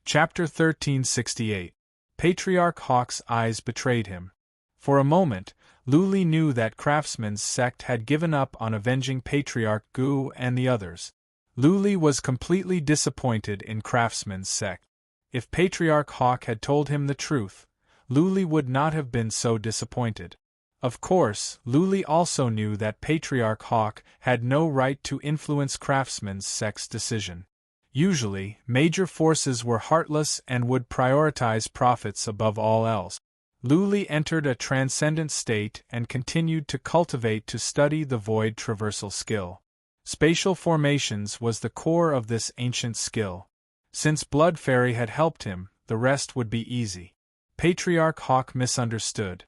Chapter 1368. Patriarch Hawk's eyes betrayed him. For a moment, Luli knew that Craftsman's sect had given up on avenging Patriarch Gu and the others. Luli was completely disappointed in Craftsman's sect. If Patriarch Hawk had told him the truth, Luli would not have been so disappointed. Of course, Luli also knew that Patriarch Hawk had no right to influence Craftsman's sect's decision. Usually, major forces were heartless and would prioritize profits above all else. Luli entered a transcendent state and continued to cultivate to study the void traversal skill. Spatial formations was the core of this ancient skill. Since Blood Fairy had helped him, the rest would be easy. Patriarch Hawk misunderstood.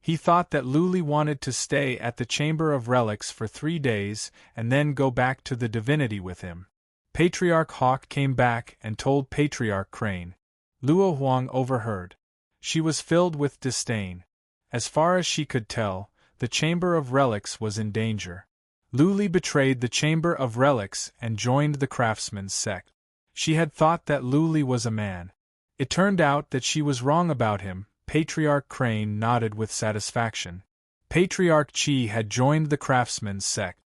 He thought that Luli wanted to stay at the Chamber of Relics for 3 days and then go back to the divinity with him. Patriarch Hawk came back and told Patriarch Crane. Luo Huang overheard. She was filled with disdain. As far as she could tell, the Chamber of Relics was in danger. Luli betrayed the Chamber of Relics and joined the Craftsman's sect. She had thought that Luli was a man. It turned out that she was wrong about him. Patriarch Crane nodded with satisfaction. Patriarch Chi had joined the Craftsman's sect.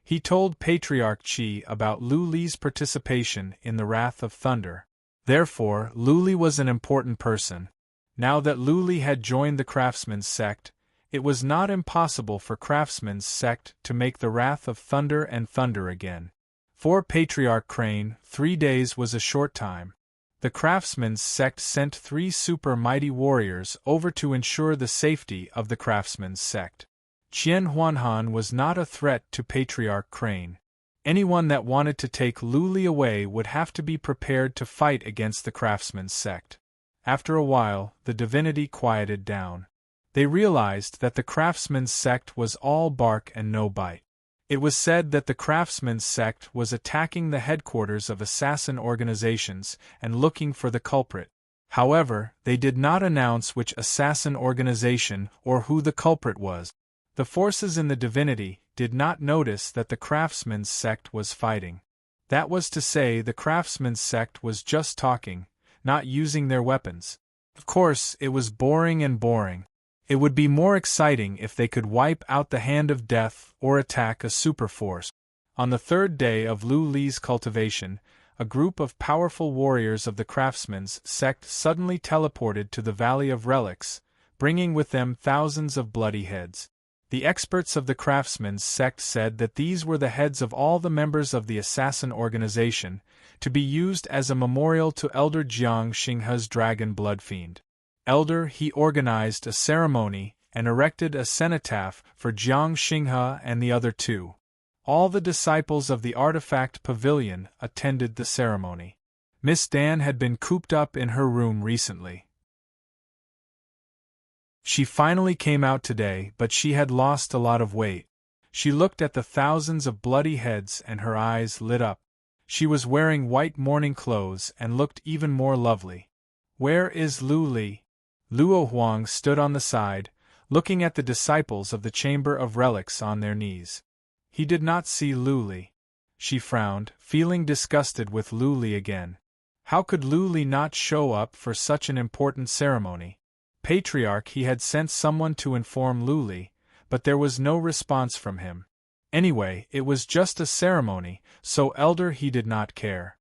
He told Patriarch Chi about Luli's participation in the Wrath of Thunder. Therefore, Luli was an important person. Now that Luli had joined the Craftsman's sect, it was not impossible for Craftsman's sect to make the Wrath of Thunder and thunder again. For Patriarch Crane, 3 days was a short time. The Craftsman's sect sent 3 super mighty warriors over to ensure the safety of the Craftsman's sect. Qian Huanhan was not a threat to Patriarch Crane. Anyone that wanted to take Luli away would have to be prepared to fight against the Craftsman's sect. After a while, the divinity quieted down. They realized that the Craftsman's sect was all bark and no bite. It was said that the Craftsman's sect was attacking the headquarters of assassin organizations and looking for the culprit. However, they did not announce which assassin organization or who the culprit was. The forces in the divinity did not notice that the Craftsman's sect was fighting. That was to say, the Craftsman's sect was just talking, not using their weapons. Of course, it was boring and boring. It would be more exciting if they could wipe out the Hand of Death or attack a superforce. On the 3rd day of Luli's cultivation, a group of powerful warriors of the Craftsman's sect suddenly teleported to the Valley of Relics, bringing with them thousands of bloody heads. The experts of the Craftsman's sect said that these were the heads of all the members of the assassin organization, to be used as a memorial to Elder Jiang Xinghe's dragon blood fiend. Elder He organized a ceremony and erected a cenotaph for Jiang Xinghe and the other 2. All the disciples of the Artifact Pavilion attended the ceremony. Miss Dan had been cooped up in her room recently. She finally came out today, but she had lost a lot of weight. She looked at the thousands of bloody heads and her eyes lit up. She was wearing white mourning clothes and looked even more lovely. Where is Luli? Luo Huang stood on the side, looking at the disciples of the Chamber of Relics on their knees. He did not see Luli. She frowned, feeling disgusted with Luli again. How could Luli not show up for such an important ceremony? Patriarch He had sent someone to inform Luli, but there was no response from him. Anyway, it was just a ceremony, so Elder He did not care.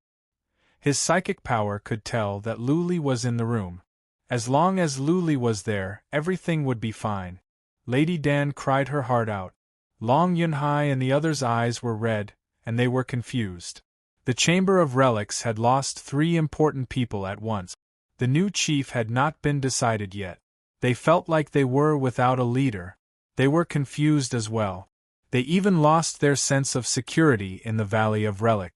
His psychic power could tell that Luli was in the room. As long as Luli was there, everything would be fine. Lady Dan cried her heart out. Long Yunhai and the others' eyes were red, and they were confused. The Chamber of Relics had lost 3 important people at once. The new chief had not been decided yet. They felt like they were without a leader. They were confused as well. They even lost their sense of security in the Valley of Relic.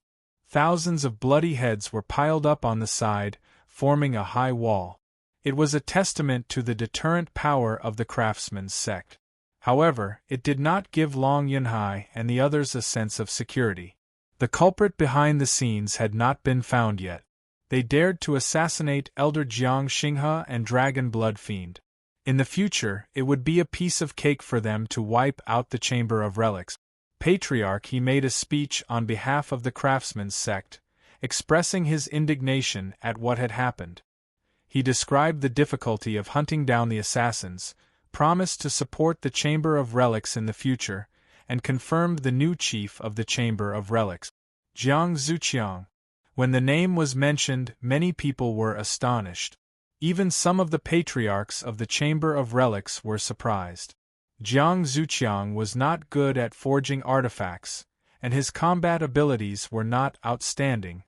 Thousands of bloody heads were piled up on the side, forming a high wall. It was a testament to the deterrent power of the Craftsman's sect. However, it did not give Long Yunhai and the others a sense of security. The culprit behind the scenes had not been found yet. They dared to assassinate Elder Jiang Xinghe and Dragon Blood Fiend. In the future, it would be a piece of cake for them to wipe out the Chamber of Relics. Patriarch He made a speech on behalf of the Craftsman's sect, expressing his indignation at what had happened. He described the difficulty of hunting down the assassins, promised to support the Chamber of Relics in the future, and confirmed the new chief of the Chamber of Relics, Jiang Zuqiang. When the name was mentioned, many people were astonished. Even some of the patriarchs of the Chamber of Relics were surprised. Jiang Zuqiang was not good at forging artifacts, and his combat abilities were not outstanding.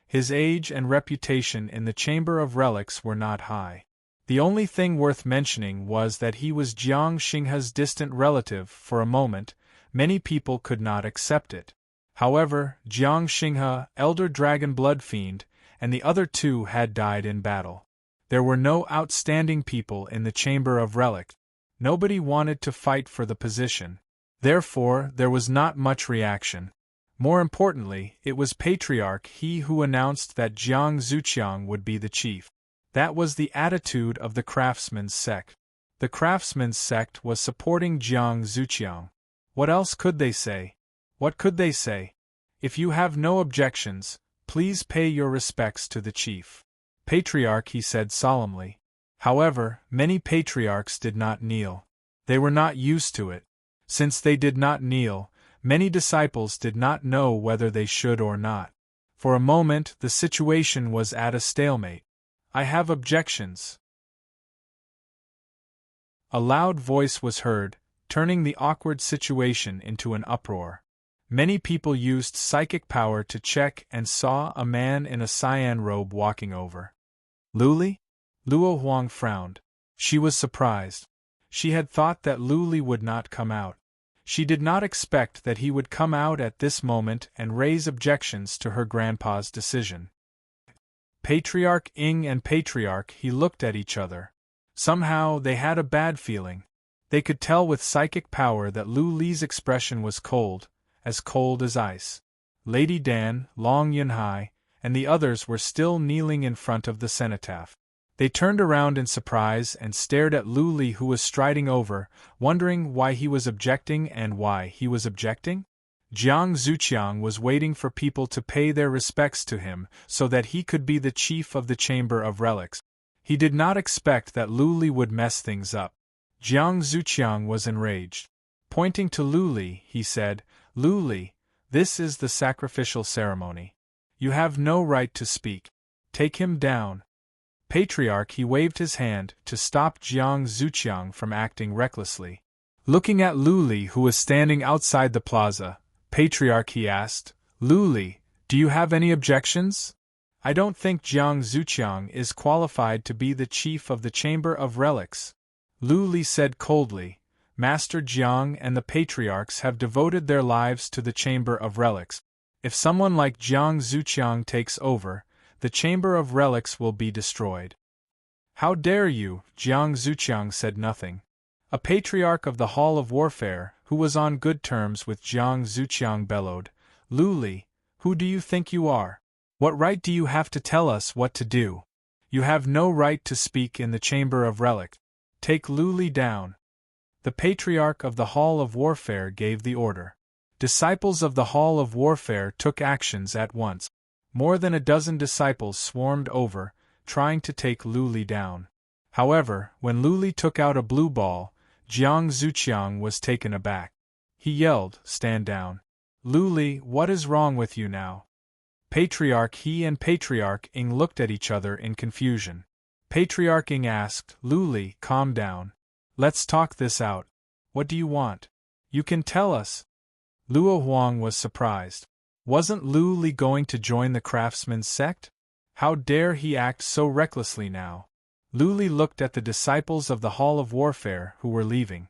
His age and reputation in the Chamber of Relics were not high. The only thing worth mentioning was that he was Jiang Xinghe's distant relative. For a moment, many people could not accept it. However, Jiang Xinghe, Elder Dragon Blood Fiend, and the other two had died in battle. There were no outstanding people in the Chamber of Relics. Nobody wanted to fight for the position. Therefore, there was not much reaction. More importantly, it was Patriarch He who announced that Jiang Zuqiang would be the chief. That was the attitude of the Craftsman's sect. The Craftsman's sect was supporting Jiang Zuqiang. What else could they say? What could they say? If you have no objections, please pay your respects to the chief. Patriarch, he said solemnly. However, many patriarchs did not kneel. They were not used to it. Since they did not kneel, many disciples did not know whether they should or not. For a moment, the situation was at a stalemate. I have objections. A loud voice was heard, turning the awkward situation into an uproar. Many people used psychic power to check and saw a man in a cyan robe walking over. Luli? Luo Huang frowned. She was surprised. She had thought that Luli would not come out. She did not expect that he would come out at this moment and raise objections to her grandpa's decision. Patriarch Ing and Patriarch He looked at each other. Somehow they had a bad feeling. They could tell with psychic power that Lu Li's expression was cold as ice. Lady Dan, Long Yunhai, and the others were still kneeling in front of the cenotaph. They turned around in surprise and stared at Lu Li, who was striding over, wondering why he was objecting and why he was objecting. Jiang Zuqiang was waiting for people to pay their respects to him so that he could be the chief of the Chamber of Relics. He did not expect that Lu Li would mess things up. Jiang Zuqiang was enraged. Pointing to Lu Li, he said, "Lu Li, this is the sacrificial ceremony. You have no right to speak. Take him down." Patriarch He waved his hand to stop Jiang Zuqiang from acting recklessly. Looking at Lu Li, who was standing outside the plaza, Patriarch He asked, "Lu Li, do you have any objections?" "I don't think Jiang Zuqiang is qualified to be the chief of the Chamber of Relics," Lu Li said coldly. "Master Jiang and the patriarchs have devoted their lives to the Chamber of Relics. If someone like Jiang Zuqiang takes over, the Chamber of Relics will be destroyed." "How dare you?" Jiang Zuqiang said nothing. A patriarch of the Hall of Warfare, who was on good terms with Jiang Zuqiang, bellowed, "Lu Li, who do you think you are? What right do you have to tell us what to do? You have no right to speak in the Chamber of Relics. Take Lu Li down." The patriarch of the Hall of Warfare gave the order. Disciples of the Hall of Warfare took actions at once. More than a dozen disciples swarmed over, trying to take Lu Li down. However, when Lu Li took out a blue ball, Jiang Zuqiang was taken aback. He yelled, "Stand down. Lu Li, what is wrong with you now?" Patriarch He and Patriarch Ing looked at each other in confusion. Patriarch Ing asked, "Lu Li, calm down. Let's talk this out. What do you want? You can tell us." Luo Huang was surprised. Wasn't Lu Li going to join the Craftsman's sect? How dare he act so recklessly now? Lu Li looked at the disciples of the Hall of Warfare who were leaving.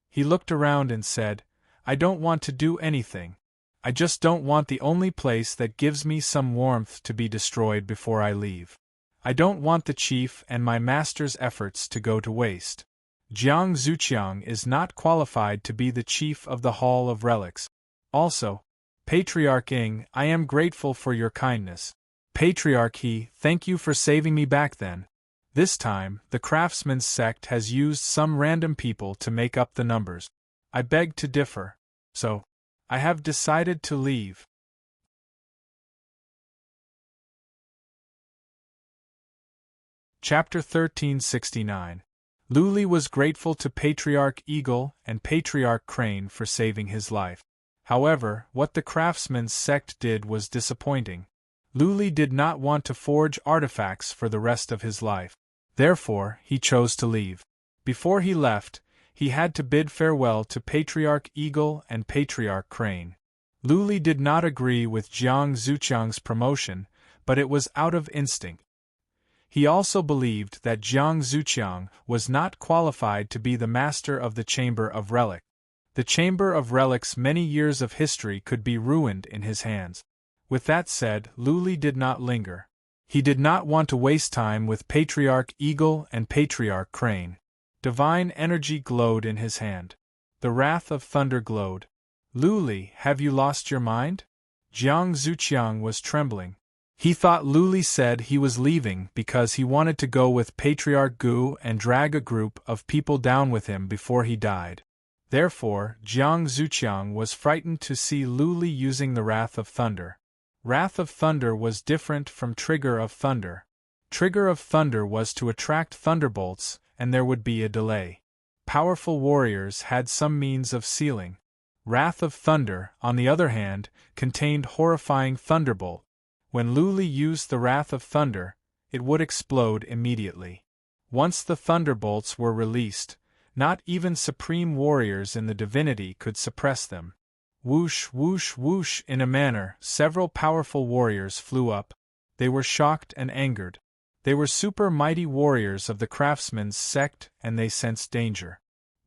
He looked around and said, "I don't want to do anything. I just don't want the only place that gives me some warmth to be destroyed before I leave. I don't want the chief and my master's efforts to go to waste. Jiang Zuqiang is not qualified to be the chief of the Hall of Relics. Also, Patriarch Ing, I am grateful for your kindness. Patriarch He, thank you for saving me back then. This time, the Craftsman's sect has used some random people to make up the numbers. I beg to differ. So, I have decided to leave." Chapter 1369. Luli was grateful to Patriarch Eagle and Patriarch Crane for saving his life. However, what the craftsman's sect did was disappointing. Luli did not want to forge artifacts for the rest of his life. Therefore, he chose to leave. Before he left, he had to bid farewell to Patriarch Eagle and Patriarch Crane. Luli did not agree with Jiang Zuqiang's promotion, but it was out of instinct. He also believed that Jiang Zuqiang was not qualified to be the master of the Chamber of Relics. The Chamber of Relics' many years of history could be ruined in his hands. With that said, Luli did not linger. He did not want to waste time with Patriarch Eagle and Patriarch Crane. Divine energy glowed in his hand. The wrath of thunder glowed. Luli, have you lost your mind? Jiang Zuqiang was trembling. He thought Luli said he was leaving because he wanted to go with Patriarch Gu and drag a group of people down with him before he died. Therefore, Jiang Zuqiang was frightened to see Luli using the Wrath of Thunder. Wrath of Thunder was different from Trigger of Thunder. Trigger of Thunder was to attract thunderbolts, and there would be a delay. Powerful warriors had some means of sealing. Wrath of Thunder, on the other hand, contained horrifying thunderbolt. When Luli used the Wrath of Thunder, it would explode immediately. Once the thunderbolts were released, not even supreme warriors in the divinity could suppress them. Whoosh, whoosh, whoosh! In a manner, several powerful warriors flew up. They were shocked and angered. They were super mighty warriors of the craftsman's sect, and they sensed danger.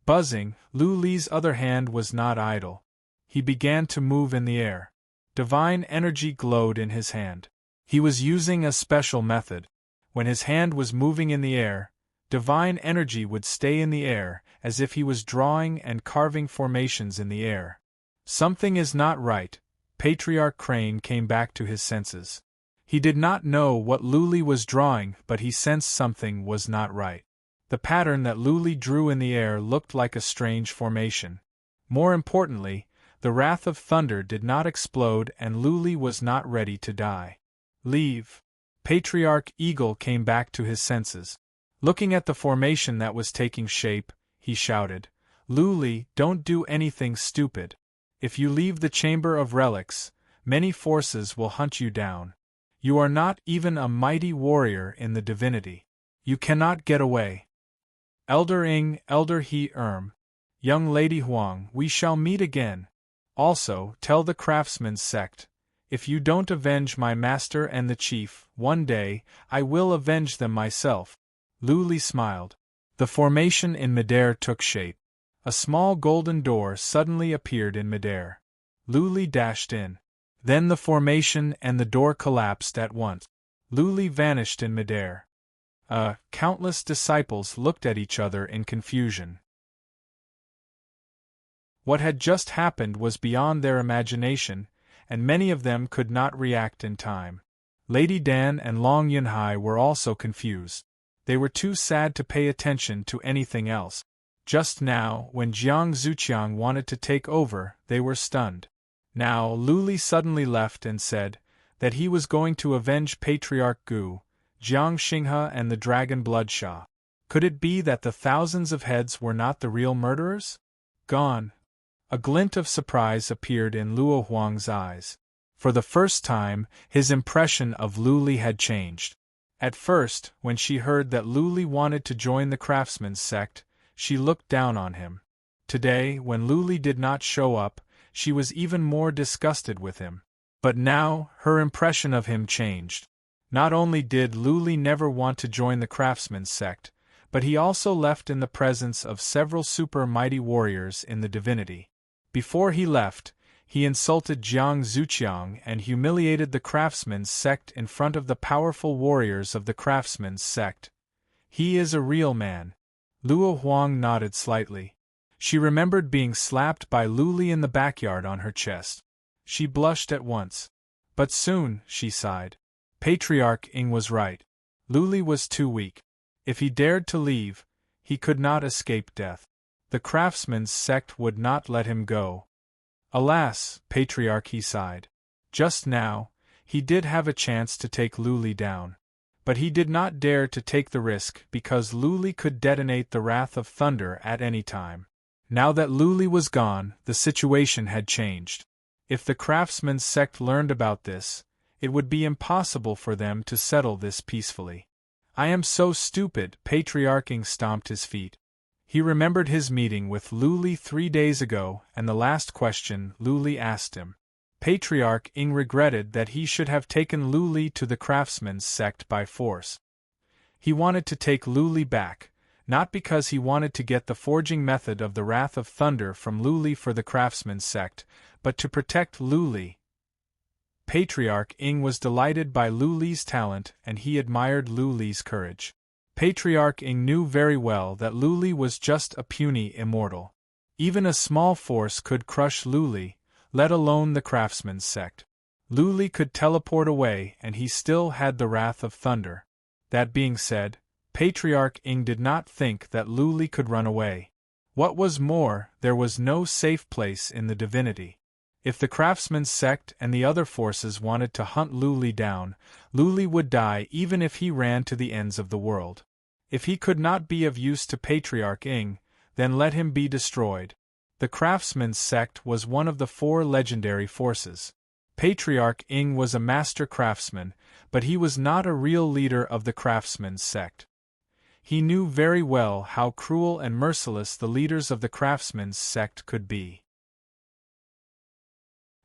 Buzzing, Luli's other hand was not idle. He began to move in the air. Divine energy glowed in his hand. He was using a special method. When his hand was moving in the air, divine energy would stay in the air, as if he was drawing and carving formations in the air. Something is not right. Patriarch Crane came back to his senses. He did not know what Luli was drawing, but he sensed something was not right. The pattern that Luli drew in the air looked like a strange formation. More importantly, the Wrath of Thunder did not explode and Luli was not ready to die. Leave. Patriarch Eagle came back to his senses. Looking at the formation that was taking shape, he shouted, Luli, don't do anything stupid. If you leave the Chamber of Relics, many forces will hunt you down. You are not even a mighty warrior in the divinity. You cannot get away. Elder Ing, Elder He young Lady Huang, we shall meet again. Also, tell the craftsman's sect, if you don't avenge my master and the chief, one day, I will avenge them myself. Luli smiled. The formation in midair took shape. A small golden door suddenly appeared in midair. Luli dashed in. Then the formation and the door collapsed at once. Luli vanished in midair. Countless disciples looked at each other in confusion. What had just happened was beyond their imagination, and many of them could not react in time. Lady Dan and Long Yunhai were also confused. They were too sad to pay attention to anything else. Just now, when Jiang Zuqiang wanted to take over, they were stunned. Now, Luli suddenly left and said that he was going to avenge Patriarch Gu, Jiang Xinghe and the Dragon Bloodshaw. Could it be that the thousands of heads were not the real murderers? Gone. A glint of surprise appeared in Luo Huang's eyes. For the first time, his impression of Luli had changed. At first, when she heard that Luli wanted to join the craftsman's sect, she looked down on him. Today, when Luli did not show up, she was even more disgusted with him. But now, her impression of him changed. Not only did Luli never want to join the craftsman's sect, but he also left in the presence of several super mighty warriors in the divinity. Before he left, he insulted Jiang Zuqiang and humiliated the craftsman's sect in front of the powerful warriors of the craftsman's sect. He is a real man. Luo Huang nodded slightly. She remembered being slapped by Luli in the backyard on her chest. She blushed at once. But soon, she sighed. Patriarch Ing was right. Luli was too weak. If he dared to leave, he could not escape death. The craftsman's sect would not let him go. Alas, Patriarch, he sighed. Just now, he did have a chance to take Luli down. But he did not dare to take the risk because Luli could detonate the Wrath of Thunder at any time. Now that Luli was gone, the situation had changed. If the craftsman's sect learned about this, it would be impossible for them to settle this peacefully. I am so stupid, Patriarch Ing stomped his feet. He remembered his meeting with Luli 3 days ago and the last question Luli asked him. Patriarch Ing regretted that he should have taken Luli to the craftsman's sect by force. He wanted to take Luli back, not because he wanted to get the forging method of the Wrath of Thunder from Luli for the craftsman's sect, but to protect Luli. Patriarch Ing was delighted by Luli's talent and he admired Luli's courage. Patriarch Ing knew very well that Luli was just a puny immortal. Even a small force could crush Luli, let alone the craftsman's sect. Luli could teleport away and he still had the Wrath of Thunder. That being said, Patriarch Ing did not think that Luli could run away. What was more, there was no safe place in the divinity. If the craftsman's sect and the other forces wanted to hunt Luli down, Luli would die even if he ran to the ends of the world. If he could not be of use to Patriarch Ing, then let him be destroyed. The craftsman's sect was one of the 4 legendary forces. Patriarch Ing was a master craftsman, but he was not a real leader of the craftsman's sect. He knew very well how cruel and merciless the leaders of the craftsman's sect could be.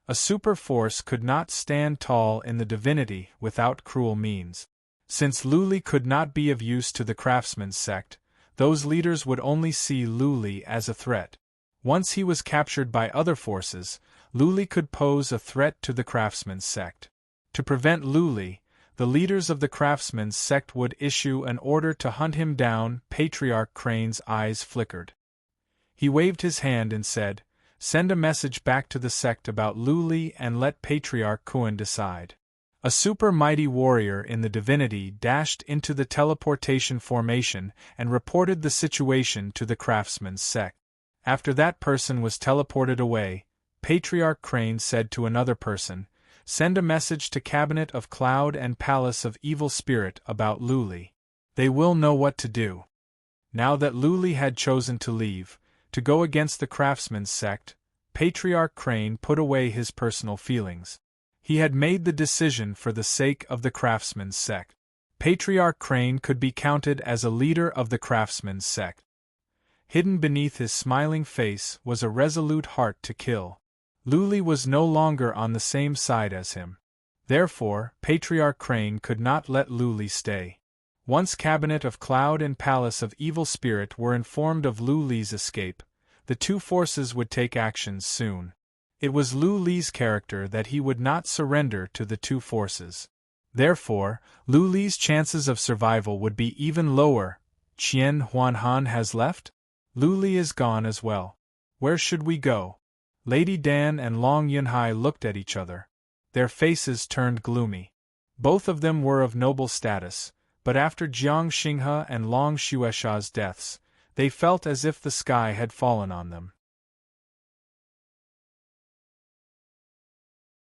A super force could not stand tall in the divinity without cruel means. Since Luli could not be of use to the craftsman's sect, those leaders would only see Luli as a threat. Once he was captured by other forces, Luli could pose a threat to the craftsman's sect. To prevent Luli, the leaders of the craftsman's sect would issue an order to hunt him down. Patriarch Crane's eyes flickered. He waved his hand and said, "Send a message back to the sect about Luli and let Patriarch Kuan decide." A super mighty warrior in the divinity dashed into the teleportation formation and reported the situation to the craftsman's sect. After that person was teleported away, Patriarch Crane said to another person, "Send a message to Cabinet of Cloud and Palace of Evil Spirit about Luli. They will know what to do." Now that Luli had chosen to leave, to go against the craftsman's sect, Patriarch Crane put away his personal feelings. He had made the decision for the sake of the craftsman's sect. Patriarch Crane could be counted as a leader of the craftsman's sect. Hidden beneath his smiling face was a resolute heart to kill. Luli was no longer on the same side as him. Therefore, Patriarch Crane could not let Luli stay. Once Cabinet of Cloud and Palace of Evil Spirit were informed of Luli's escape, the 2 forces would take actions soon. It was Luli's character that he would not surrender to the 2 forces. Therefore, Luli's chances of survival would be even lower. Qian Huanhan has left? Luli is gone as well. Where should we go? Lady Dan and Long Yunhai looked at each other. Their faces turned gloomy. Both of them were of noble status, but after Jiang Xinghe and Long Xuesha's deaths, they felt as if the sky had fallen on them.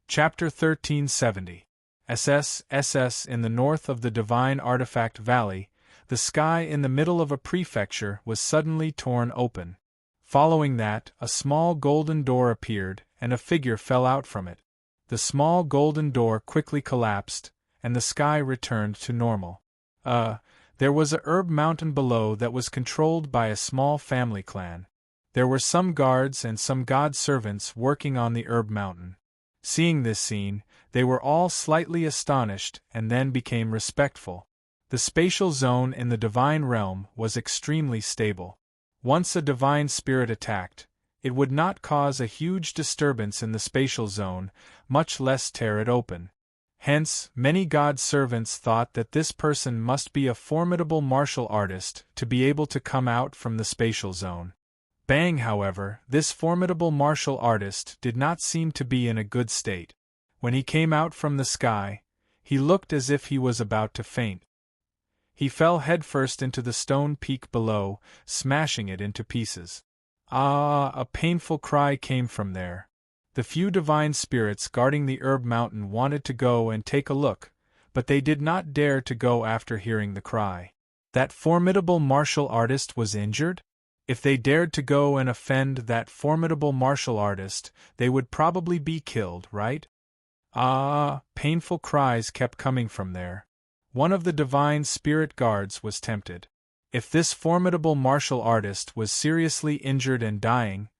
Chapter 1370. SS in the north of the Divine Artifact Valley, the sky in the middle of a prefecture was suddenly torn open. Following that, a small golden door appeared, and a figure fell out from it. The small golden door quickly collapsed, and the sky returned to normal. There was a herb mountain below that was controlled by a small family clan. There were some guards and some god servants working on the herb mountain. Seeing this scene, they were all slightly astonished and then became respectful. The spatial zone in the divine realm was extremely stable. Once a divine spirit attacked, it would not cause a huge disturbance in the spatial zone, much less tear it open. Hence, many god servants thought that this person must be a formidable martial artist to be able to come out from the spatial zone. Bang, however, this formidable martial artist did not seem to be in a good state. When he came out from the sky, he looked as if he was about to faint. He fell headfirst into the stone peak below, smashing it into pieces. Ah! A painful cry came from there. The few divine spirits guarding the herb mountain wanted to go and take a look, but they did not dare to go after hearing the cry. That formidable martial artist was injured? If they dared to go and offend that formidable martial artist, they would probably be killed, right? Ah, painful cries kept coming from there. One of the divine spirit guards was tempted. If this formidable martial artist was seriously injured and dying,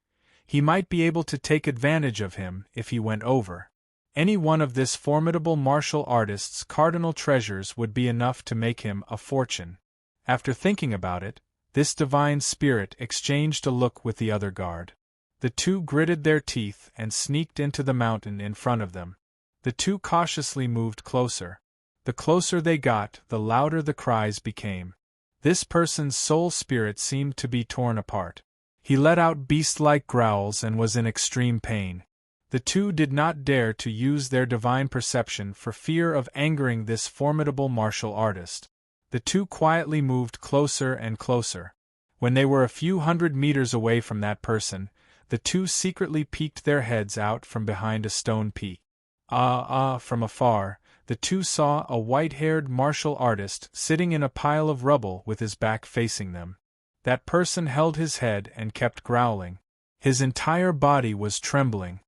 he might be able to take advantage of him if he went over. Any one of this formidable martial artist's cardinal treasures would be enough to make him a fortune. After thinking about it, this divine spirit exchanged a look with the other guard. The two gritted their teeth and sneaked into the mountain in front of them. The two cautiously moved closer. The closer they got, the louder the cries became. This person's soul spirit seemed to be torn apart. He let out beast-like growls and was in extreme pain. The two did not dare to use their divine perception for fear of angering this formidable martial artist. The two quietly moved closer and closer. When they were a few hundred meters away from that person, the two secretly peeked their heads out from behind a stone peak. From afar, the two saw a white-haired martial artist sitting in a pile of rubble with his back facing them. That person held his head and kept growling. His entire body was trembling.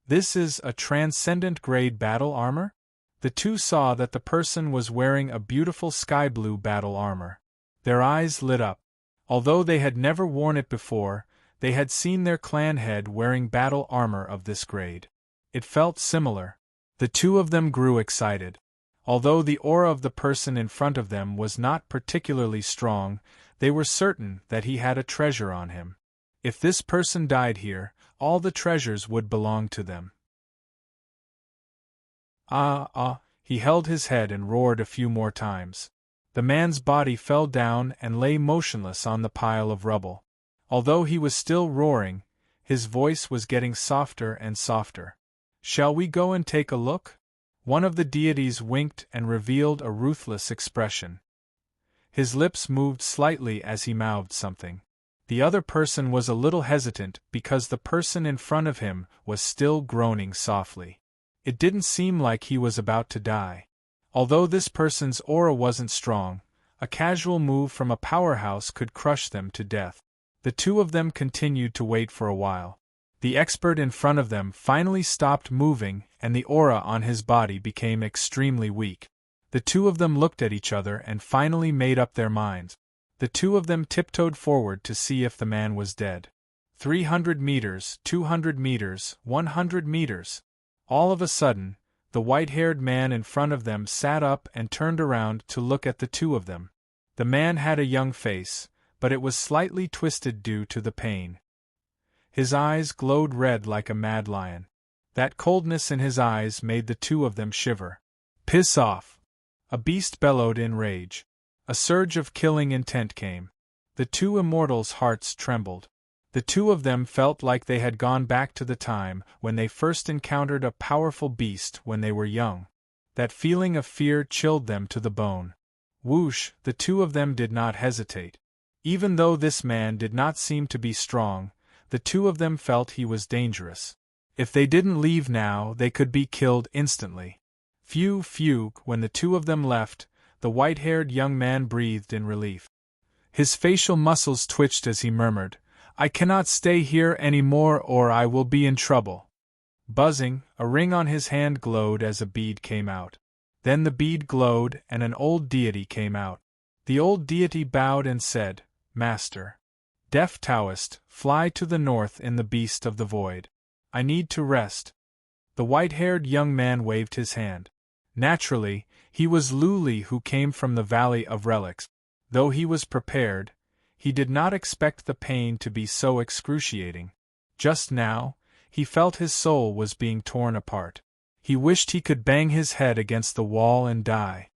This is a transcendent-grade battle armor? The two saw that the person was wearing a beautiful sky-blue battle armor. Their eyes lit up. Although they had never worn it before, they had seen their clan head wearing battle armor of this grade. It felt similar. The two of them grew excited. Although the aura of the person in front of them was not particularly strong, they were certain that he had a treasure on him. If this person died here, all the treasures would belong to them. He held his head and roared a few more times. The man's body fell down and lay motionless on the pile of rubble. Although he was still roaring, his voice was getting softer and softer. "Shall we go and take a look?" One of the deities winked and revealed a ruthless expression. His lips moved slightly as he mouthed something. The other person was a little hesitant because the person in front of him was still groaning softly. It didn't seem like he was about to die. Although this person's aura wasn't strong, a casual move from a powerhouse could crush them to death. The two of them continued to wait for a while. The expert in front of them finally stopped moving and the aura on his body became extremely weak. The two of them looked at each other and finally made up their minds. The two of them tiptoed forward to see if the man was dead. 300 meters, 200 meters, 100 meters. All of a sudden, the white-haired man in front of them sat up and turned around to look at the two of them. The man had a young face, but it was slightly twisted due to the pain. His eyes glowed red like a mad lion. That coldness in his eyes made the two of them shiver. "Piss off!" A beast bellowed in rage. A surge of killing intent came. The two immortals' hearts trembled. The two of them felt like they had gone back to the time when they first encountered a powerful beast when they were young. That feeling of fear chilled them to the bone. Whoosh, the two of them did not hesitate. Even though this man did not seem to be strong, the two of them felt he was dangerous. If they didn't leave now, they could be killed instantly. Phew, phew, when the two of them left, the white-haired young man breathed in relief. His facial muscles twitched as he murmured, "I cannot stay here any more or I will be in trouble." Buzzing, a ring on his hand glowed as a bead came out. Then the bead glowed and an old deity came out. The old deity bowed and said, "Master. Deaf Taoist, fly to the north in the beast of the void. I need to rest." The white-haired young man waved his hand. Naturally, he was Luli who came from the Valley of Relics. Though he was prepared, he did not expect the pain to be so excruciating. Just now, he felt his soul was being torn apart. He wished he could bang his head against the wall and die.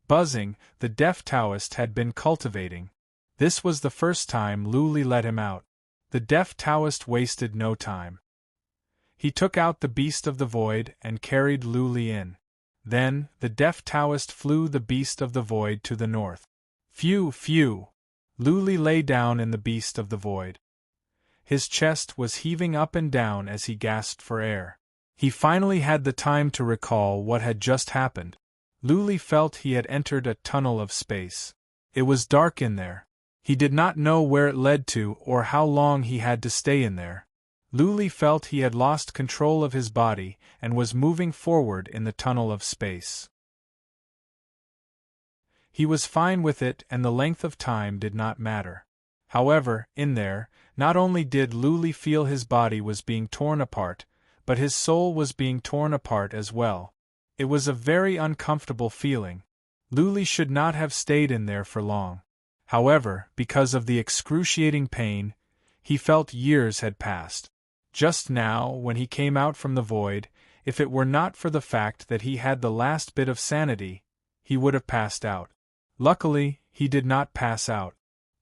Buzzing, the deaf Taoist had been cultivating. This was the first time Luli let him out. The deaf Taoist wasted no time. He took out the beast of the void and carried Luli in. Then, the deaf Taoist flew the beast of the void to the north. Phew, phew! Luli lay down in the beast of the void. His chest was heaving up and down as he gasped for air. He finally had the time to recall what had just happened. Luli felt he had entered a tunnel of space. It was dark in there. He did not know where it led to or how long he had to stay in there. Luli felt he had lost control of his body and was moving forward in the tunnel of space. He was fine with it, and the length of time did not matter. However, in there, not only did Luli feel his body was being torn apart, but his soul was being torn apart as well. It was a very uncomfortable feeling. Luli should not have stayed in there for long. However, because of the excruciating pain, he felt years had passed. Just now, when he came out from the void, if it were not for the fact that he had the last bit of sanity, he would have passed out. Luckily, he did not pass out.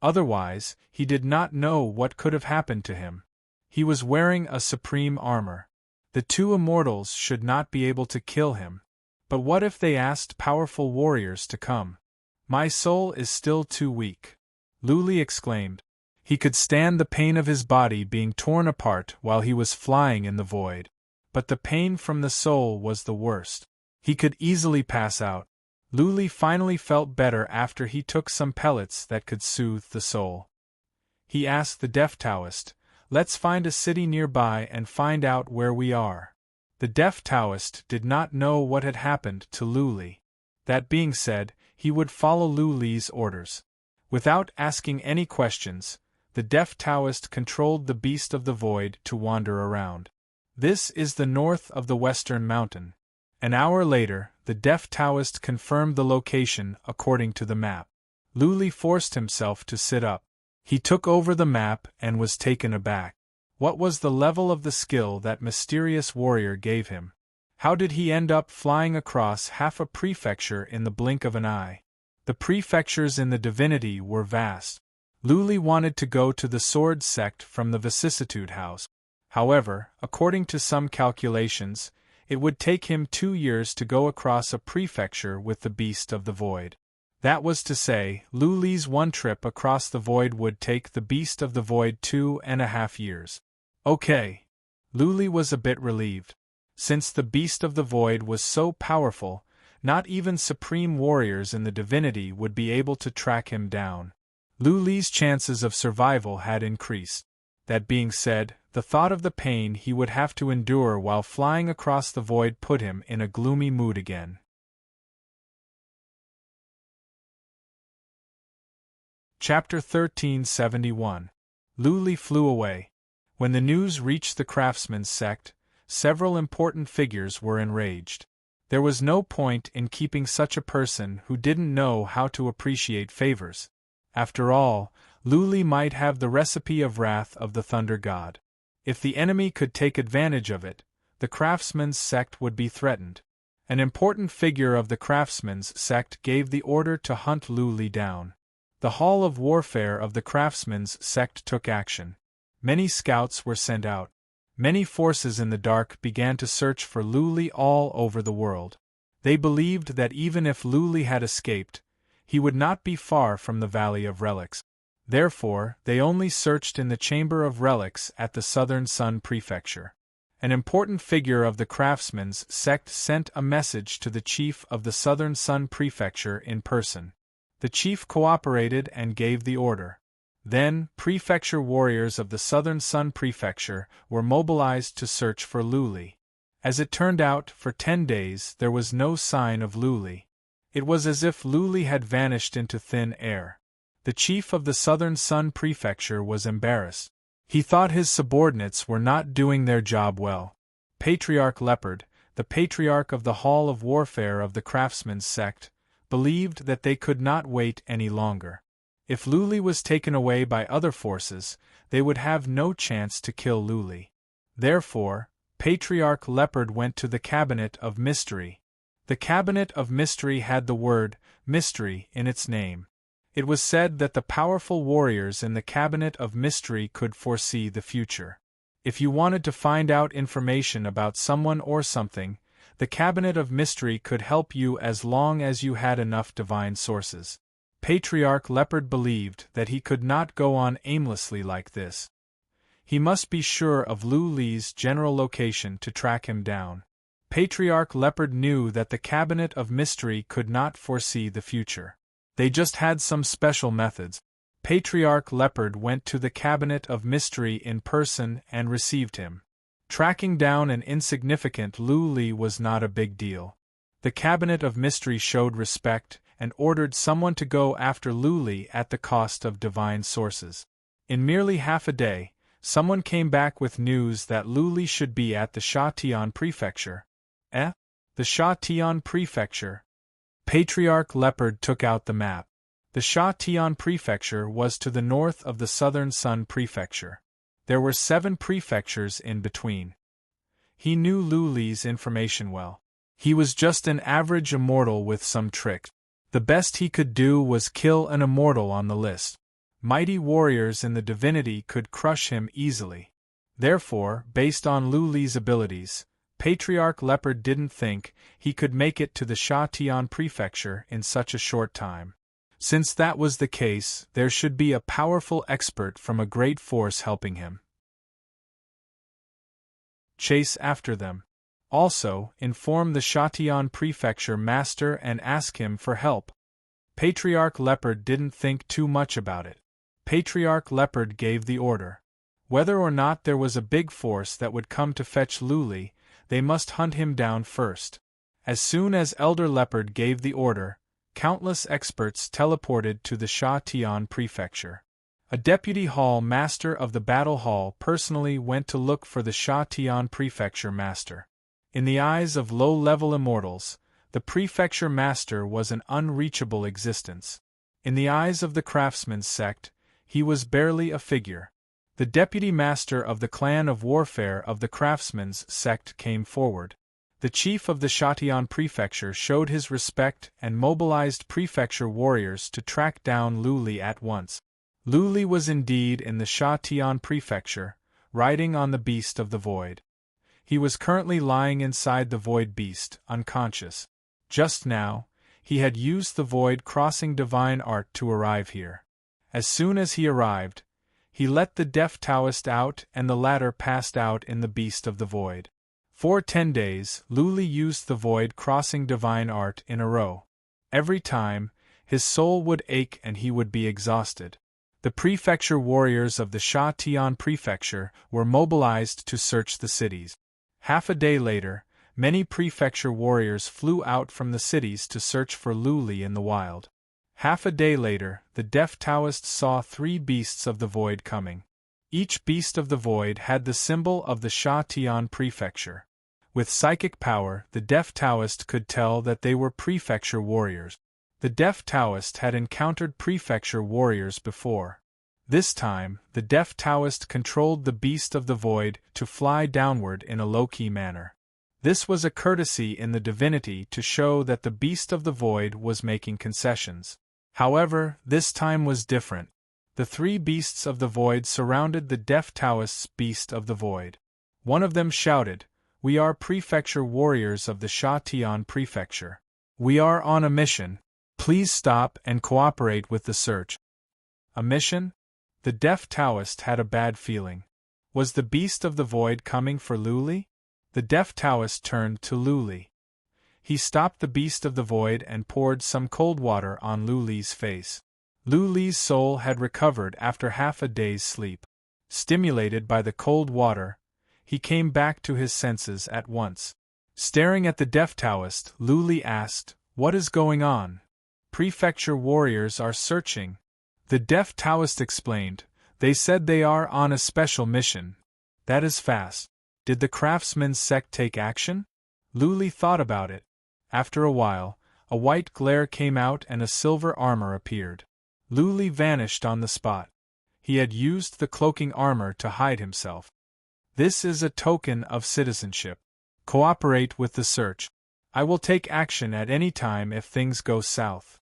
Otherwise, he did not know what could have happened to him. He was wearing a supreme armor. The two immortals should not be able to kill him. But what if they asked powerful warriors to come? My soul is still too weak, Luli exclaimed. He could stand the pain of his body being torn apart while he was flying in the void. But the pain from the soul was the worst. He could easily pass out. Luli finally felt better after he took some pellets that could soothe the soul. He asked the deaf Taoist, "Let's find a city nearby and find out where we are." The deaf Taoist did not know what had happened to Luli. That being said, he would follow Luli's orders. Without asking any questions, the deaf Taoist controlled the beast of the void to wander around. This is the north of the western mountain. An hour later, the deaf Taoist confirmed the location according to the map. Luli forced himself to sit up. He took over the map and was taken aback. What was the level of the skill that mysterious warrior gave him? How did he end up flying across half a prefecture in the blink of an eye? The prefectures in the divinity were vast. Luli wanted to go to the sword sect from the vicissitude house. However, according to some calculations, it would take him 2 years to go across a prefecture with the beast of the void. That was to say, Luli's one trip across the void would take the beast of the void 2.5 years. Okay. Luli was a bit relieved. Since the beast of the void was so powerful, not even supreme warriors in the divinity would be able to track him down. Luli's chances of survival had increased. That being said, the thought of the pain he would have to endure while flying across the void put him in a gloomy mood again. Chapter 1371. Luli flew away. When the news reached the craftsman's sect, several important figures were enraged. There was no point in keeping such a person who didn't know how to appreciate favors. After all, Luli might have the recipe of wrath of the thunder god. If the enemy could take advantage of it, the craftsman's sect would be threatened. An important figure of the craftsman's sect gave the order to hunt Luli down. The hall of warfare of the craftsman's sect took action. Many scouts were sent out. Many forces in the dark began to search for Luli all over the world. They believed that even if Luli had escaped, he would not be far from the Valley of Relics. Therefore, they only searched in the Chamber of Relics at the Southern Sun Prefecture. An important figure of the craftsman's sect sent a message to the chief of the Southern Sun Prefecture in person. The chief cooperated and gave the order. Then, prefecture warriors of the Southern Sun Prefecture were mobilized to search for Luli. As it turned out, for 10 days there was no sign of Luli. It was as if Luli had vanished into thin air. The chief of the Southern Sun Prefecture was embarrassed. He thought his subordinates were not doing their job well. Patriarch Leopard, the patriarch of the Hall of Warfare of the Craftsman's sect, believed that they could not wait any longer. If Luli was taken away by other forces, they would have no chance to kill Luli. Therefore, Patriarch Leopard went to the Cabinet of Mystery. The Cabinet of Mystery had the word mystery in its name. It was said that the powerful warriors in the Cabinet of Mystery could foresee the future. If you wanted to find out information about someone or something, the Cabinet of Mystery could help you as long as you had enough divine sources. Patriarch Leopard believed that he could not go on aimlessly like this. He must be sure of Luli's general location to track him down. Patriarch Leopard knew that the Cabinet of Mystery could not foresee the future. They just had some special methods. Patriarch Leopard went to the Cabinet of Mystery in person and received him. Tracking down an insignificant Lu Li was not a big deal. The Cabinet of Mystery showed respect and ordered someone to go after Lu Li at the cost of divine sources. In merely half a day, someone came back with news that Lu Li should be at the Sha Tian Prefecture. The Sha Tian Prefecture? Patriarch Leopard took out the map. The Sha Tian Prefecture was to the north of the Southern Sun Prefecture. There were 7 prefectures in between. He knew Lu Li's information well. He was just an average immortal with some tricks. The best he could do was kill an immortal on the list. Mighty warriors in the divinity could crush him easily. Therefore, based on Lu Li's abilities, Patriarch Leopard didn't think he could make it to the Sha Tian Prefecture in such a short time. Since that was the case, there should be a powerful expert from a great force helping him. Chase after them. Also, inform the Sha Tian Prefecture Master and ask him for help. Patriarch Leopard didn't think too much about it. Patriarch Leopard gave the order. Whether or not there was a big force that would come to fetch Lu Li, they must hunt him down first. As soon as Elder Leopard gave the order, countless experts teleported to the Sha Tian Prefecture. A deputy hall master of the battle hall personally went to look for the Sha Tian Prefecture Master. In the eyes of low-level immortals, the Prefecture Master was an unreachable existence. In the eyes of the Craftsman's sect, he was barely a figure. The deputy master of the clan of warfare of the Craftsman's sect came forward. The chief of the Sha Tian Prefecture showed his respect and mobilized prefecture warriors to track down Lu Li at once. Lu Li was indeed in the Sha Tian Prefecture, riding on the Beast of the Void. He was currently lying inside the Void Beast, unconscious. Just now, he had used the Void Crossing Divine Art to arrive here. As soon as he arrived, he let the Deaf Taoist out and the latter passed out in the Beast of the Void. For 10 days, Lu Li used the Void Crossing Divine Art in a row. Every time, his soul would ache and he would be exhausted. The prefecture warriors of the Sha Tian Prefecture were mobilized to search the cities. Half a day later, many prefecture warriors flew out from the cities to search for Lu Li in the wild. Half a day later, the Deaf Taoist saw 3 beasts of the void coming. Each beast of the void had the symbol of the Sha Tian Prefecture. With psychic power, the Deaf Taoist could tell that they were prefecture warriors. The Deaf Taoist had encountered prefecture warriors before. This time, the Deaf Taoist controlled the beast of the void to fly downward in a low-key manner. This was a courtesy in the divinity to show that the beast of the void was making concessions. However, this time was different. The 3 beasts of the void surrounded the Deaf Taoist's beast of the void. One of them shouted, "We are prefecture warriors of the Sha Tian Prefecture. We are on a mission. Please stop and cooperate with the search." A mission? The Deaf Taoist had a bad feeling. Was the beast of the void coming for Lu Li? The Deaf Taoist turned to Lu Li. He stopped the beast of the void and poured some cold water on Lu Li's face. Lu Li's soul had recovered after half a day's sleep. Stimulated by the cold water, he came back to his senses at once. Staring at the Deaf Taoist, Lu Li asked, "What is going on?" "Prefecture warriors are searching." The Deaf Taoist explained, "They said they are on a special mission." "That is fast. Did the Craftsman's sect take action?" Lu Li thought about it. After a while, a white glare came out and a silver armor appeared. Lu Li vanished on the spot. He had used the cloaking armor to hide himself. This is a token of citizenship. Cooperate with the search. I will take action at any time if things go south.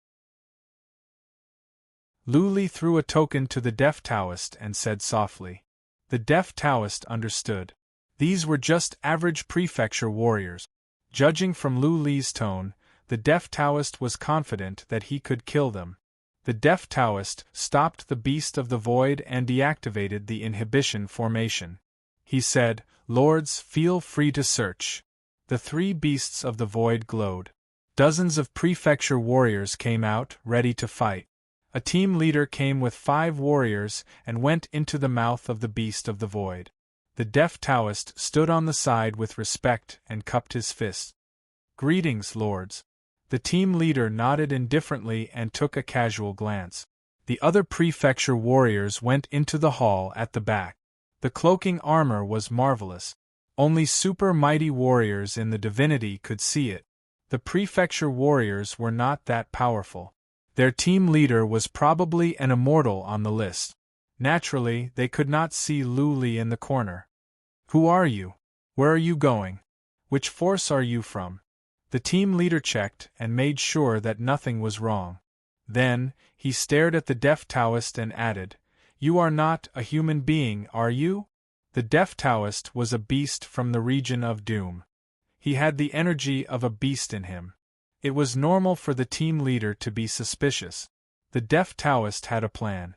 Lu Li threw a token to the Deaf Taoist and said softly. The Deaf Taoist understood. These were just average prefecture warriors. Judging from Lu Li's tone, the Deaf Taoist was confident that he could kill them. The Deaf Taoist stopped the beast of the void and deactivated the inhibition formation. He said, "Lords, feel free to search. The three beasts of the void glowed. Dozens of prefecture warriors came out, ready to fight. A team leader came with 5 warriors and went into the mouth of the beast of the void. The deaf Taoist stood on the side with respect and cupped his fists. "Greetings, lords." The team leader nodded indifferently and took a casual glance. The other prefecture warriors went into the hall at the back. The cloaking armor was marvelous. Only super mighty warriors in the divinity could see it. The prefecture warriors were not that powerful. Their team leader was probably an immortal on the list. Naturally, they could not see Lu Li in the corner. "Who are you? Where are you going? Which force are you from?" The team leader checked and made sure that nothing was wrong. Then, he stared at the deaf Taoist and added, "You are not a human being, are you?" The deaf Taoist was a beast from the region of doom. He had the energy of a beast in him. It was normal for the team leader to be suspicious. The deaf Taoist had a plan.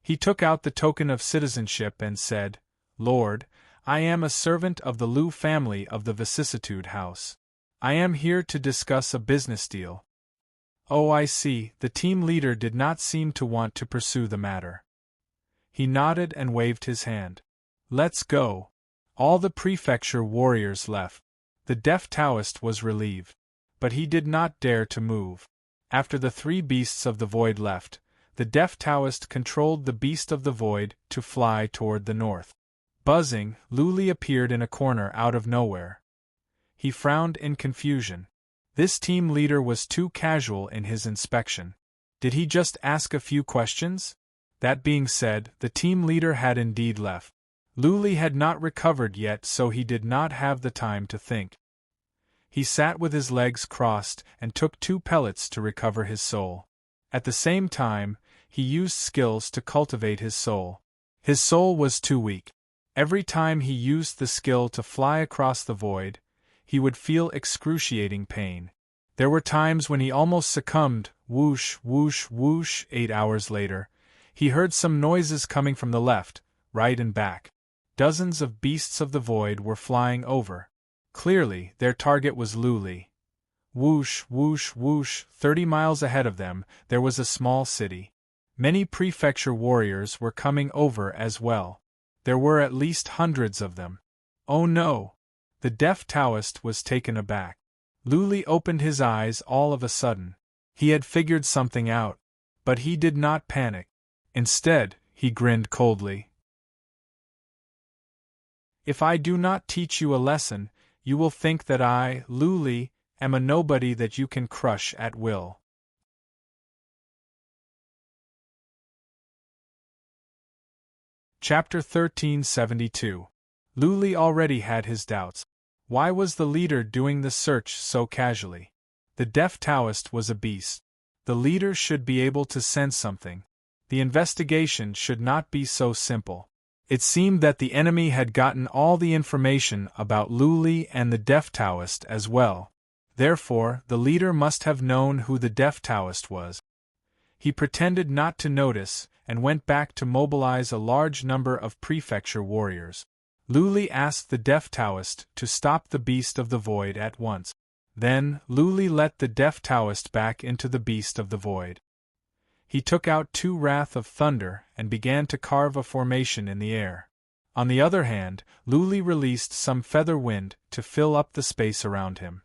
He took out the token of citizenship and said, "Lord, I am a servant of the Lu family of the Vicissitude House. I am here to discuss a business deal." "Oh, I see." The team leader did not seem to want to pursue the matter. He nodded and waved his hand. "Let's go." All the prefecture warriors left. The deaf Taoist was relieved. But he did not dare to move. After the 3 beasts of the void left, the deaf Taoist controlled the beast of the void to fly toward the north. Buzzing, Lu Li appeared in a corner out of nowhere. He frowned in confusion. This team leader was too casual in his inspection. Did he just ask a few questions? That being said, the team leader had indeed left. Lu Li had not recovered yet, so he did not have the time to think. He sat with his legs crossed and took 2 pellets to recover his soul. At the same time, he used skills to cultivate his soul. His soul was too weak. Every time he used the skill to fly across the void, he would feel excruciating pain. There were times when he almost succumbed. Whoosh, whoosh, whoosh. 8 hours later, he heard some noises coming from the left, right and back. Dozens of beasts of the void were flying over. Clearly, their target was Lu Li. Whoosh, whoosh, whoosh. 30 miles ahead of them, there was a small city. Many prefecture warriors were coming over as well. There were at least hundreds of them. Oh no! The deaf Taoist was taken aback. Lu Li opened his eyes all of a sudden. He had figured something out. But he did not panic. Instead, he grinned coldly. "If I do not teach you a lesson, you will think that I, Lu Li, am a nobody that you can crush at will." Chapter 1372. Lu Li already had his doubts. Why was the leader doing the search so casually? The deaf Taoist was a beast. The leader should be able to sense something. The investigation should not be so simple. It seemed that the enemy had gotten all the information about Lu Li and the deaf Taoist as well. Therefore, the leader must have known who the deaf Taoist was. He pretended not to notice, and went back to mobilize a large number of prefecture warriors. Lu Li asked the deaf Taoist to stop the beast of the void at once. Then, Lu Li let the deaf Taoist back into the beast of the void. He took out 2 wrath of thunder and began to carve a formation in the air. On the other hand, Lu Li released some feather wind to fill up the space around him.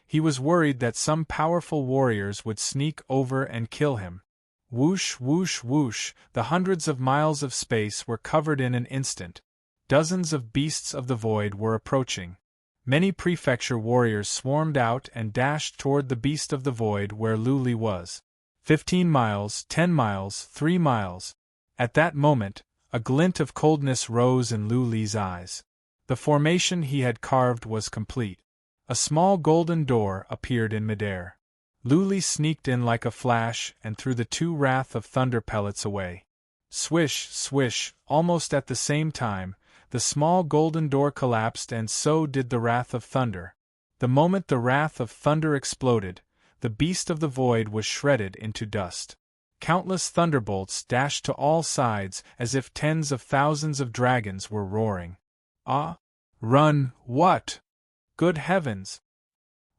He was worried that some powerful warriors would sneak over and kill him. Whoosh, whoosh, whoosh, the hundreds of miles of space were covered in an instant. Dozens of beasts of the void were approaching. Many prefecture warriors swarmed out and dashed toward the beast of the void where Lu Li was. 15 miles, 10 miles, 3 miles. At that moment, a glint of coldness rose in Lu Li's eyes. The formation he had carved was complete. A small golden door appeared in midair. Lu Li sneaked in like a flash and threw the 2 wrath of thunder pellets away. Swish, swish, almost at the same time, the small golden door collapsed and so did the wrath of thunder. The moment the wrath of thunder exploded, the beast of the void was shredded into dust. Countless thunderbolts dashed to all sides as if tens of thousands of dragons were roaring. "Ah! Run, what?" Good heavens!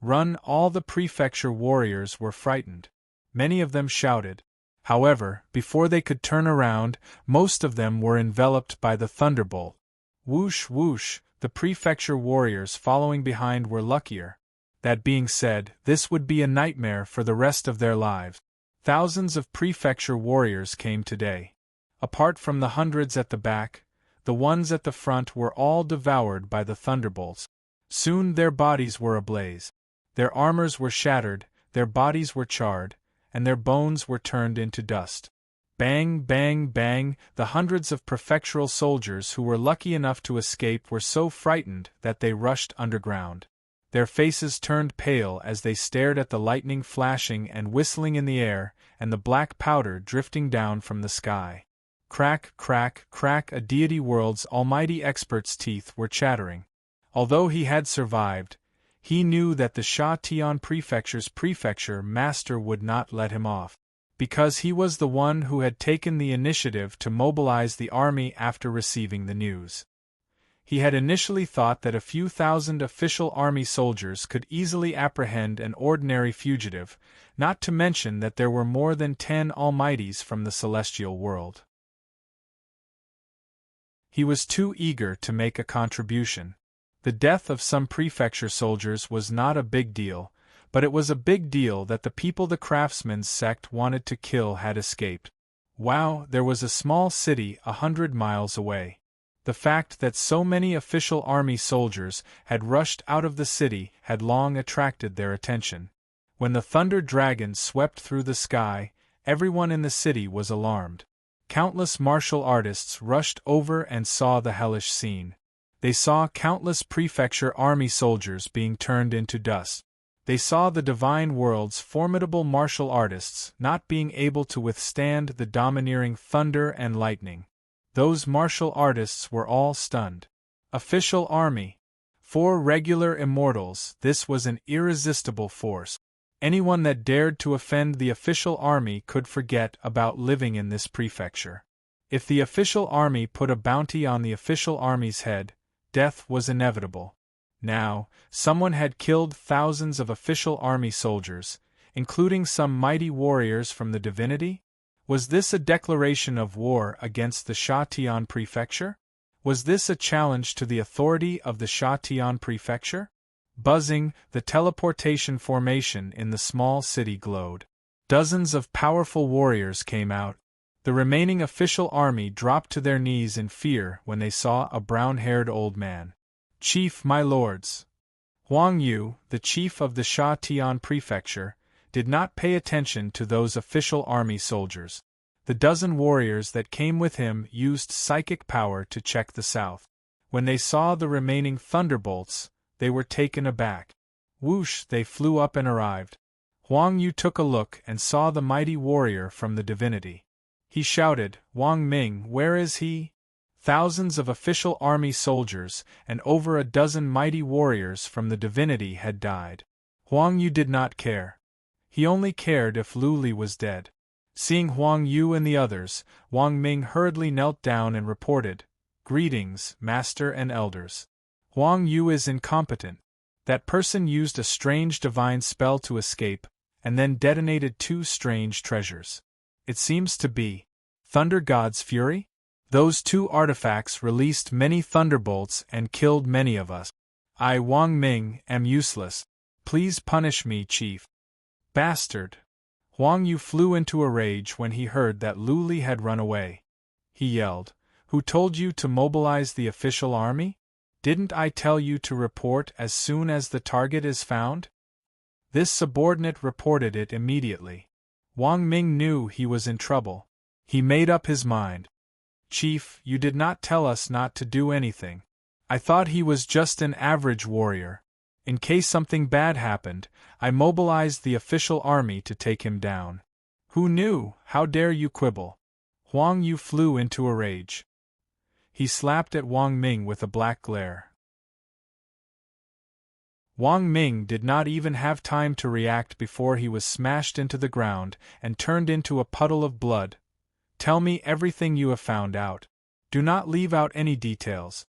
Run! All the prefecture warriors were frightened. Many of them shouted. However, before they could turn around, most of them were enveloped by the thunderbolt. Whoosh, whoosh! The prefecture warriors following behind were luckier. That being said, this would be a nightmare for the rest of their lives. Thousands of prefecture warriors came today. Apart from the hundreds at the back, the ones at the front were all devoured by the thunderbolts. Soon their bodies were ablaze. Their armors were shattered, their bodies were charred, and their bones were turned into dust. Bang, bang, bang! The hundreds of prefectural soldiers who were lucky enough to escape were so frightened that they rushed underground. Their faces turned pale as they stared at the lightning flashing and whistling in the air, and the black powder drifting down from the sky. Crack, crack, crack! A deity world's almighty expert's teeth were chattering. Although he had survived, he knew that the Sha Tian Prefecture's prefecture master would not let him off. Because he was the one who had taken the initiative to mobilize the army after receiving the news. He had initially thought that a few thousand official army soldiers could easily apprehend an ordinary fugitive, not to mention that there were more than 10 almighties from the celestial world. He was too eager to make a contribution. The death of some prefecture soldiers was not a big deal, but it was a big deal that the people the craftsman's sect wanted to kill had escaped. Wow, there was a small city 100 miles away. The fact that so many official army soldiers had rushed out of the city had long attracted their attention. When the thunder dragon swept through the sky, everyone in the city was alarmed. Countless martial artists rushed over and saw the hellish scene. They saw countless prefecture army soldiers being turned into dust. They saw the divine world's formidable martial artists not being able to withstand the domineering thunder and lightning. Those martial artists were all stunned. Official army. 4 regular immortals. This was an irresistible force. Anyone that dared to offend the official army could forget about living in this prefecture. If the official army put a bounty on the official army's head, death was inevitable. Now, someone had killed thousands of official army soldiers, including some mighty warriors from the divinity? Was this a declaration of war against the Sha Tian Prefecture? Was this a challenge to the authority of the Sha Tian Prefecture? Buzzing, the teleportation formation in the small city glowed. Dozens of powerful warriors came out. The remaining official army dropped to their knees in fear when they saw a brown-haired old man. Chief, my lords. Huang Yu, the chief of the Sha Tian Prefecture, did not pay attention to those official army soldiers. The dozen warriors that came with him used psychic power to check the south. When they saw the remaining thunderbolts, they were taken aback. Whoosh, they flew up and arrived. Huang Yu took a look and saw the mighty warrior from the divinity. He shouted, "Wang Ming, where is he?" Thousands of official army soldiers and over a dozen mighty warriors from the divinity had died. Huang Yu did not care. He only cared if Lu Li was dead. Seeing Huang Yu and the others, Wang Ming hurriedly knelt down and reported, "Greetings, Master and Elders. Huang Yu is incompetent. That person used a strange divine spell to escape, and then detonated 2 strange treasures. It seems to be Thunder God's fury? Those 2 artifacts released many thunderbolts and killed many of us. I, Wang Ming, am useless. Please punish me, Chief." Bastard! Huang Yu flew into a rage when he heard that Lu Li had run away. He yelled, "Who told you to mobilize the official army? Didn't I tell you to report as soon as the target is found?" This subordinate reported it immediately. Wang Ming knew he was in trouble. He made up his mind. "Chief, you did not tell us not to do anything. I thought he was just an average warrior. In case something bad happened, I mobilized the official army to take him down." "Who knew? How dare you quibble?" Huang Yu flew into a rage. He slapped at Wang Ming with a black glare. Wang Ming did not even have time to react before he was smashed into the ground and turned into a puddle of blood. "Tell me everything you have found out. Do not leave out any details."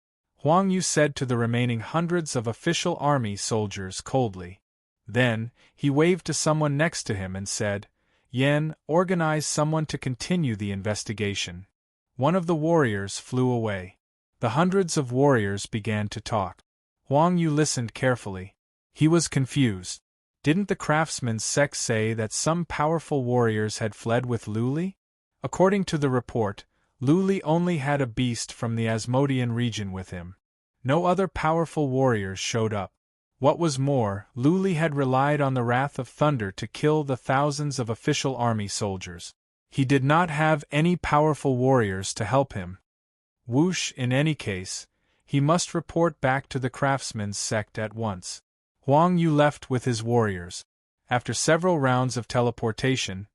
Huang Yu said to the remaining hundreds of official army soldiers coldly. Then, he waved to someone next to him and said, "Yan, organize someone to continue the investigation." One of the warriors flew away. The hundreds of warriors began to talk. Huang Yu listened carefully. He was confused. Didn't the craftsman's sect say that some powerful warriors had fled with Luli? According to the report, Luli only had a beast from the Asmodean region with him. No other powerful warriors showed up. What was more, Luli had relied on the wrath of thunder to kill the thousands of official army soldiers. He did not have any powerful warriors to help him. Whoosh, in any case, he must report back to the craftsman's sect at once. Huang Yu left with his warriors. After several rounds of teleportation,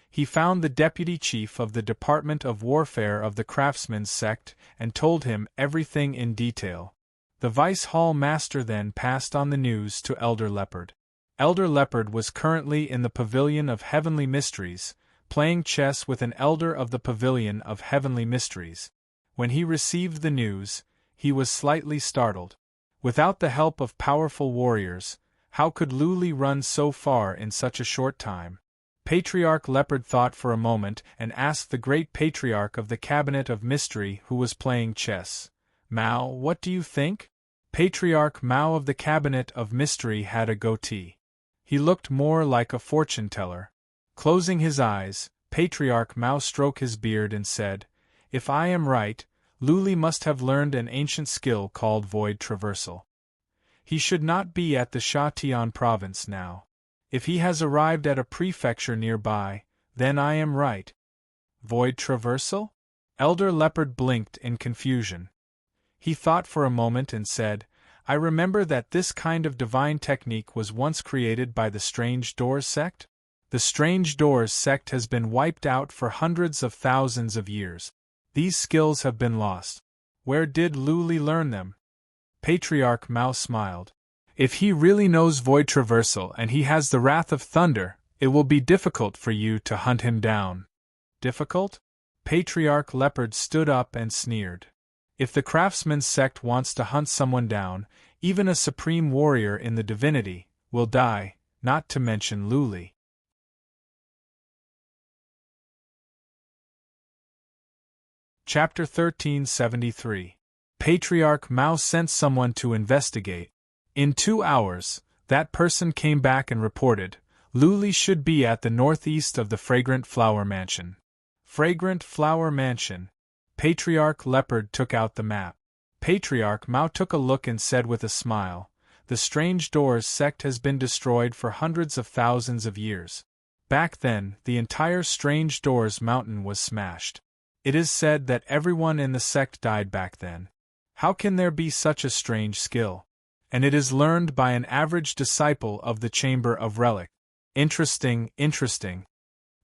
he found the deputy chief of the Department of Warfare of the craftsman's sect and told him everything in detail. The vice hall master then passed on the news to Elder Leopard. Elder Leopard was currently in the Pavilion of Heavenly Mysteries, playing chess with an elder of the Pavilion of Heavenly Mysteries. When he received the news, he was slightly startled. Without the help of powerful warriors, how could Luli run so far in such a short time? Patriarch Leopard thought for a moment and asked the great patriarch of the Cabinet of Mystery who was playing chess, "Mao, what do you think?" Patriarch Mao of the Cabinet of Mystery had a goatee. He looked more like a fortune-teller. Closing his eyes, Patriarch Mao stroked his beard and said, "If I am right, Luli must have learned an ancient skill called void traversal. He should not be at the Sha Tian province now. If he has arrived at a prefecture nearby, then I am right." Void traversal? Elder Leopard blinked in confusion. He thought for a moment and said, "I remember that this kind of divine technique was once created by the Strange Doors sect? The Strange Doors sect has been wiped out for hundreds of thousands of years. These skills have been lost. Where did Luli learn them?" Patriarch Mao smiled. "If he really knows void traversal and he has the wrath of thunder, it will be difficult for you to hunt him down." Difficult? Patriarch Leopard stood up and sneered. "If the craftsman's sect wants to hunt someone down, even a supreme warrior in the divinity will die, not to mention Luli." Chapter 1373. Patriarch Mao sent someone to investigate. In 2 hours, that person came back and reported, "Luli should be at the northeast of the Fragrant Flower Mansion." Fragrant Flower Mansion. Patriarch Leopard took out the map. Patriarch Mao took a look and said with a smile, "The Strange Doors sect has been destroyed for hundreds of thousands of years. Back then, the entire Strange Doors mountain was smashed. It is said that everyone in the sect died back then. How can there be such a strange skill? And it is learned by an average disciple of the Chamber of Relic. Interesting, interesting."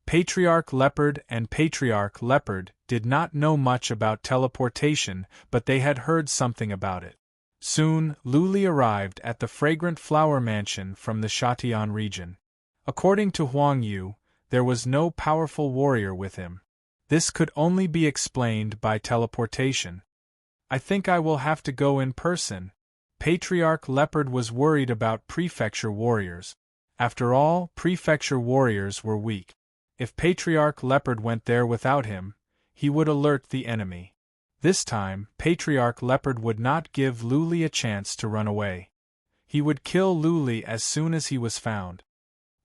Patriarch Leopard and Patriarch Leopard did not know much about teleportation, but they had heard something about it. Soon, Luli arrived at the Fragrant Flower Mansion from the Shatian region. According to Huang Yu, there was no powerful warrior with him. This could only be explained by teleportation. "I think I will have to go in person." Patriarch Leopard was worried about prefecture warriors. After all, prefecture warriors were weak. If Patriarch Leopard went there without him, he would alert the enemy. This time, Patriarch Leopard would not give Luli a chance to run away. He would kill Luli as soon as he was found.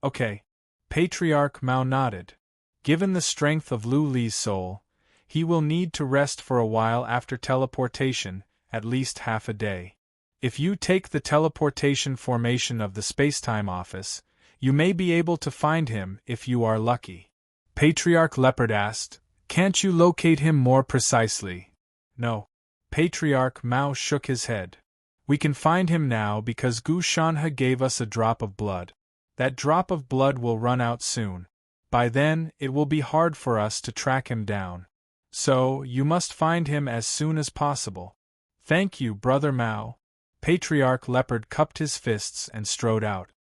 Okay. Patriarch Mao nodded. Given the strength of Luli's soul, he will need to rest for a while after teleportation, at least half a day. If you take the teleportation formation of the Spacetime Office, you may be able to find him if you are lucky. Patriarch Leopard asked, "Can't you locate him more precisely?" "No." Patriarch Mao shook his head. "We can find him now because Gu Shanhe gave us a drop of blood. That drop of blood will run out soon. By then, it will be hard for us to track him down. So, you must find him as soon as possible." "Thank you, Brother Mao." Patriarch Leopard cupped his fists and strode out.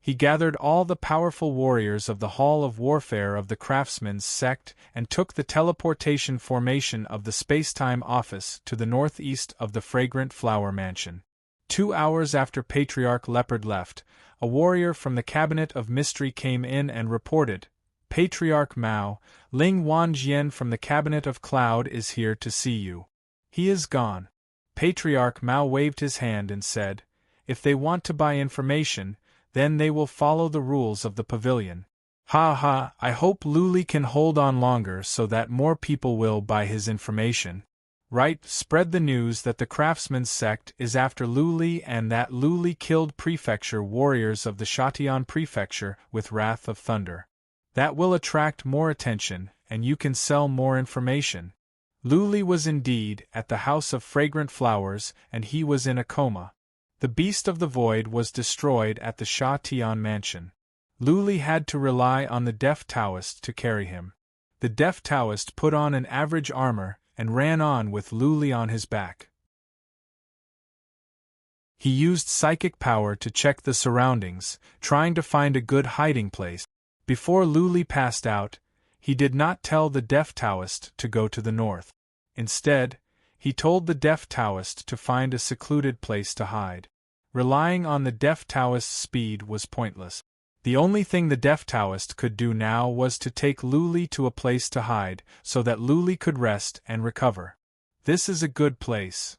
He gathered all the powerful warriors of the Hall of Warfare of the Craftsman's sect and took the teleportation formation of the Spacetime Office to the northeast of the Fragrant Flower Mansion. 2 hours after Patriarch Leopard left, a warrior from the Cabinet of Mystery came in and reported, "Patriarch Mao, Ling Wanjian from the Cabinet of Cloud is here to see you. He is gone." Patriarch Mao waved his hand and said, "If they want to buy information, then they will follow the rules of the pavilion." Ha ha, I hope Luli can hold on longer so that more people will buy his information. Right, spread the news that the Craftsman's sect is after Luli and that Luli killed prefecture warriors of the Shatian prefecture with Wrath of Thunder. That will attract more attention, and you can sell more information. Luli was indeed at the House of Fragrant Flowers, and he was in a coma. The Beast of the Void was destroyed at the Sha Tian mansion. Luli had to rely on the Deaf Taoist to carry him. The Deaf Taoist put on an average armor and ran on with Luli on his back. He used psychic power to check the surroundings, trying to find a good hiding place. Before Luli passed out, he did not tell the Deaf Taoist to go to the north. Instead, he told the Deaf Taoist to find a secluded place to hide. Relying on the Deaf Taoist's speed was pointless. The only thing the Deaf Taoist could do now was to take Luli to a place to hide, so that Luli could rest and recover. This is a good place.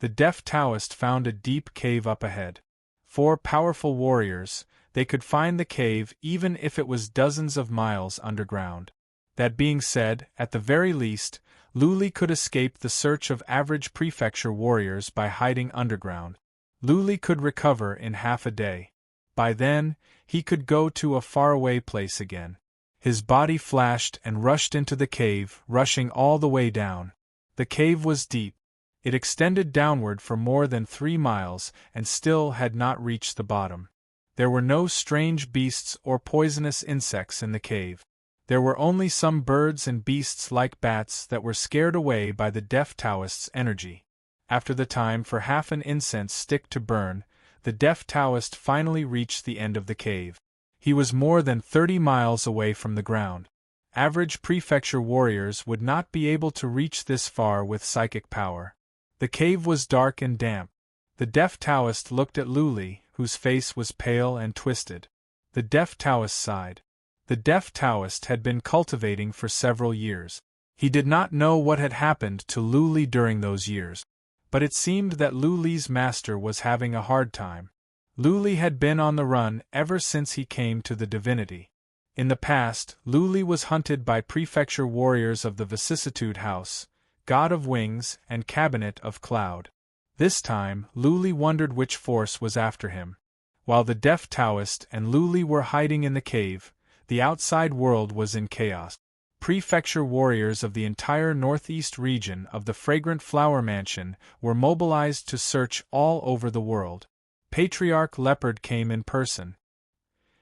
The Deaf Taoist found a deep cave up ahead. 4 powerful warriors, they could find the cave even if it was dozens of miles underground. That being said, at the very least, Luli could escape the search of average prefecture warriors by hiding underground. Luli could recover in half a day. By then, he could go to a faraway place again. His body flashed and rushed into the cave, rushing all the way down. The cave was deep. It extended downward for more than 3 miles and still had not reached the bottom. There were no strange beasts or poisonous insects in the cave. There were only some birds and beasts like bats that were scared away by the Deaf Taoist's energy. After the time for half an incense stick to burn, the Deaf Taoist finally reached the end of the cave. He was more than 30 miles away from the ground. Average prefecture warriors would not be able to reach this far with psychic power. The cave was dark and damp. The Deaf Taoist looked at Luli, whose face was pale and twisted. The Deaf Taoist sighed. The Deaf Taoist had been cultivating for several years. He did not know what had happened to Luli during those years. But it seemed that Luli's master was having a hard time. Luli had been on the run ever since he came to the divinity. In the past, Luli was hunted by prefecture warriors of the Vicissitude House, God of Wings, and Cabinet of Cloud. This time, Luli wondered which force was after him. While the Deaf Taoist and Luli were hiding in the cave, the outside world was in chaos. Prefecture warriors of the entire northeast region of the Fragrant Flower Mansion were mobilized to search all over the world. Patriarch Leopard came in person.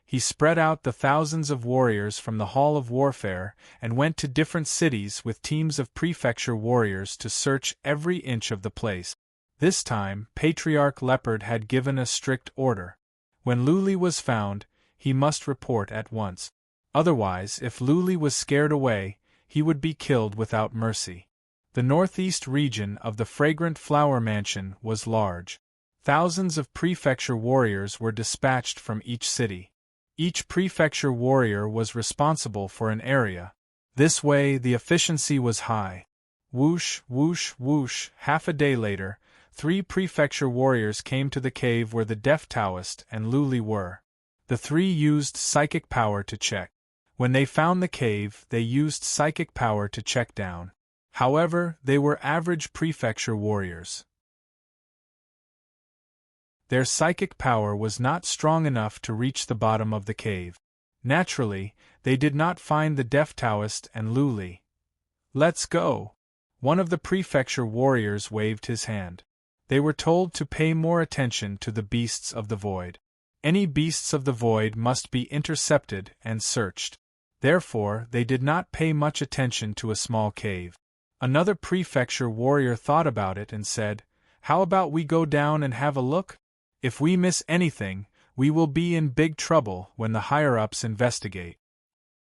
He spread out the thousands of warriors from the Hall of Warfare and went to different cities with teams of prefecture warriors to search every inch of the place. This time, Patriarch Leopard had given a strict order. When Luli was found, he must report at once. Otherwise, if Luli was scared away, he would be killed without mercy. The northeast region of the Fragrant Flower Mansion was large. Thousands of prefecture warriors were dispatched from each city. Each prefecture warrior was responsible for an area. This way, the efficiency was high. Whoosh, whoosh, whoosh. Half a day later, 3 prefecture warriors came to the cave where the Deaf Taoist and Luli were. The 3 used psychic power to check. When they found the cave, they used psychic power to check down. However, they were average prefecture warriors. Their psychic power was not strong enough to reach the bottom of the cave. Naturally, they did not find the Deaf Taoist and Luli. "Let's go!" One of the prefecture warriors waved his hand. They were told to pay more attention to the beasts of the void. Any beasts of the void must be intercepted and searched. Therefore, they did not pay much attention to a small cave. Another prefecture warrior thought about it and said, "How about we go down and have a look? If we miss anything, We will be in big trouble when the higher-ups investigate.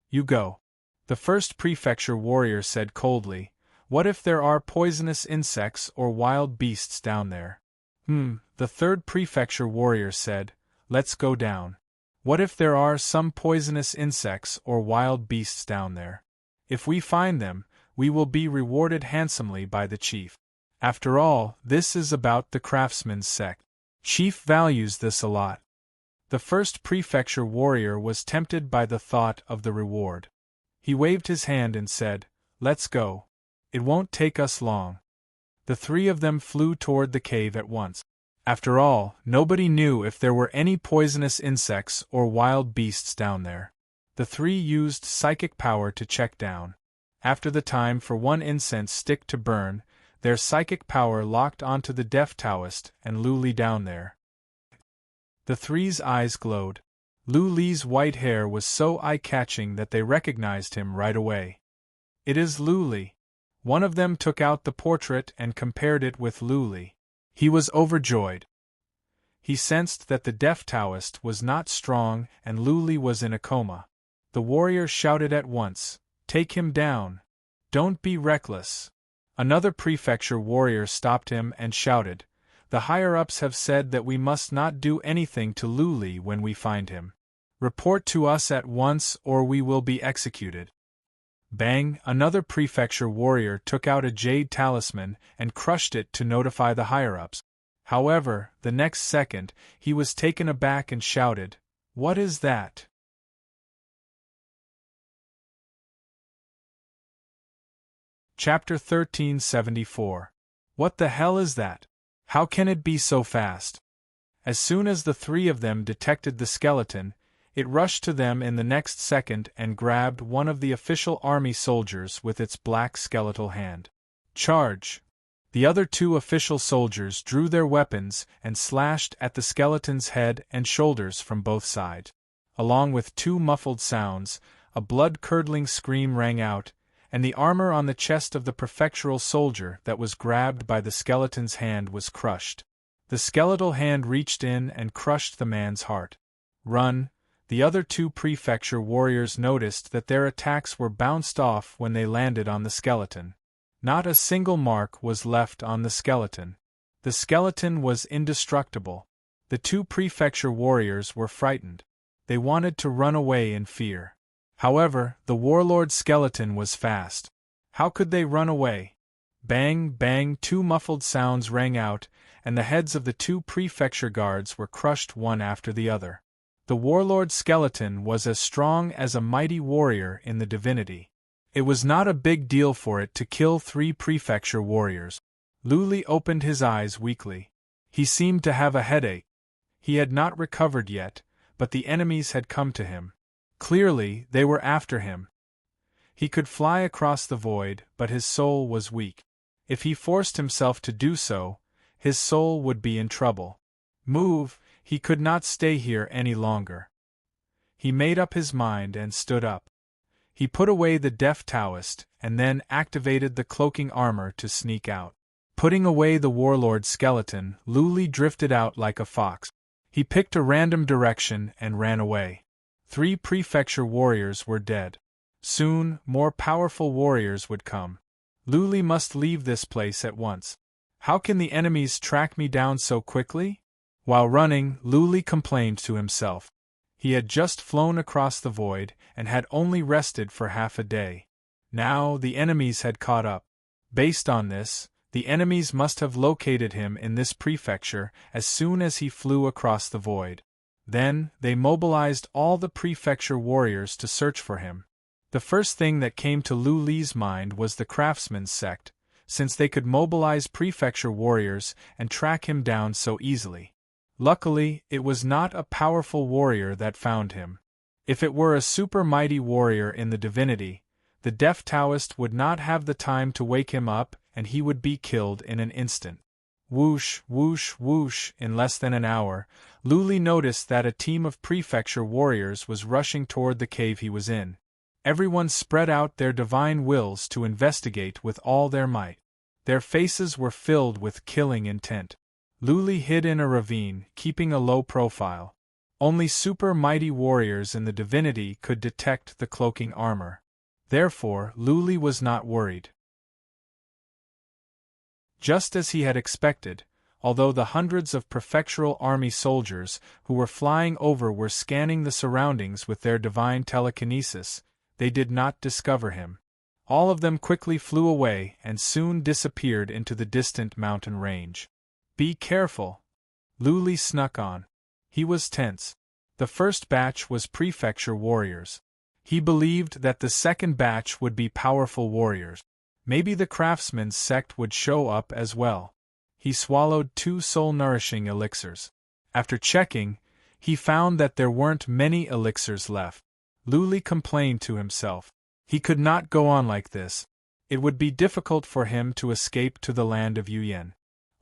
You go. The first prefecture warrior said coldly, "What if there are poisonous insects or wild beasts down there?" The third prefecture warrior said, "Let's go down. What if there are some poisonous insects or wild beasts down there? If we find them, we will be rewarded handsomely by the chief. After all, this is about the craftsman's sect. Chief values this a lot." The first prefecture warrior was tempted by the thought of the reward. He waved his hand and said, "Let's go. It won't take us long." The three of them flew toward the cave at once. After all, nobody knew if there were any poisonous insects or wild beasts down there. The three used psychic power to check down. After the time for one incense stick to burn, their psychic power locked onto the deaf Taoist and Lu Li down there. The three's eyes glowed. Lu Li's white hair was so eye-catching that they recognized him right away. "It is Lu Li." One of them took out the portrait and compared it with Lu Li. He was overjoyed. He sensed that the deaf Taoist was not strong and Lu Li was in a coma. The warrior shouted at once, "Take him down. Don't be reckless." Another prefecture warrior stopped him and shouted, "The higher-ups have said that we must not do anything to Lu Li when we find him. Report to us at once or we will be executed." Bang! Another prefecture warrior took out a jade talisman and crushed it to notify the higher-ups. However, the next second, he was taken aback and shouted, "What is that?" Chapter 1374. What the hell is that? How can it be so fast? As soon as the three of them detected the skeleton, it rushed to them in the next second and grabbed one of the official army soldiers with its black skeletal hand. "Charge!" The other two official soldiers drew their weapons and slashed at the skeleton's head and shoulders from both sides. Along with two muffled sounds, a blood-curdling scream rang out, and the armor on the chest of the prefectural soldier that was grabbed by the skeleton's hand was crushed. The skeletal hand reached in and crushed the man's heart. "Run!" The other two prefecture warriors noticed that their attacks were bounced off when they landed on the skeleton. Not a single mark was left on the skeleton. The skeleton was indestructible. The two prefecture warriors were frightened. They wanted to run away in fear. However, the warlord skeleton was fast. How could they run away? Bang, bang, two muffled sounds rang out, and the heads of the two prefecture guards were crushed one after the other. The warlord skeleton was as strong as a mighty warrior in the divinity. It was not a big deal for it to kill three prefecture warriors. Lu Li opened his eyes weakly. He seemed to have a headache. He had not recovered yet, but the enemies had come to him. Clearly, they were after him. He could fly across the void, but his soul was weak. If he forced himself to do so, his soul would be in trouble. Move! He could not stay here any longer. He made up his mind and stood up. He put away the deaf Taoist, and then activated the cloaking armor to sneak out. Putting away the warlord skeleton, Lu Li drifted out like a fox. He picked a random direction and ran away. Three prefecture warriors were dead. Soon, more powerful warriors would come. Lu Li must leave this place at once. How can the enemies track me down so quickly? While running, Lu Li complained to himself. He had just flown across the void and had only rested for half a day. Now the enemies had caught up. Based on this, the enemies must have located him in this prefecture as soon as he flew across the void. Then, they mobilized all the prefecture warriors to search for him. The first thing that came to Lu Li's mind was the craftsman's sect, since they could mobilize prefecture warriors and track him down so easily. Luckily, it was not a powerful warrior that found him. If it were a super mighty warrior in the divinity, the deaf Taoist would not have the time to wake him up and he would be killed in an instant. Whoosh, whoosh, whoosh, in less than an hour, Lu Li noticed that a team of prefecture warriors was rushing toward the cave he was in. Everyone spread out their divine wills to investigate with all their might. Their faces were filled with killing intent. Lu Li hid in a ravine, keeping a low profile. Only super mighty warriors in the divinity could detect the cloaking armor. Therefore, Luli was not worried. Just as he had expected, although the hundreds of prefectural army soldiers who were flying over were scanning the surroundings with their divine telekinesis, they did not discover him. All of them quickly flew away and soon disappeared into the distant mountain range. "Be careful," Luli snuck on. He was tense. The first batch was prefecture warriors. He believed that the second batch would be powerful warriors. Maybe the craftsman's sect would show up as well. He swallowed 2 soul-nourishing elixirs. After checking, he found that there weren't many elixirs left. Luli complained to himself. He could not go on like this. It would be difficult for him to escape to the land of Yuyen.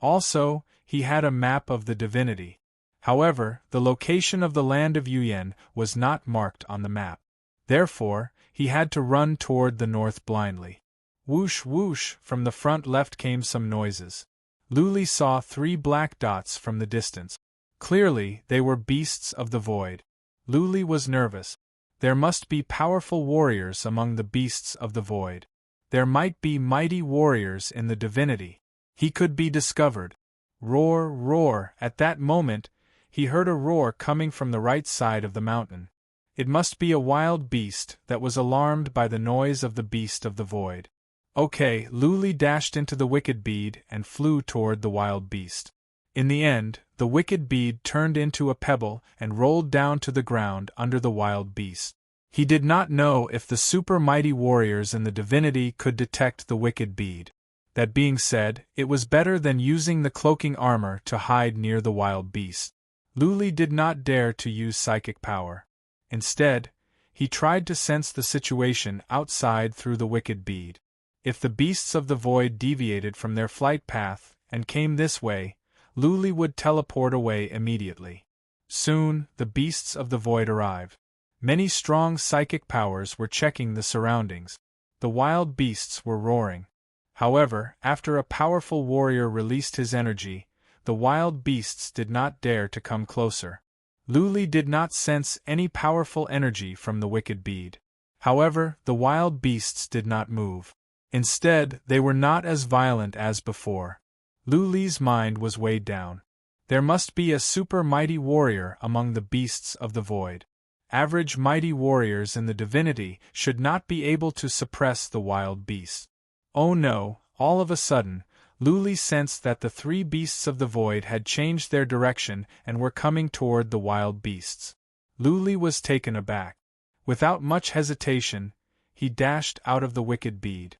Also, he had a map of the divinity. However, the location of the land of Yuyen was not marked on the map. Therefore, he had to run toward the north blindly. Whoosh whoosh, from the front left came some noises. Luli saw 3 black dots from the distance. Clearly, they were beasts of the void. Luli was nervous. There must be powerful warriors among the beasts of the void. There might be mighty warriors in the divinity. He could be discovered. Roar, roar! At that moment, he heard a roar coming from the right side of the mountain. It must be a wild beast that was alarmed by the noise of the beast of the void. Okay, Luli dashed into the wicked bead and flew toward the wild beast. In the end, the wicked bead turned into a pebble and rolled down to the ground under the wild beast. He did not know if the super mighty warriors in the divinity could detect the wicked bead. That being said, it was better than using the cloaking armor to hide near the wild beast. Luli did not dare to use psychic power. Instead, he tried to sense the situation outside through the wicked bead. If the beasts of the void deviated from their flight path and came this way, Luli would teleport away immediately. Soon, the beasts of the void arrived. Many strong psychic powers were checking the surroundings. The wild beasts were roaring. However, after a powerful warrior released his energy, the wild beasts did not dare to come closer. Luli did not sense any powerful energy from the wicked bead. However, the wild beasts did not move. Instead, they were not as violent as before. Luli's mind was weighed down. There must be a super mighty warrior among the beasts of the void. Average mighty warriors in the divinity should not be able to suppress the wild beasts. Oh no, all of a sudden, Luli sensed that the 3 beasts of the void had changed their direction and were coming toward the wild beasts. Luli was taken aback. Without much hesitation, he dashed out of the wicked bead.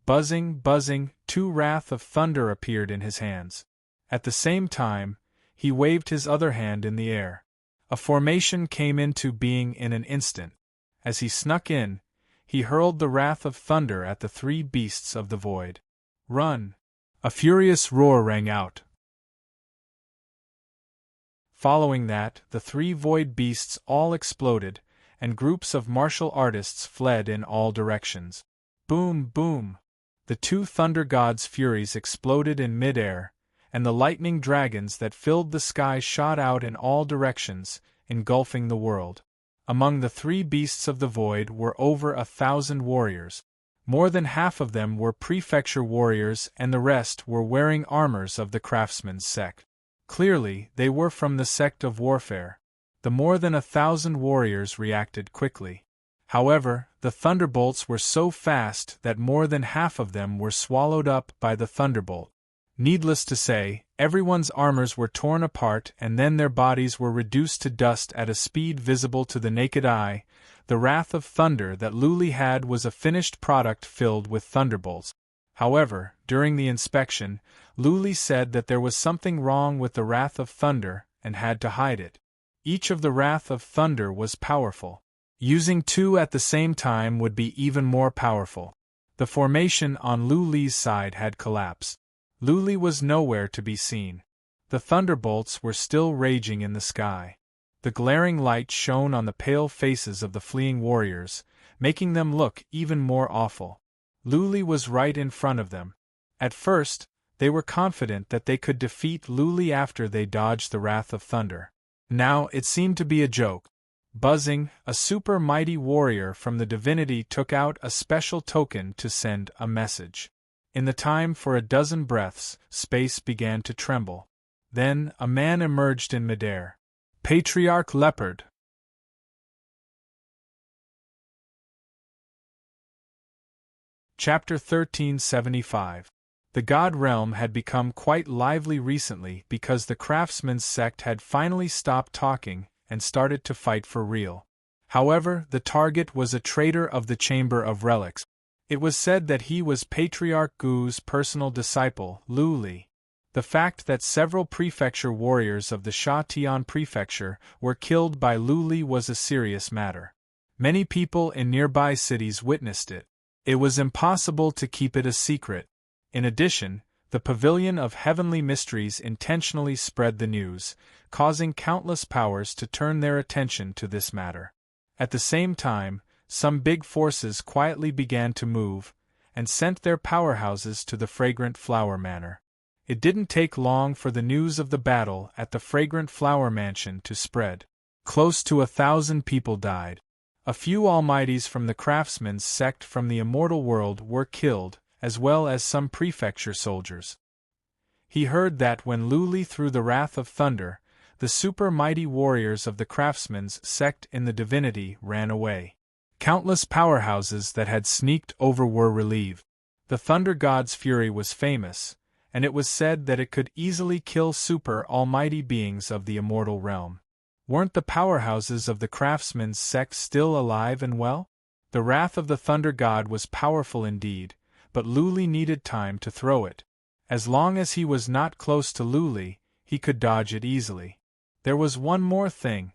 Buzzing, buzzing, 2 wrath of thunder appeared in his hands. At the same time, he waved his other hand in the air. A formation came into being in an instant. As he snuck in, he hurled the wrath of thunder at the 3 beasts of the void. "Run!" A furious roar rang out. Following that, the 3 void beasts all exploded, and groups of martial artists fled in all directions. Boom, boom! The 2 thunder gods' furies exploded in mid-air, and the lightning dragons that filled the sky shot out in all directions, engulfing the world. Among the 3 beasts of the void were over 1,000 warriors. More than half of them were prefecture warriors and the rest were wearing armors of the craftsman's sect. Clearly, they were from the sect of warfare. The more than 1,000 warriors reacted quickly. However, the thunderbolts were so fast that more than half of them were swallowed up by the thunderbolt. Needless to say, everyone's armors were torn apart and then their bodies were reduced to dust at a speed visible to the naked eye. The wrath of thunder that Luli had was a finished product filled with thunderbolts. However, during the inspection, Luli said that there was something wrong with the wrath of thunder and had to hide it. Each of the wrath of thunder was powerful. Using 2 at the same time would be even more powerful. The formation on Luli's side had collapsed. Luli was nowhere to be seen. The thunderbolts were still raging in the sky. The glaring light shone on the pale faces of the fleeing warriors, making them look even more awful. Luli was right in front of them. At first, they were confident that they could defeat Luli after they dodged the wrath of thunder. Now it seemed to be a joke. Buzzing, a super mighty warrior from the divinity took out a special token to send a message. In the time for a dozen breaths, space began to tremble. Then a man emerged in midair. Patriarch Leopard. Chapter 1375. The God Realm had become quite lively recently because the craftsman's sect had finally stopped talking and started to fight for real. However, the target was a traitor of the Chamber of Relics. It was said that he was Patriarch Gu's personal disciple, Lu Li. The fact that several prefecture warriors of the Sha Tian prefecture were killed by Lu Li was a serious matter. Many people in nearby cities witnessed it. It was impossible to keep it a secret. In addition, the Pavilion of Heavenly Mysteries intentionally spread the news, causing countless powers to turn their attention to this matter. At the same time, some big forces quietly began to move, and sent their powerhouses to the Fragrant Flower Manor. It didn't take long for the news of the battle at the Fragrant Flower Mansion to spread. Close to 1,000 people died. A few almighties from the craftsman's sect from the immortal world were killed, as well as some prefecture soldiers. He heard that when Lu Li threw the Wrath of Thunder, the super mighty warriors of the craftsman's sect in the divinity ran away. Countless powerhouses that had sneaked over were relieved. The Thunder God's fury was famous, and it was said that it could easily kill super almighty beings of the immortal realm. Weren't the powerhouses of the craftsman's sect still alive and well? The wrath of the Thunder God was powerful indeed, but Lu Li needed time to throw it. As long as he was not close to Lu Li, he could dodge it easily. There was one more thing.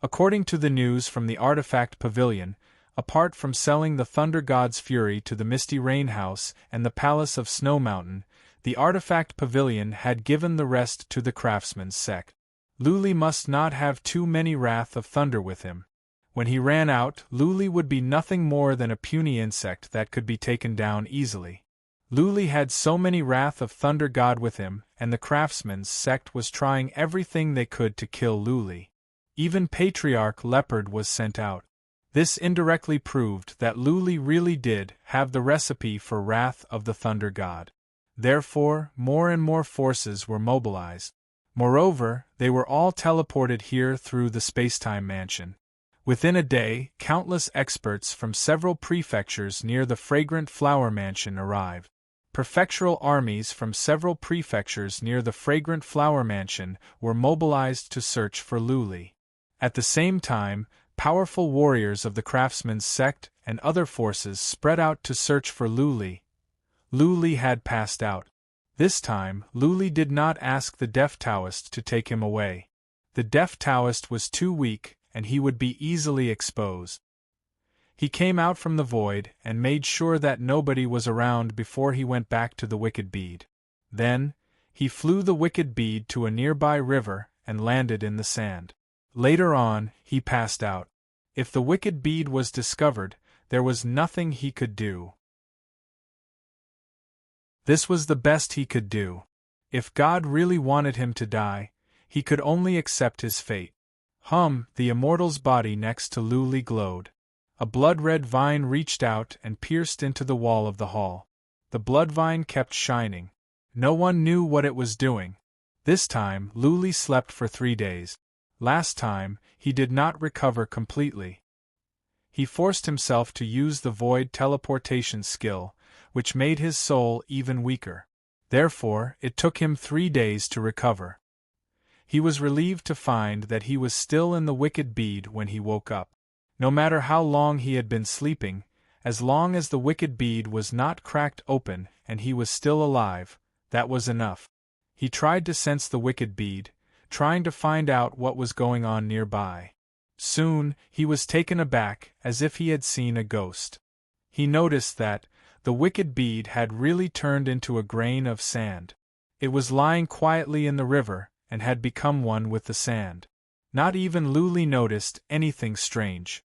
According to the news from the Artifact Pavilion, apart from selling the Thunder God's fury to the Misty Rain House and the Palace of Snow Mountain, the Artifact Pavilion had given the rest to the craftsman's sect. Lu Li must not have too many Wrath of Thunder with him. When he ran out, Lu Li would be nothing more than a puny insect that could be taken down easily. Lu Li had so many Wrath of Thunder God with him, and the craftsman's sect was trying everything they could to kill Lu Li. Even Patriarch Leopard was sent out. This indirectly proved that Lu Li really did have the recipe for Wrath of the Thunder God. Therefore, more and more forces were mobilized. Moreover, they were all teleported here through the Spacetime Mansion. Within a day, countless experts from several prefectures near the Fragrant Flower Mansion arrived. Prefectural armies from several prefectures near the Fragrant Flower Mansion were mobilized to search for Lu Li. At the same time, powerful warriors of the craftsman's sect and other forces spread out to search for Lu Li. Lu Li had passed out. This time, Lu Li did not ask the Deaf Taoist to take him away. The Deaf Taoist was too weak, and he would be easily exposed. He came out from the void and made sure that nobody was around before he went back to the Wicked Bead. Then, he flew the Wicked Bead to a nearby river and landed in the sand. Later on, he passed out. If the Wicked Bead was discovered, there was nothing he could do. This was the best he could do. If God really wanted him to die, he could only accept his fate. The immortal's body next to Lu Li glowed. A blood-red vine reached out and pierced into the wall of the hall. The blood vine kept shining. No one knew what it was doing. This time, Lu Li slept for 3 days. Last time, he did not recover completely. He forced himself to use the void teleportation skill, which made his soul even weaker. Therefore, it took him 3 days to recover. He was relieved to find that he was still in the Wicked Bead when he woke up. No matter how long he had been sleeping, as long as the Wicked Bead was not cracked open and he was still alive, that was enough. He tried to sense the Wicked Bead, trying to find out what was going on nearby. Soon, he was taken aback as if he had seen a ghost. He noticed that the Wicked Bead had really turned into a grain of sand. It was lying quietly in the river and had become one with the sand. Not even Lu Li noticed anything strange.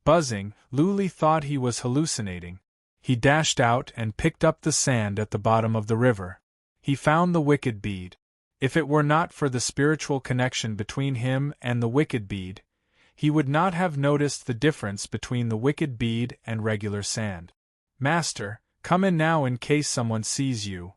Buzzing, Lu Li thought he was hallucinating. He dashed out and picked up the sand at the bottom of the river. He found the Wicked Bead. If it were not for the spiritual connection between him and the wicked bead, he would not have noticed the difference between the wicked bead and regular sand. Master, come in now in case someone sees you.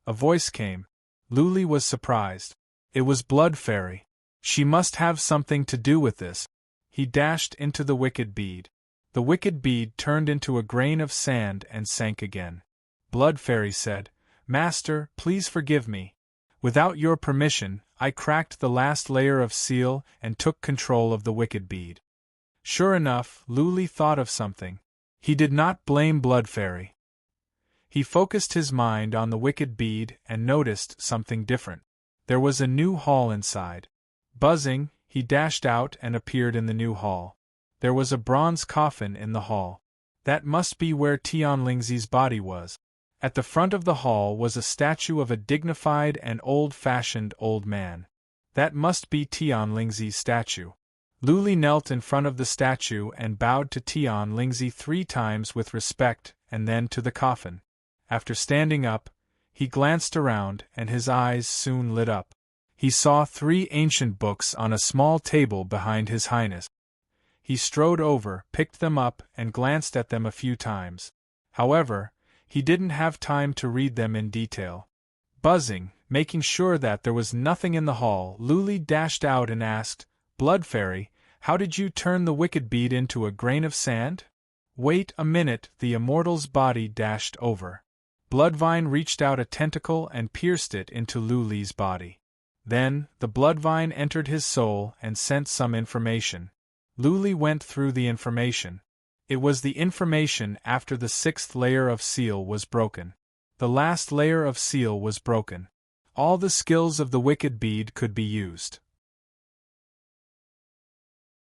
A voice came. Luli was surprised. It was Blood Fairy. She must have something to do with this. He dashed into the wicked bead. The wicked bead turned into a grain of sand and sank again. Blood Fairy said, Master, please forgive me. Without your permission, I cracked the last layer of seal and took control of the wicked bead. Sure enough, Luli thought of something. He did not blame Blood Fairy. He focused his mind on the wicked bead and noticed something different. There was a new hall inside. Buzzing, he dashed out and appeared in the new hall. There was a bronze coffin in the hall. That must be where Tian Lingzi's body was. At the front of the hall was a statue of a dignified and old-fashioned old man. That must be Tian Lingzi's statue. Luli knelt in front of the statue and bowed to Tian Lingzi 3 times with respect and then to the coffin. After standing up, he glanced around and his eyes soon lit up. He saw 3 ancient books on a small table behind His Highness. He strode over, picked them up, and glanced at them a few times. However, he didn't have time to read them in detail. Buzzing, making sure that there was nothing in the hall, Luli dashed out and asked, Blood Fairy, how did you turn the wicked bead into a grain of sand? Wait a minute, the immortal's body dashed over. Bloodvine reached out a tentacle and pierced it into Luli's body. Then, the Bloodvine entered his soul and sent some information. Luli went through the information. It was the information after the 6th layer of seal was broken. The last layer of seal was broken. All the skills of the wicked bead could be used.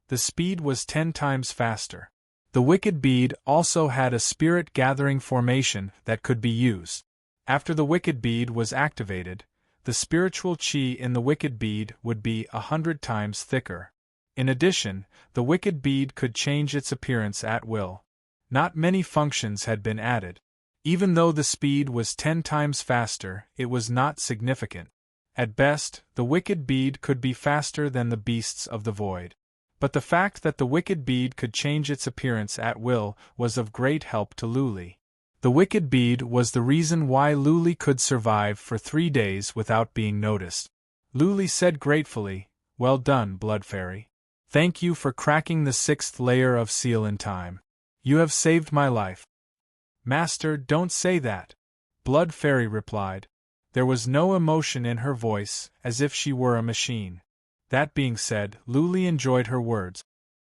The speed was 10 times faster. The wicked bead also had a spirit-gathering formation that could be used. After the wicked bead was activated, the spiritual chi in the wicked bead would be 100 times thicker. In addition, the wicked bead could change its appearance at will. Not many functions had been added. Even though the speed was 10 times faster, it was not significant. At best, the wicked bead could be faster than the beasts of the void. But the fact that the wicked bead could change its appearance at will was of great help to Luli. The wicked bead was the reason why Luli could survive for 3 days without being noticed. Luli said gratefully, Well done, Blood Fairy. Thank you for cracking the 6th layer of seal in time. You have saved my life. Master, don't say that. Blood Fairy replied. There was no emotion in her voice, as if she were a machine. That being said, Luli enjoyed her words.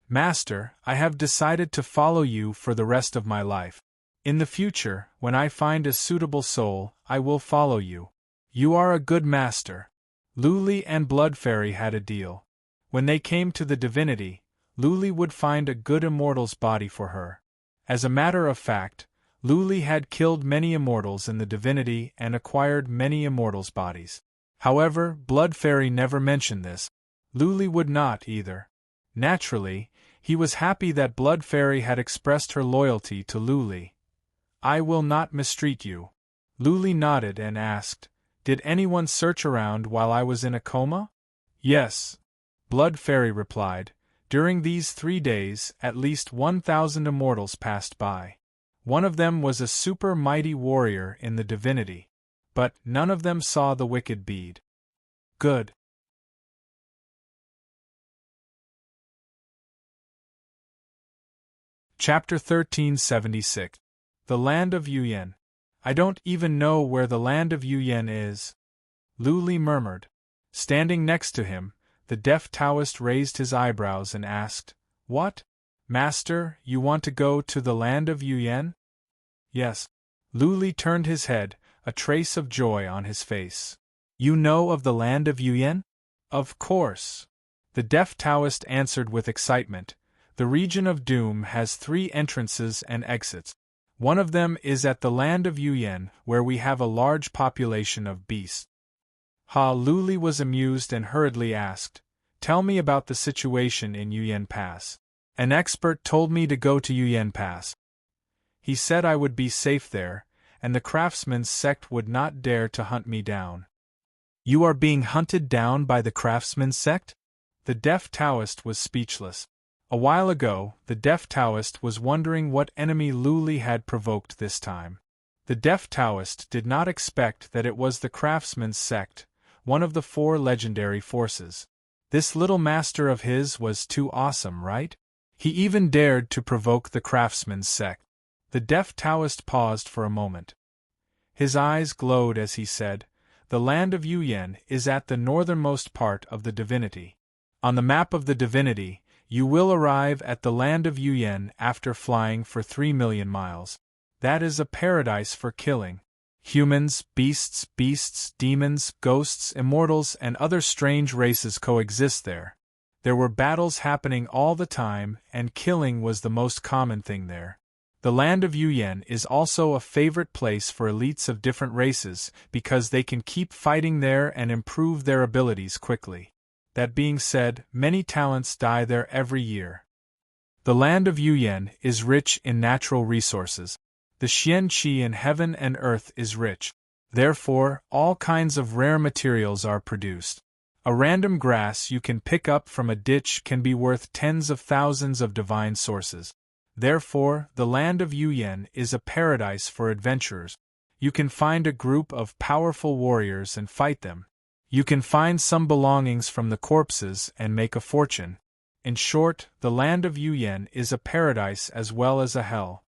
Master, I have decided to follow you for the rest of my life. In the future, when I find a suitable soul, I will follow you. You are a good master. Luli and Blood Fairy had a deal. When they came to the divinity, Luli would find a good immortal's body for her. As a matter of fact, Luli had killed many immortals in the divinity and acquired many immortals' bodies. However, Blood Fairy never mentioned this. Luli would not either. Naturally, he was happy that Blood Fairy had expressed her loyalty to Luli. I will not mistreat you. Luli nodded and asked, Did anyone search around while I was in a coma? Yes. Blood Fairy replied. During these 3 days, at least 1,000 immortals passed by. One of them was a super mighty warrior in the divinity. But none of them saw the wicked bead. Good. Chapter 1376. The Land of Yuyan. I don't even know where the Land of Yuyan is. Luli murmured. Standing next to him, the deaf Taoist raised his eyebrows and asked, What? Master, you want to go to the Land of Yuyan? Yes. Luli turned his head, a trace of joy on his face. You know of the Land of Yuyan? Of course. The deaf Taoist answered with excitement. The region of Doom has 3 entrances and exits. One of them is at the Land of Yuyan, where we have a large population of beasts. Luli was amused and hurriedly asked, Tell me about the situation in Yuyan Pass. An expert told me to go to Yuyan Pass. He said I would be safe there, and the craftsman's sect would not dare to hunt me down. You are being hunted down by the craftsman sect? The deaf Taoist was speechless. A while ago, the deaf Taoist was wondering what enemy Luli had provoked this time. The deaf Taoist did not expect that it was the craftsman's sect, one of the 4 legendary forces. This little master of his was too awesome, right? He even dared to provoke the craftsman's sect. The deaf Taoist paused for a moment. His eyes glowed as he said, "The land of Yuyan is at the northernmost part of the divinity. On the map of the divinity, you will arrive at the land of Yuyan after flying for 3 million miles. That is a paradise for killing. Humans, beasts, demons, ghosts, immortals, and other strange races coexist there. There were battles happening all the time, and killing was the most common thing there. The land of Yuyan is also a favorite place for elites of different races because they can keep fighting there and improve their abilities quickly. That being said, many talents die there every year. The land of Yuyan is rich in natural resources. The Xian Qi in heaven and earth is rich. Therefore, all kinds of rare materials are produced. A random grass you can pick up from a ditch can be worth tens of thousands of divine sources. Therefore, the land of Yuyan is a paradise for adventurers. You can find a group of powerful warriors and fight them. You can find some belongings from the corpses and make a fortune. In short, the land of Yuyan is a paradise as well as a hell.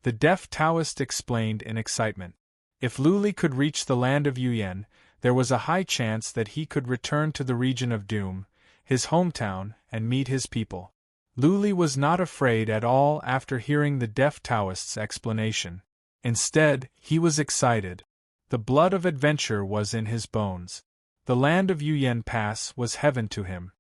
The deaf Taoist explained in excitement. If Luli could reach the land of Yuyan, there was a high chance that he could return to the region of Doom, his hometown, and meet his people. Luli was not afraid at all after hearing the deaf Taoist's explanation. Instead, he was excited. The blood of adventure was in his bones. The land of Yuyan Pass was heaven to him.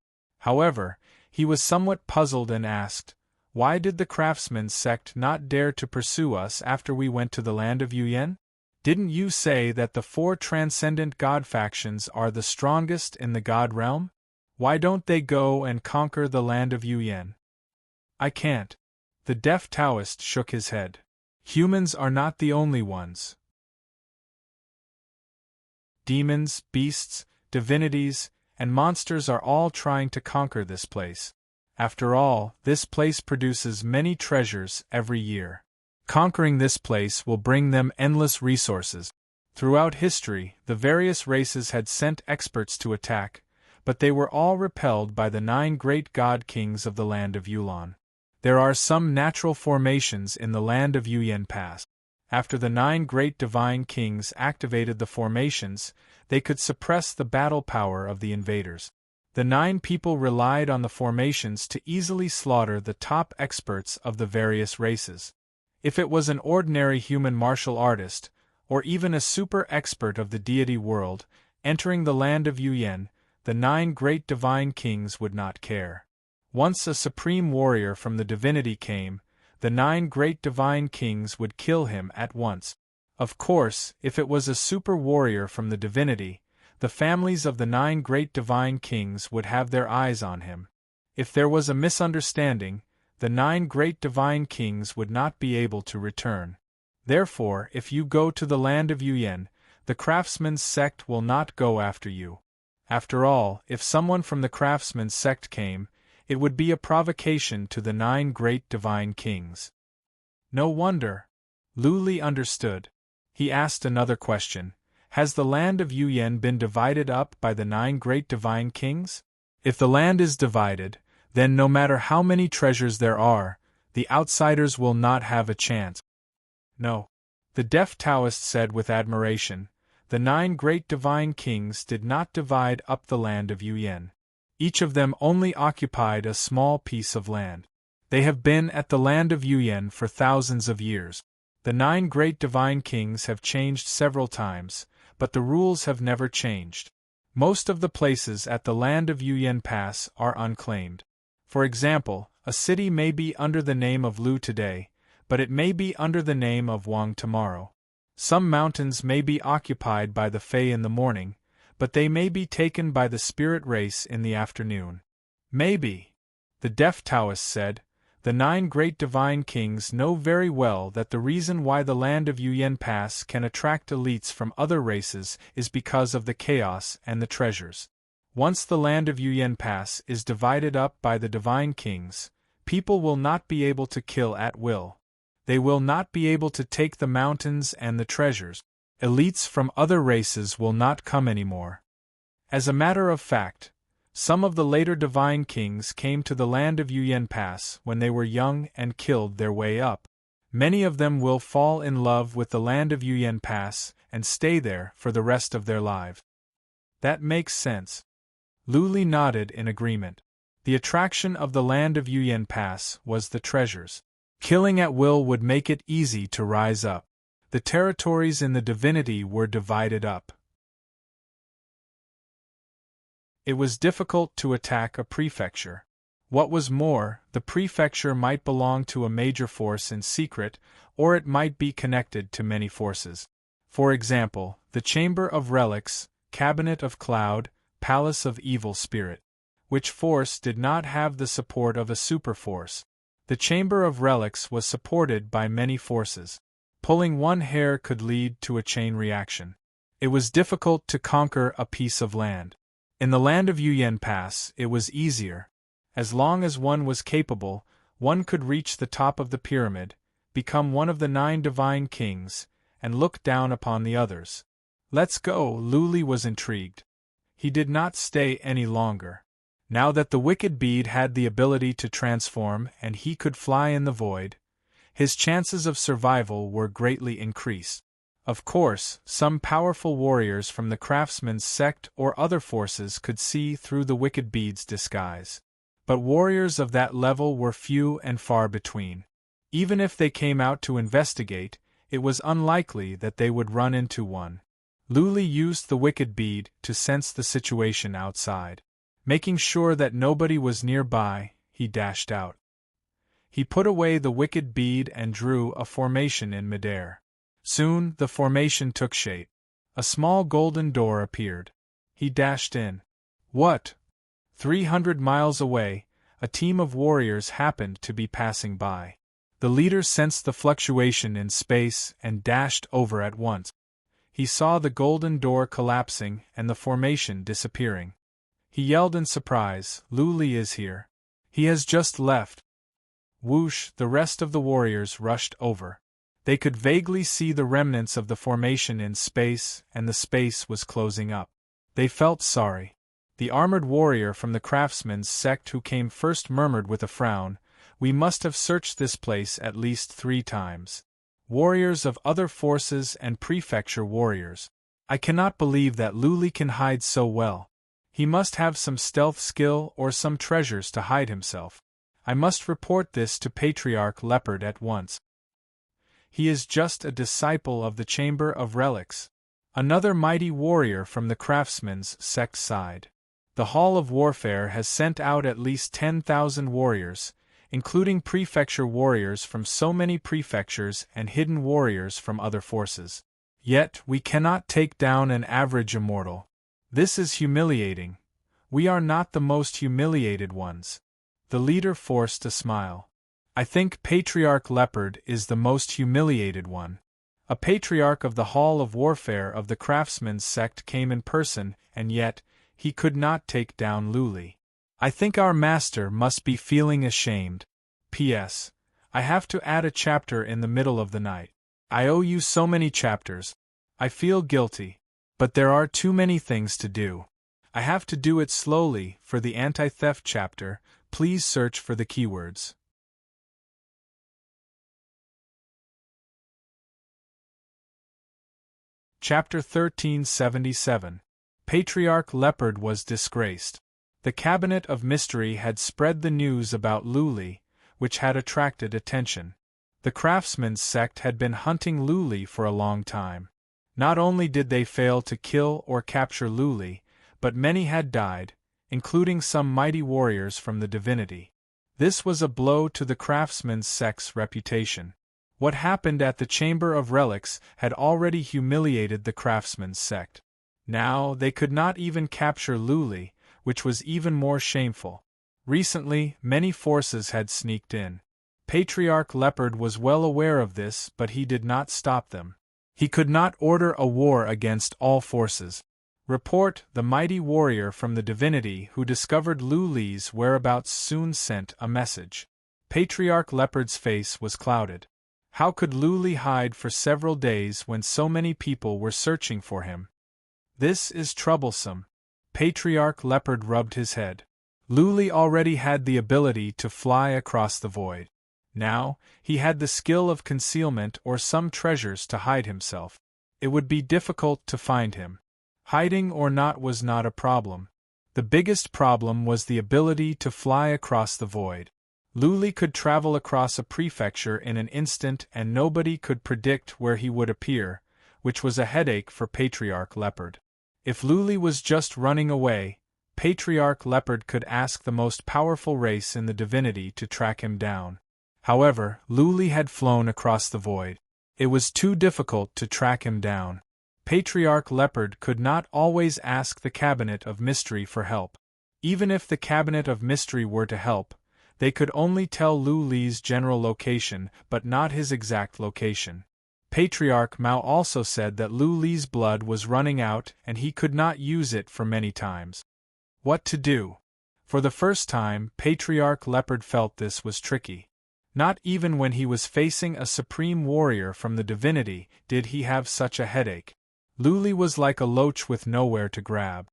However, he was somewhat puzzled and asked, "Why did the craftsman's sect not dare to pursue us after we went to the land of Yuyan? Didn't you say that the 4 transcendent god factions are the strongest in the god realm? Why don't they go and conquer the land of Yuyan?" "I can't." The deaf Taoist shook his head. "Humans are not the only ones. Demons, beasts, divinities, and monsters are all trying to conquer this place. After all, this place produces many treasures every year. Conquering this place will bring them endless resources. Throughout history, the various races had sent experts to attack, but they were all repelled by the 9 great god kings of the land of Yulan. There are some natural formations in the land of Yuyan Pass. After the 9 great divine kings activated the formations, they could suppress the battle power of the invaders. The 9 people relied on the formations to easily slaughter the top experts of the various races. If it was an ordinary human martial artist, or even a super expert of the deity world, entering the land of Yuyan, the 9 great divine kings would not care. Once a supreme warrior from the divinity came, the 9 great divine kings would kill him at once. Of course, if it was a super warrior from the divinity, the families of the 9 great divine kings would have their eyes on him. If there was a misunderstanding, the 9 great divine kings would not be able to return. Therefore, if you go to the land of Yuyan, the craftsman's sect will not go after you. After all, if someone from the craftsman's sect came, it would be a provocation to the 9 great divine kings. No wonder. Luli understood. He asked another question. Has the land of Yuyan been divided up by the 9 great divine kings? If the land is divided, then no matter how many treasures there are, the outsiders will not have a chance. No. The deaf Taoist said with admiration, the 9 great divine kings did not divide up the land of Yuyan. Each of them only occupied a small piece of land. They have been at the land of Yuyan for thousands of years. The 9 great divine kings have changed several times, but the rules have never changed. Most of the places at the land of Yuyan Pass are unclaimed. For example, a city may be under the name of Lu today, but it may be under the name of Wang tomorrow. Some mountains may be occupied by the Fae in the morning, but they may be taken by the spirit race in the afternoon. Maybe. The deaf Taoist said, The 9 great divine kings know very well that the reason why the land of Yuyen Pass can attract elites from other races is because of the chaos and the treasures. Once the land of Yuyen Pass is divided up by the divine kings, people will not be able to kill at will. They will not be able to take the mountains and the treasures. Elites from other races will not come anymore. As a matter of fact, some of the later divine kings came to the land of Yuyen Pass when they were young and killed their way up. Many of them will fall in love with the land of Yuyen Pass and stay there for the rest of their lives. That makes sense. Luli nodded in agreement. The attraction of the land of Yuyen Pass was the treasures. Killing at will would make it easy to rise up. The territories in the divinity were divided up. It was difficult to attack a prefecture. What was more, the prefecture might belong to a major force in secret, or it might be connected to many forces. For example, the Chamber of Relics, Cabinet of Cloud, Palace of Evil Spirit. Which force did not have the support of a superforce? The Chamber of Relics was supported by many forces. Pulling one hair could lead to a chain reaction. It was difficult to conquer a piece of land. In the land of Yuyen Pass, it was easier. As long as one was capable, one could reach the top of the pyramid, become one of the 9 divine kings, and look down upon the others. Let's go, Luli was intrigued. He did not stay any longer. Now that the wicked bead had the ability to transform and he could fly in the void, his chances of survival were greatly increased. Of course, some powerful warriors from the craftsman's sect or other forces could see through the wicked bead's disguise. But warriors of that level were few and far between. Even if they came out to investigate, it was unlikely that they would run into one. Luli used the wicked bead to sense the situation outside. Making sure that nobody was nearby, he dashed out. He put away the wicked bead and drew a formation in midair. Soon, the formation took shape. A small golden door appeared. He dashed in. What? 300 miles away, a team of warriors happened to be passing by. The leader sensed the fluctuation in space and dashed over at once. He saw the golden door collapsing and the formation disappearing. He yelled in surprise, "Luli is here. He has just left." Whoosh, the rest of the warriors rushed over. They could vaguely see the remnants of the formation in space, and the space was closing up. They felt sorry. The armored warrior from the craftsman's sect who came first murmured with a frown, "We must have searched this place at least 3 times. Warriors of other forces and prefecture warriors. I cannot believe that Luli can hide so well. He must have some stealth skill or some treasures to hide himself. I must report this to Patriarch Leopard at once. He is just a disciple of the Chamber of Relics." Another mighty warrior from the craftsman's sect sighed. The Hall of Warfare has sent out at least 10,000 warriors, including prefecture warriors from so many prefectures and hidden warriors from other forces. Yet we cannot take down an average immortal. This is humiliating. We are not the most humiliated ones. The leader forced a smile. I think Patriarch Leopard is the most humiliated one. A patriarch of the Hall of Warfare of the Craftsman's sect came in person, and yet, he could not take down Luli. I think our master must be feeling ashamed. P.S. I have to add a chapter in the middle of the night. I owe you so many chapters. I feel guilty. But there are too many things to do. I have to do it slowly. For the anti-theft chapter, please search for the keywords. Chapter 1377. Patriarch Leopard was disgraced. The Cabinet of Mystery had spread the news about Luli, which had attracted attention. The Craftsman's sect had been hunting Luli for a long time. Not only did they fail to kill or capture Luli, but many had died, including some mighty warriors from the divinity. This was a blow to the Craftsman's sect's reputation. What happened at the Chamber of Relics had already humiliated the Craftsman's sect. Now they could not even capture Luli, which was even more shameful. Recently, many forces had sneaked in. Patriarch Leopard was well aware of this, but he did not stop them. He could not order a war against all forces. Report, the mighty warrior from the divinity who discovered Lu Li's whereabouts soon sent a message. Patriarch Leopard's face was clouded. How could Lu Li hide for several days when so many people were searching for him? This is troublesome. Patriarch Leopard rubbed his head. Lu Li already had the ability to fly across the void. Now, he had the skill of concealment or some treasures to hide himself. It would be difficult to find him. Hiding or not was not a problem. The biggest problem was the ability to fly across the void. Lu Li could travel across a prefecture in an instant and nobody could predict where he would appear, which was a headache for Patriarch Leopard. If Lu Li was just running away, Patriarch Leopard could ask the most powerful race in the divinity to track him down. However, Lu Li had flown across the void. It was too difficult to track him down. Patriarch Leopard could not always ask the Cabinet of Mystery for help. Even if the Cabinet of Mystery were to help, they could only tell Lu Li's general location but not his exact location. Patriarch Mao also said that Lu Li's blood was running out and he could not use it for many times. What to do? For the first time, Patriarch Leopard felt this was tricky. Not even when he was facing a supreme warrior from the divinity did he have such a headache. Lu Li was like a loach with nowhere to grab.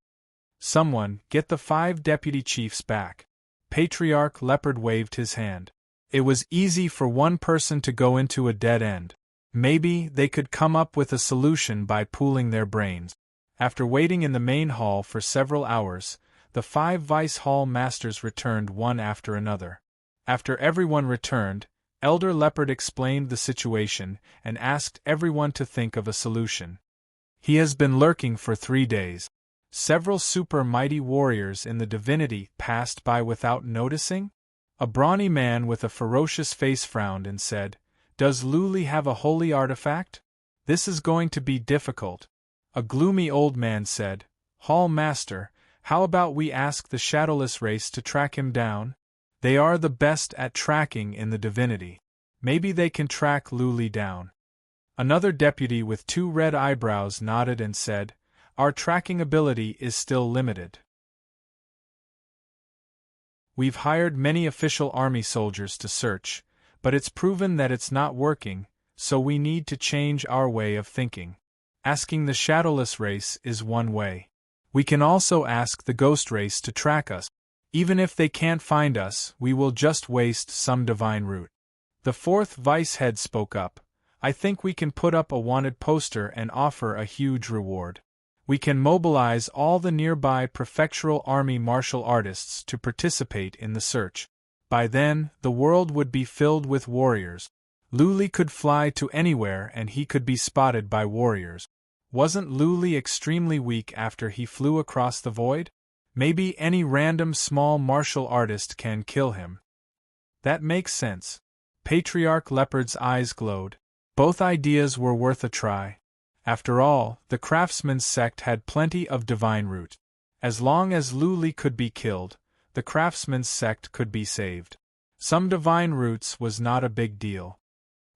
Someone, get the 5 deputy chiefs back. Patriarch Leopard waved his hand. It was easy for one person to go into a dead end. Maybe they could come up with a solution by pooling their brains. After waiting in the main hall for several hours, the 5 vice hall masters returned one after another. After everyone returned, Elder Leopard explained the situation and asked everyone to think of a solution. He has been lurking for 3 days. Several super mighty warriors in the divinity passed by without noticing? A brawny man with a ferocious face frowned and said, "Does Lu Li have a holy artifact? This is going to be difficult." A gloomy old man said, "Hall Master, how about we ask the Shadowless race to track him down? They are the best at tracking in the divinity. Maybe they can track Lu Li down." Another deputy with 2 red eyebrows nodded and said, "Our tracking ability is still limited. We've hired many official army soldiers to search, but it's proven that it's not working, so we need to change our way of thinking. Asking the Shadowless race is one way. We can also ask the Ghost race to track us. Even if they can't find us, we will just waste some divine route." The 4th vice head spoke up. "I think we can put up a wanted poster and offer a huge reward. We can mobilize all the nearby prefectural army martial artists to participate in the search. By then, the world would be filled with warriors. Lu Li could fly to anywhere and he could be spotted by warriors. Wasn't Lu Li extremely weak after he flew across the void? Maybe any random small martial artist can kill him." "That makes sense." Patriarch Leopard's eyes glowed. Both ideas were worth a try. After all, the craftsman's sect had plenty of divine root. As long as Lu Li could be killed, the craftsman's sect could be saved. Some divine roots was not a big deal.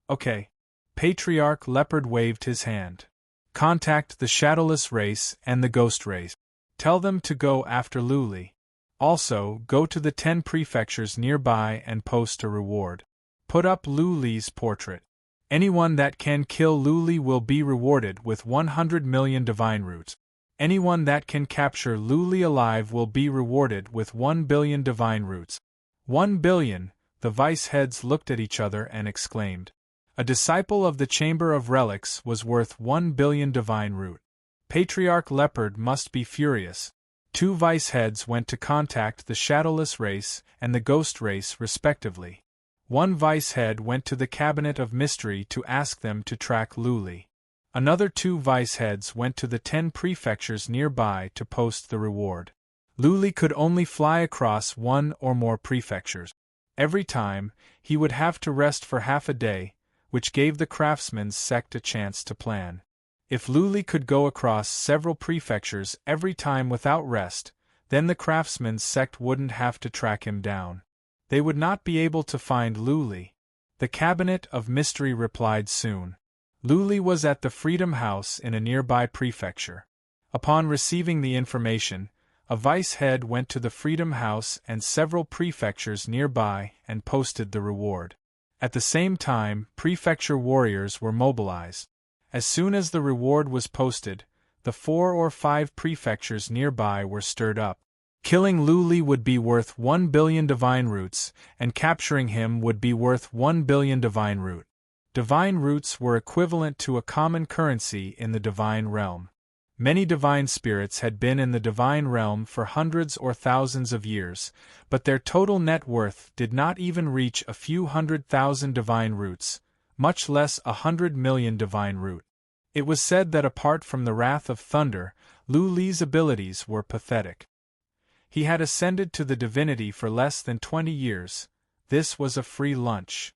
"Okay." Patriarch Leopard waved his hand. "Contact the Shadowless race and the Ghost race. Tell them to go after Lu Li. Also, go to the 10 prefectures nearby and post a reward. Put up Lu Li's portrait. Anyone that can kill Lu Li will be rewarded with 100 million divine roots. Anyone that can capture Lu Li alive will be rewarded with 1 billion divine roots." 1 billion, the vice heads looked at each other and exclaimed. A disciple of the Chamber of Relics was worth 1 billion divine root. Patriarch Leopard must be furious. 2 vice heads went to contact the Shadowless race and the Ghost race respectively. 1 vice head went to the Cabinet of Mystery to ask them to track Lu Li. Another 2 vice heads went to the 10 prefectures nearby to post the reward. Lu Li could only fly across 1 or more prefectures. Every time, he would have to rest for half a day, which gave the craftsman's sect a chance to plan. If Lu Li could go across several prefectures every time without rest, then the craftsman's sect wouldn't have to track him down. They would not be able to find Lu Li. The Cabinet of Mystery replied soon. Luli was at the Freedom House in a nearby prefecture. Upon receiving the information, a vice head went to the Freedom House and several prefectures nearby and posted the reward. At the same time, prefecture warriors were mobilized. As soon as the reward was posted, the 4 or 5 prefectures nearby were stirred up. Killing Luli would be worth 1 billion divine roots, and capturing him would be worth 1 billion divine root. Divine roots were equivalent to a common currency in the divine realm. Many divine spirits had been in the divine realm for hundreds or thousands of years, but their total net worth did not even reach a few 100,000 divine roots, much less 100 million divine root. It was said that apart from the wrath of thunder, Luli's abilities were pathetic. He had ascended to the divinity for less than 20 years. This was a free lunch.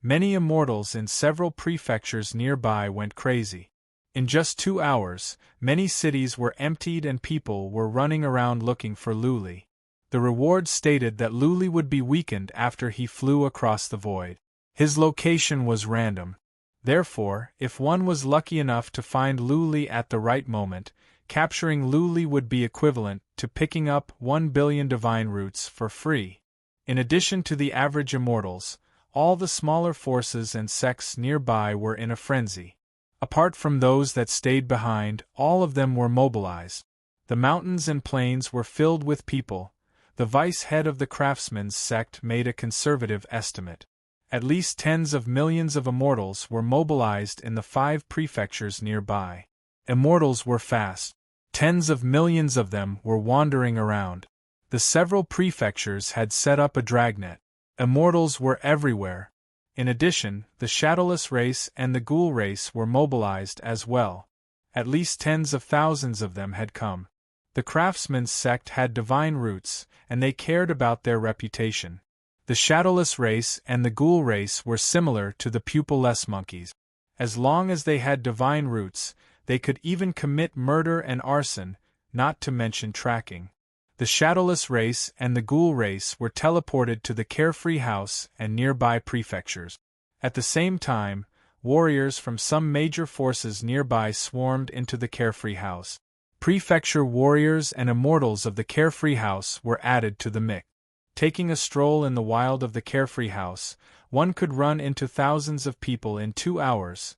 Many immortals in several prefectures nearby went crazy. In just 2 hours, many cities were emptied and people were running around looking for Luli. The reward stated that Luli would be weakened after he flew across the void. His location was random. Therefore, if one was lucky enough to find Luli at the right moment, capturing Luli would be equivalent to picking up 1 billion divine roots for free. In addition to the average immortals, all the smaller forces and sects nearby were in a frenzy. Apart from those that stayed behind, all of them were mobilized. The mountains and plains were filled with people. The vice head of the craftsmen's sect made a conservative estimate. At least tens of millions of immortals were mobilized in the 5 prefectures nearby. Immortals were fast. Tens of millions of them were wandering around. The several prefectures had set up a dragnet. Immortals were everywhere. In addition, the shadowless race and the ghoul race were mobilized as well. At least tens of thousands of them had come. The craftsmen's sect had divine roots, and they cared about their reputation. The shadowless race and the ghoul race were similar to the pupilless monkeys. As long as they had divine roots, they could even commit murder and arson, not to mention tracking. The shadowless race and the ghoul race were teleported to the Carefree House and nearby prefectures. At the same time, warriors from some major forces nearby swarmed into the Carefree House. Prefecture warriors and immortals of the Carefree House were added to the mix. Taking a stroll in the wild of the Carefree House, one could run into thousands of people in 2 hours.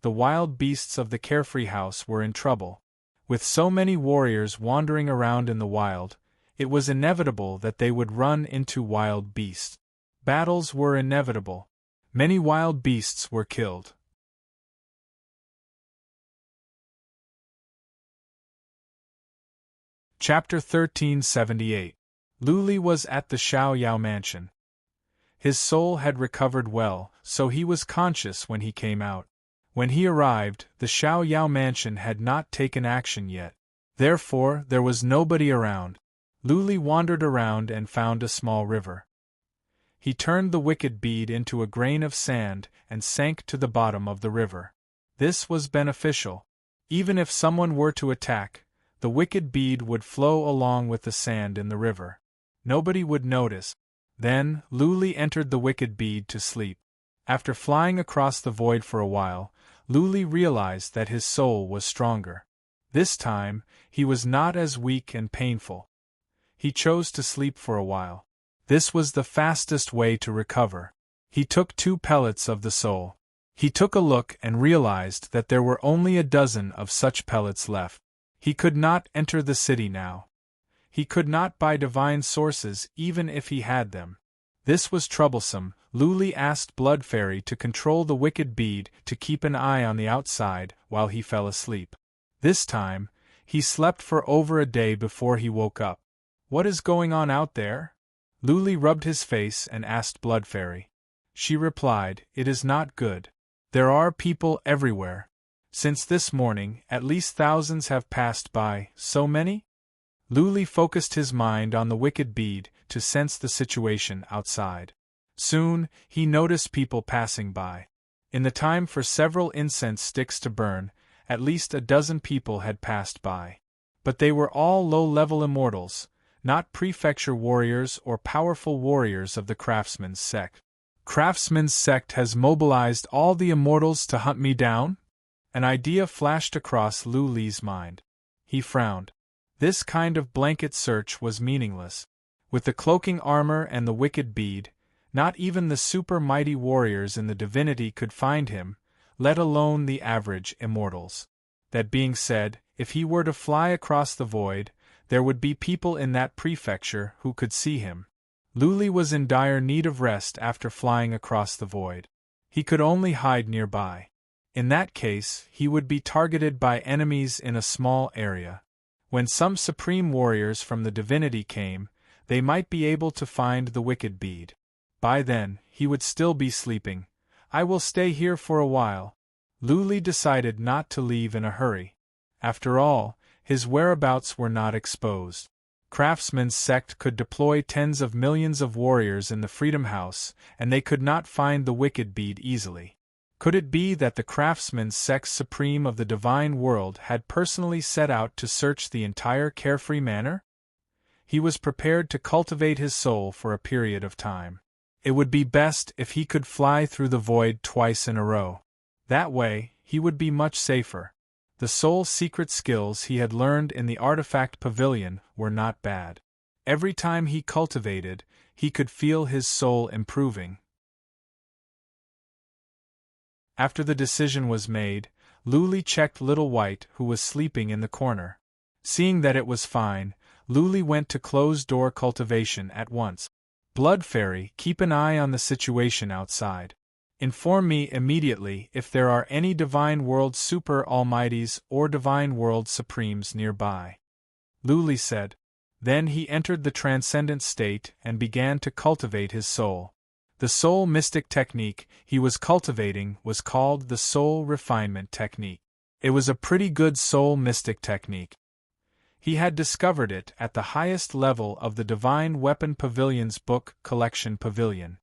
The wild beasts of the Carefree House were in trouble. With so many warriors wandering around in the wild, it was inevitable that they would run into wild beasts. Battles were inevitable. Many wild beasts were killed. Chapter 1378. Luli was at the Xiao Yao mansion. His soul had recovered well, so he was conscious when he came out. When he arrived, the Xiao Yao mansion had not taken action yet. Therefore, there was nobody around. Luli wandered around and found a small river. He turned the wicked bead into a grain of sand and sank to the bottom of the river. This was beneficial. Even if someone were to attack, the wicked bead would flow along with the sand in the river. Nobody would notice. Then, Luli entered the wicked bead to sleep. After flying across the void for a while, Luli realized that his soul was stronger. This time, he was not as weak and painful. He chose to sleep for a while. This was the fastest way to recover. He took 2 pellets of the soul. He took a look and realized that there were only a dozen of such pellets left. He could not enter the city now. He could not buy divine sources even if he had them. This was troublesome. Luli asked Blood Fairy to control the wicked bead to keep an eye on the outside while he fell asleep. This time, he slept for over a day before he woke up. What is going on out there? Luli rubbed his face and asked Blood Fairy. She replied, "It is not good. There are people everywhere. Since this morning, at least thousands have passed by. So many?" Luli focused his mind on the wicked bead to sense the situation outside. Soon, he noticed people passing by. In the time for several incense sticks to burn, at least a dozen people had passed by. But they were all low-level immortals. not prefecture warriors or powerful warriors of the Craftsman's sect. Craftsman's sect has mobilized all the immortals to hunt me down? An idea flashed across Lu Li's mind. He frowned. This kind of blanket search was meaningless. With the cloaking armor and the wicked bead, not even the super mighty warriors in the divinity could find him, let alone the average immortals. That being said, if he were to fly across the void, there would be people in that prefecture who could see him. Lu Li was in dire need of rest after flying across the void. He could only hide nearby. In that case, he would be targeted by enemies in a small area. When some supreme warriors from the divinity came, they might be able to find the wicked bead. By then, he would still be sleeping. I will stay here for a while. Lu Li decided not to leave in a hurry. After all, his whereabouts were not exposed. Craftsman's sect could deploy tens of millions of warriors in the Freedom House, and they could not find the wicked bead easily. Could it be that the Craftsman's sect supreme of the divine world had personally set out to search the entire Carefree Manor? He was prepared to cultivate his soul for a period of time. It would be best if he could fly through the void twice in a row. That way, he would be much safer. The soul secret skills he had learned in the artifact pavilion were not bad. Every time he cultivated, he could feel his soul improving. After the decision was made, Lu Li checked Little White, who was sleeping in the corner. Seeing that it was fine, Lu Li went to closed-door cultivation at once. Blood Fairy, keep an eye on the situation outside. Inform me immediately if there are any Divine World Super Almighties or Divine World Supremes nearby. Lu Li said. Then he entered the transcendent state and began to cultivate his soul. The soul mystic technique he was cultivating was called the soul refinement technique. It was a pretty good soul mystic technique. He had discovered it at the highest level of the Divine Weapon Pavilion's book collection pavilion.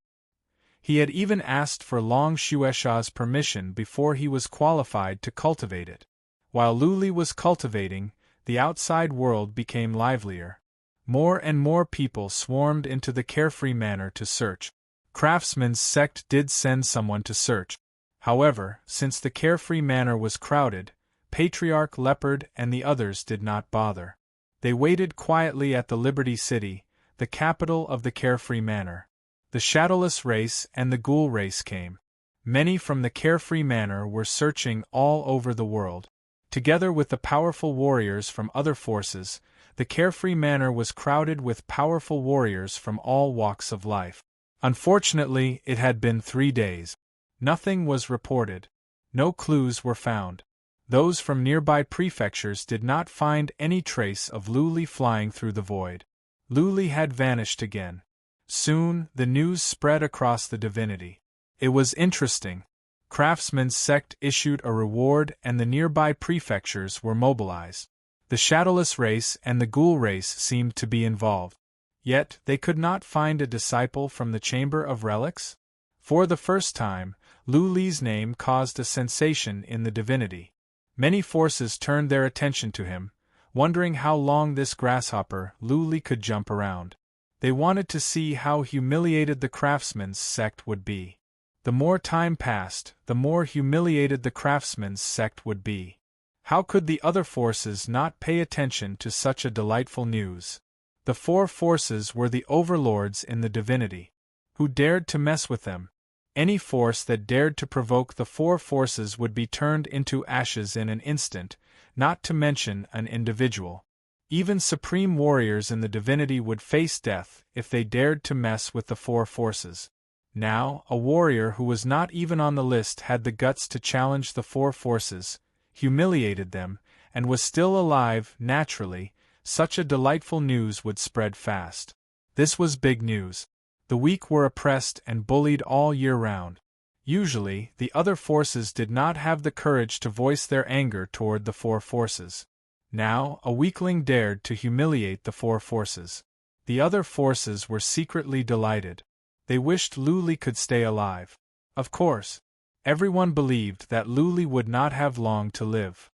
He had even asked for Long Shuesha's permission before he was qualified to cultivate it. While Lu Li was cultivating, the outside world became livelier. More and more people swarmed into the Carefree Manor to search. Craftsman's sect did send someone to search. However, since the Carefree Manor was crowded, Patriarch Leopard and the others did not bother. They waited quietly at the Liberty City, the capital of the Carefree Manor. The Shadowless race and the Ghoul race came. Many from the Carefree Manor were searching all over the world. Together with the powerful warriors from other forces, the Carefree Manor was crowded with powerful warriors from all walks of life. Unfortunately, it had been 3 days. Nothing was reported. No clues were found. Those from nearby prefectures did not find any trace of Lu Li flying through the void. Lu Li had vanished again. Soon, the news spread across the divinity. It was interesting. Craftsman's sect issued a reward and the nearby prefectures were mobilized. The Shadowless race and the Ghoul race seemed to be involved. Yet, they could not find a disciple from the Chamber of Relics? For the first time, Lu Li's name caused a sensation in the divinity. Many forces turned their attention to him, wondering how long this grasshopper Lu Li could jump around. They wanted to see how humiliated the Craftsman's sect would be. The more time passed, the more humiliated the Craftsman's sect would be. How could the other forces not pay attention to such a delightful news? The 4 forces were the overlords in the divinity. Who dared to mess with them? Any force that dared to provoke the 4 forces would be turned into ashes in an instant, not to mention an individual. Even supreme warriors in the divinity would face death if they dared to mess with the 4 forces. Now, a warrior who was not even on the list had the guts to challenge the 4 forces, humiliated them, and was still alive. Naturally, such a delightful news would spread fast. This was big news. The weak were oppressed and bullied all year round. Usually, the other forces did not have the courage to voice their anger toward the 4 forces. Now, a weakling dared to humiliate the 4 forces. The other forces were secretly delighted. They wished Lu Li could stay alive. Of course, everyone believed that Lu Li would not have long to live.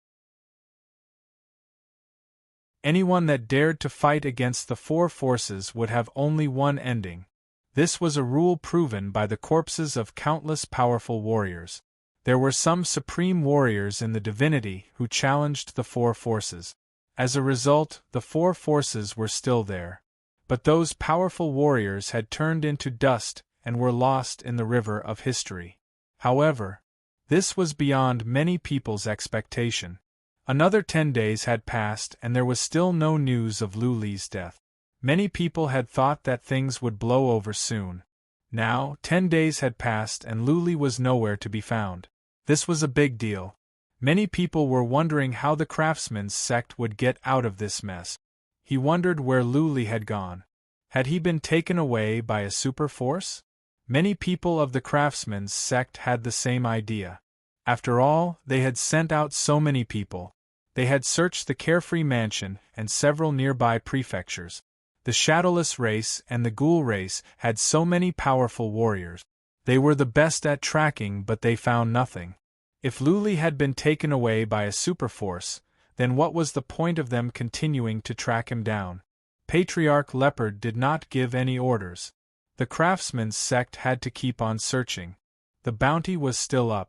Anyone that dared to fight against the four forces would have only one ending. This was a rule proven by the corpses of countless powerful warriors. There were some supreme warriors in the divinity who challenged the four forces. As a result, the four forces were still there. But those powerful warriors had turned into dust and were lost in the river of history. However, this was beyond many people's expectation. Another 10 days had passed and there was still no news of Lu Li's death. Many people had thought that things would blow over soon. Now, 10 days had passed and Lu Li was nowhere to be found. This was a big deal. Many people were wondering how the craftsman's sect would get out of this mess. He wondered where Lu Li had gone. Had he been taken away by a super force? Many people of the craftsman's sect had the same idea. After all, they had sent out so many people. They had searched the Carefree Mansion and several nearby prefectures. The Shadowless race and the Ghoul race had so many powerful warriors. They were the best at tracking, but they found nothing. If Lu Li had been taken away by a superforce, then what was the point of them continuing to track him down? Patriarch Leopard did not give any orders. The craftsman's sect had to keep on searching. The bounty was still up.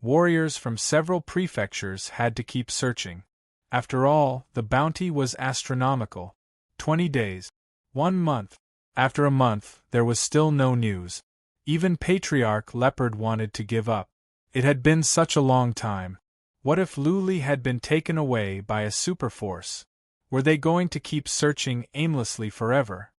Warriors from several prefectures had to keep searching. After all, the bounty was astronomical. 20 days. 1 month. After a month, there was still no news. Even Patriarch Leopard wanted to give up. It had been such a long time. What if Lu Li had been taken away by a superforce? Were they going to keep searching aimlessly forever?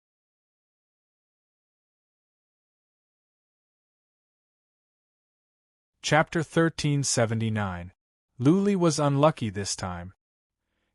Chapter 1379. Lu Li was unlucky this time.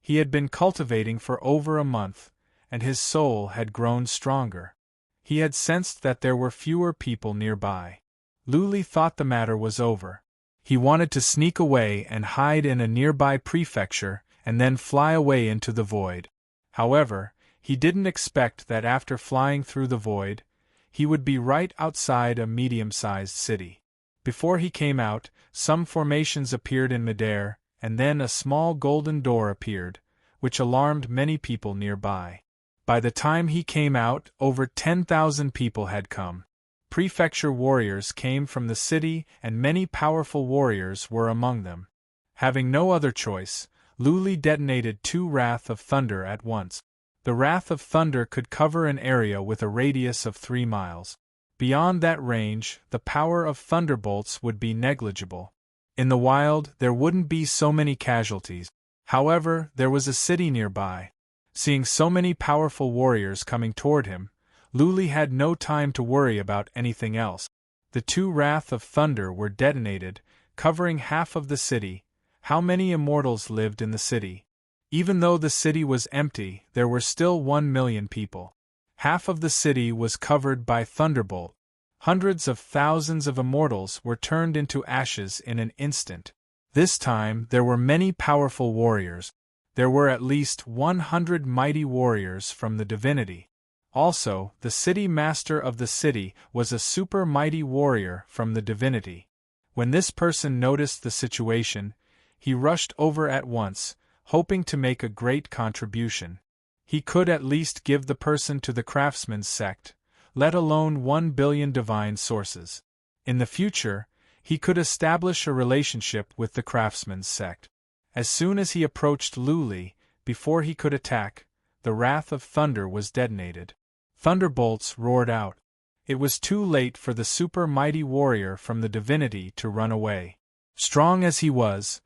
He had been cultivating for over a month, and his soul had grown stronger. He had sensed that there were fewer people nearby. Lu Li thought the matter was over. He wanted to sneak away and hide in a nearby prefecture and then fly away into the void. However, he didn't expect that after flying through the void, he would be right outside a medium-sized city. Before he came out, some formations appeared in midair, and then a small golden door appeared, which alarmed many people nearby. By the time he came out, over 10,000 people had come. Prefecture warriors came from the city and many powerful warriors were among them. Having no other choice, Lu Li detonated 2 Wrath of Thunder at once. The Wrath of Thunder could cover an area with a radius of 3 miles. Beyond that range, the power of thunderbolts would be negligible. In the wild, there wouldn't be so many casualties. However, there was a city nearby. Seeing so many powerful warriors coming toward him, Lu Li had no time to worry about anything else. The 2 Wrath of Thunder were detonated, covering half of the city. How many immortals lived in the city? Even though the city was empty, there were still 1 million people. Half of the city was covered by thunderbolt. Hundreds of thousands of immortals were turned into ashes in an instant. This time there were many powerful warriors. There were at least 100 mighty warriors from the divinity. Also, the city master of the city was a super mighty warrior from the divinity. When this person noticed the situation, he rushed over at once, hoping to make a great contribution. He could at least give the person to the craftsman's sect, let alone 1 billion divine sources. In the future, he could establish a relationship with the craftsman's sect. As soon as he approached Lu Li, before he could attack, the Wrath of Thunder was detonated. Thunderbolts roared out. It was too late for the super mighty warrior from the divinity to run away. Strong as he was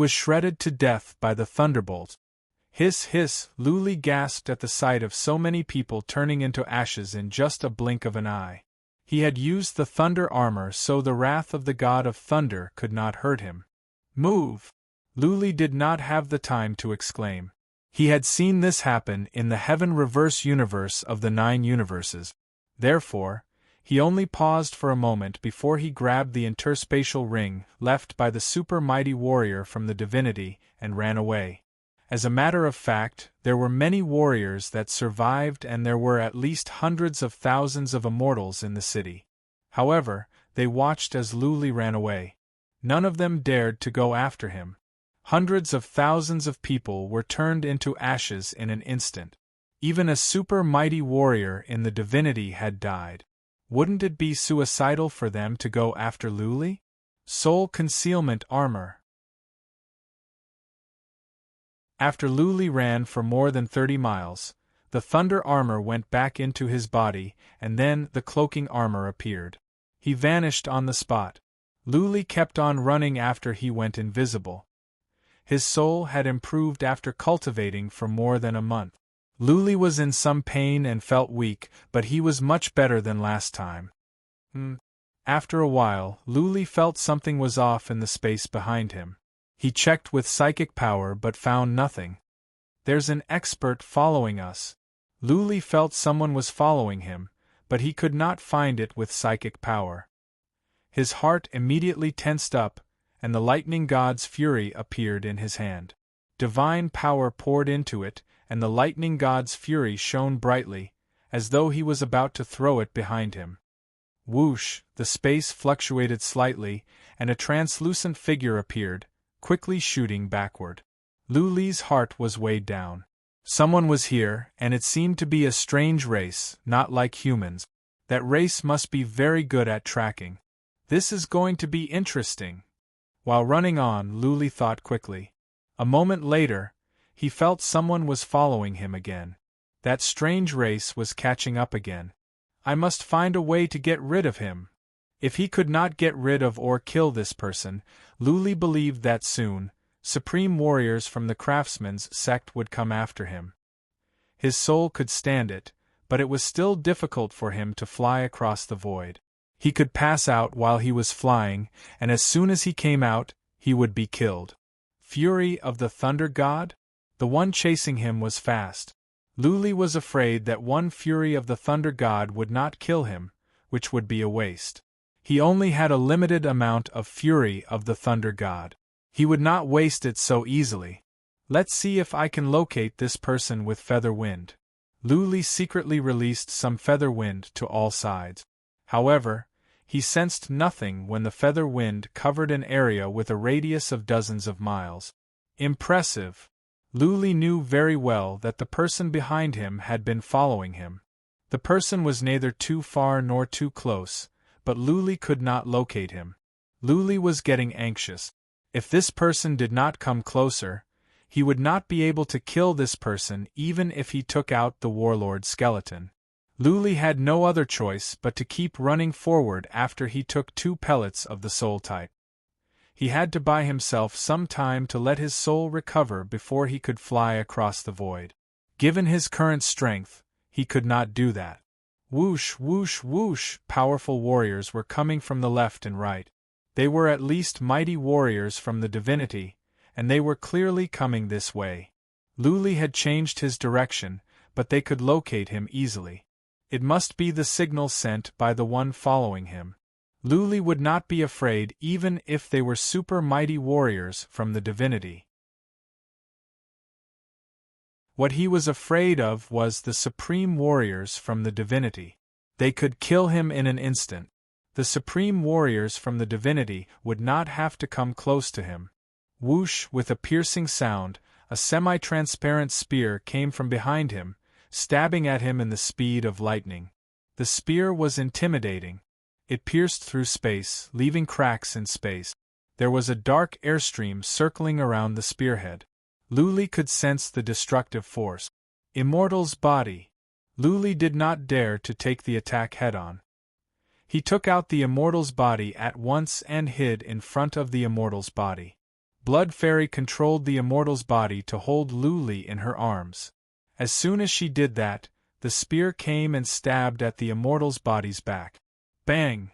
shredded to death by the thunderbolt. Hiss, hiss, Lu Li gasped at the sight of so many people turning into ashes in just a blink of an eye. He had used the thunder armor so the wrath of the god of thunder could not hurt him. Move! Lu Li did not have the time to exclaim. He had seen this happen in the heaven reverse universe of the 9 universes. Therefore, he only paused for a moment before he grabbed the interspatial ring left by the super mighty warrior from the divinity and ran away. As a matter of fact, there were many warriors that survived and there were at least hundreds of thousands of immortals in the city. However, they watched as Lu Li ran away. None of them dared to go after him. Hundreds of thousands of people were turned into ashes in an instant. Even a super mighty warrior in the divinity had died. Wouldn't it be suicidal for them to go after Luli? Soul concealment armor. After Luli ran for more than 30 miles, the thunder armor went back into his body, and then the cloaking armor appeared. He vanished on the spot. Luli kept on running after he went invisible. His soul had improved after cultivating for more than a month. Luli was in some pain and felt weak, but he was much better than last time. After a while, Luli felt something was off in the space behind him. He checked with psychic power but found nothing. There's an expert following us. Luli felt someone was following him, but he could not find it with psychic power. His heart immediately tensed up, and the lightning god's fury appeared in his hand. Divine power poured into it, and the lightning god's fury shone brightly, as though he was about to throw it behind him. Whoosh, the space fluctuated slightly, and a translucent figure appeared, quickly shooting backward. Luli's heart was weighed down. Someone was here, and it seemed to be a strange race, not like humans. That race must be very good at tracking. This is going to be interesting. While running on, Luli thought quickly. A moment later, he felt someone was following him again. That strange race was catching up again. I must find a way to get rid of him. If he could not get rid of or kill this person, Luli believed that soon, supreme warriors from the craftsman's sect would come after him. His soul could stand it, but it was still difficult for him to fly across the void. He could pass out while he was flying, and as soon as he came out, he would be killed. Fury of the Thunder God? The one chasing him was fast. Luli was afraid that one Fury of the Thunder God would not kill him, which would be a waste. He only had a limited amount of Fury of the Thunder God. He would not waste it so easily. Let's see if I can locate this person with feather wind. Luli secretly released some feather wind to all sides. However, he sensed nothing when the feather wind covered an area with a radius of dozens of miles. Impressive! Luli knew very well that the person behind him had been following him. The person was neither too far nor too close, but Luli could not locate him. Luli was getting anxious. If this person did not come closer, he would not be able to kill this person even if he took out the warlord skeleton. Luli had no other choice but to keep running forward after he took 2 pellets of the soul type. He had to buy himself some time to let his soul recover before he could fly across the void. Given his current strength, he could not do that. Whoosh, whoosh, whoosh! Powerful warriors were coming from the left and right. They were at least mighty warriors from the divinity, and they were clearly coming this way. Luli had changed his direction, but they could locate him easily. It must be the signal sent by the one following him. Luli would not be afraid even if they were super mighty warriors from the divinity. What he was afraid of was the supreme warriors from the divinity. They could kill him in an instant. The supreme warriors from the divinity would not have to come close to him. Whoosh! With a piercing sound, a semi-transparent spear came from behind him, stabbing at him in the speed of lightning. The spear was intimidating. It pierced through space, leaving cracks in space. There was a dark airstream circling around the spearhead. Luli could sense the destructive force. Immortal's body. Luli did not dare to take the attack head-on. He took out the Immortal's body at once and hid in front of the Immortal's body. Blood Fairy controlled the Immortal's body to hold Luli in her arms. As soon as she did that, the spear came and stabbed at the Immortal's body's back. Bang!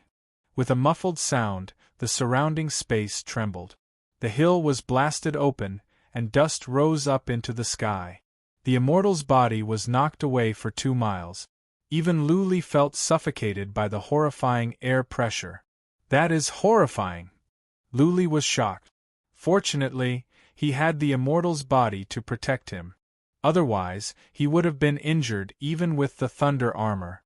With a muffled sound, the surrounding space trembled. The hill was blasted open, and dust rose up into the sky. The Immortal's body was knocked away for 2 miles. Even Luli felt suffocated by the horrifying air pressure. That is horrifying! Luli was shocked. Fortunately, he had the Immortal's body to protect him. Otherwise, he would have been injured even with the thunder armor.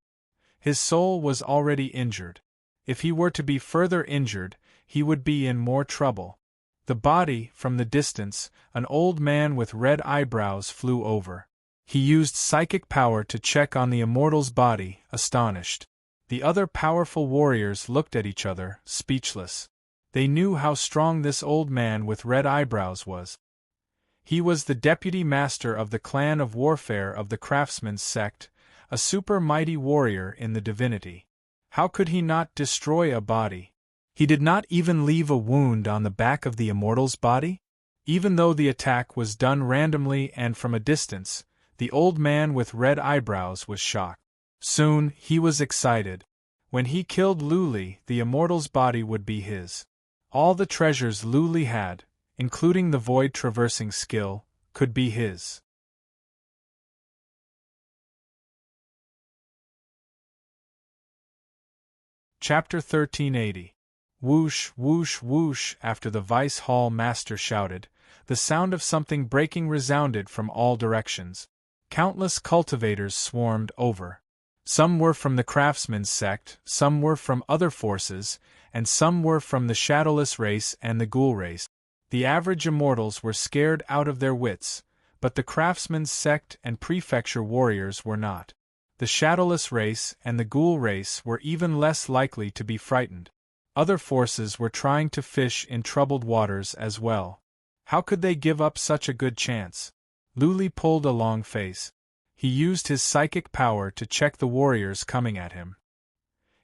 His soul was already injured. If he were to be further injured, he would be in more trouble. The body, from the distance, an old man with red eyebrows flew over. He used psychic power to check on the immortal's body, astonished. The other powerful warriors looked at each other, speechless. They knew how strong this old man with red eyebrows was. He was the deputy master of the clan of warfare of the craftsman's sect, a super mighty warrior in the divinity. How could he not destroy a body? He did not even leave a wound on the back of the immortal's body? Even though the attack was done randomly and from a distance, the old man with red eyebrows was shocked. Soon, he was excited. When he killed Luli, the immortal's body would be his. All the treasures Luli had, including the void-traversing skill, could be his. Chapter 1380. Whoosh, whoosh, whoosh. After the Vice Hall Master shouted, the sound of something breaking resounded from all directions. Countless cultivators swarmed over. Some were from the craftsman's sect, some were from other forces, and some were from the shadowless race and the ghoul race. The average immortals were scared out of their wits, but the craftsman's sect and prefecture warriors were not. The shadowless race and the ghoul race were even less likely to be frightened. Other forces were trying to fish in troubled waters as well. How could they give up such a good chance? Luli pulled a long face. He used his psychic power to check the warriors coming at him.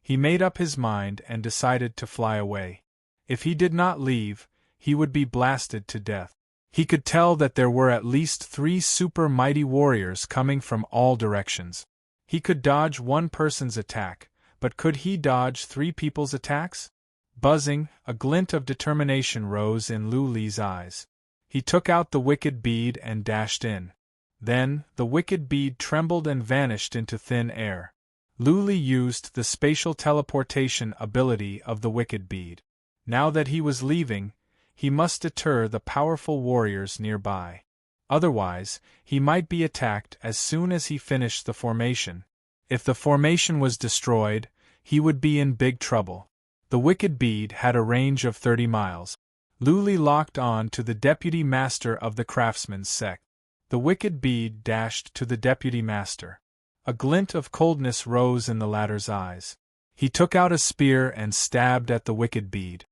He made up his mind and decided to fly away. If he did not leave, he would be blasted to death. He could tell that there were at least 3 super mighty warriors coming from all directions. He could dodge one person's attack, but could he dodge 3 people's attacks? Buzzing, a glint of determination rose in Luli's eyes. He took out the wicked bead and dashed in. Then, the wicked bead trembled and vanished into thin air. Luli used the spatial teleportation ability of the wicked bead. Now that he was leaving, he must deter the powerful warriors nearby. Otherwise, he might be attacked as soon as he finished the formation. If the formation was destroyed, he would be in big trouble. The wicked bead had a range of 30 miles. Luli locked on to the deputy master of the craftsman's sect. The wicked bead dashed to the deputy master. A glint of coldness rose in the latter's eyes. He took out a spear and stabbed at the wicked bead.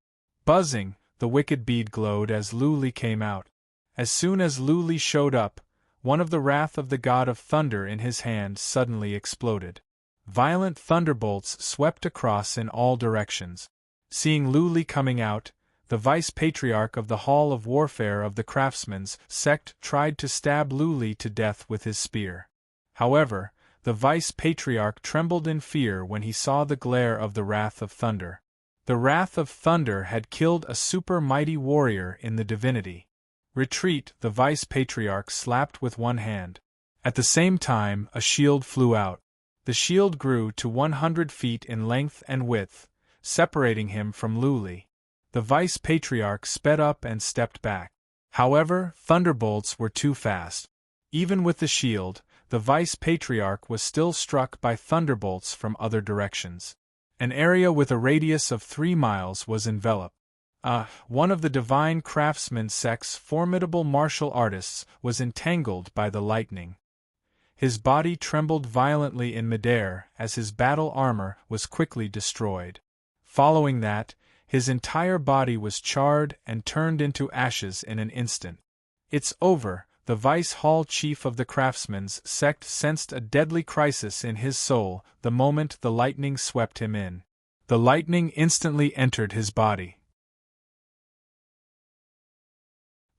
Buzzing, the wicked bead glowed as Luli came out. As soon as Luli showed up, one of the wrath of the god of thunder in his hand suddenly exploded. Violent thunderbolts swept across in all directions. Seeing Luli coming out, the vice-patriarch of the Hall of Warfare of the Craftsman's sect tried to stab Luli to death with his spear. However, the vice-patriarch trembled in fear when he saw the glare of the Wrath of Thunder. The Wrath of Thunder had killed a super mighty warrior in the divinity. Retreat, the vice-patriarch slapped with one hand. At the same time, a shield flew out. The shield grew to 100 feet in length and width, separating him from Luli. The vice-patriarch sped up and stepped back. However, thunderbolts were too fast. Even with the shield, the vice-patriarch was still struck by thunderbolts from other directions. An area with a radius of 3 miles was enveloped. One of the divine craftsman sect's formidable martial artists was entangled by the lightning. His body trembled violently in midair as his battle armor was quickly destroyed. Following that, his entire body was charred and turned into ashes in an instant. It's over, the Vice Hall Chief of the Craftsman's sect sensed a deadly crisis in his soul the moment the lightning swept him in. The lightning instantly entered his body.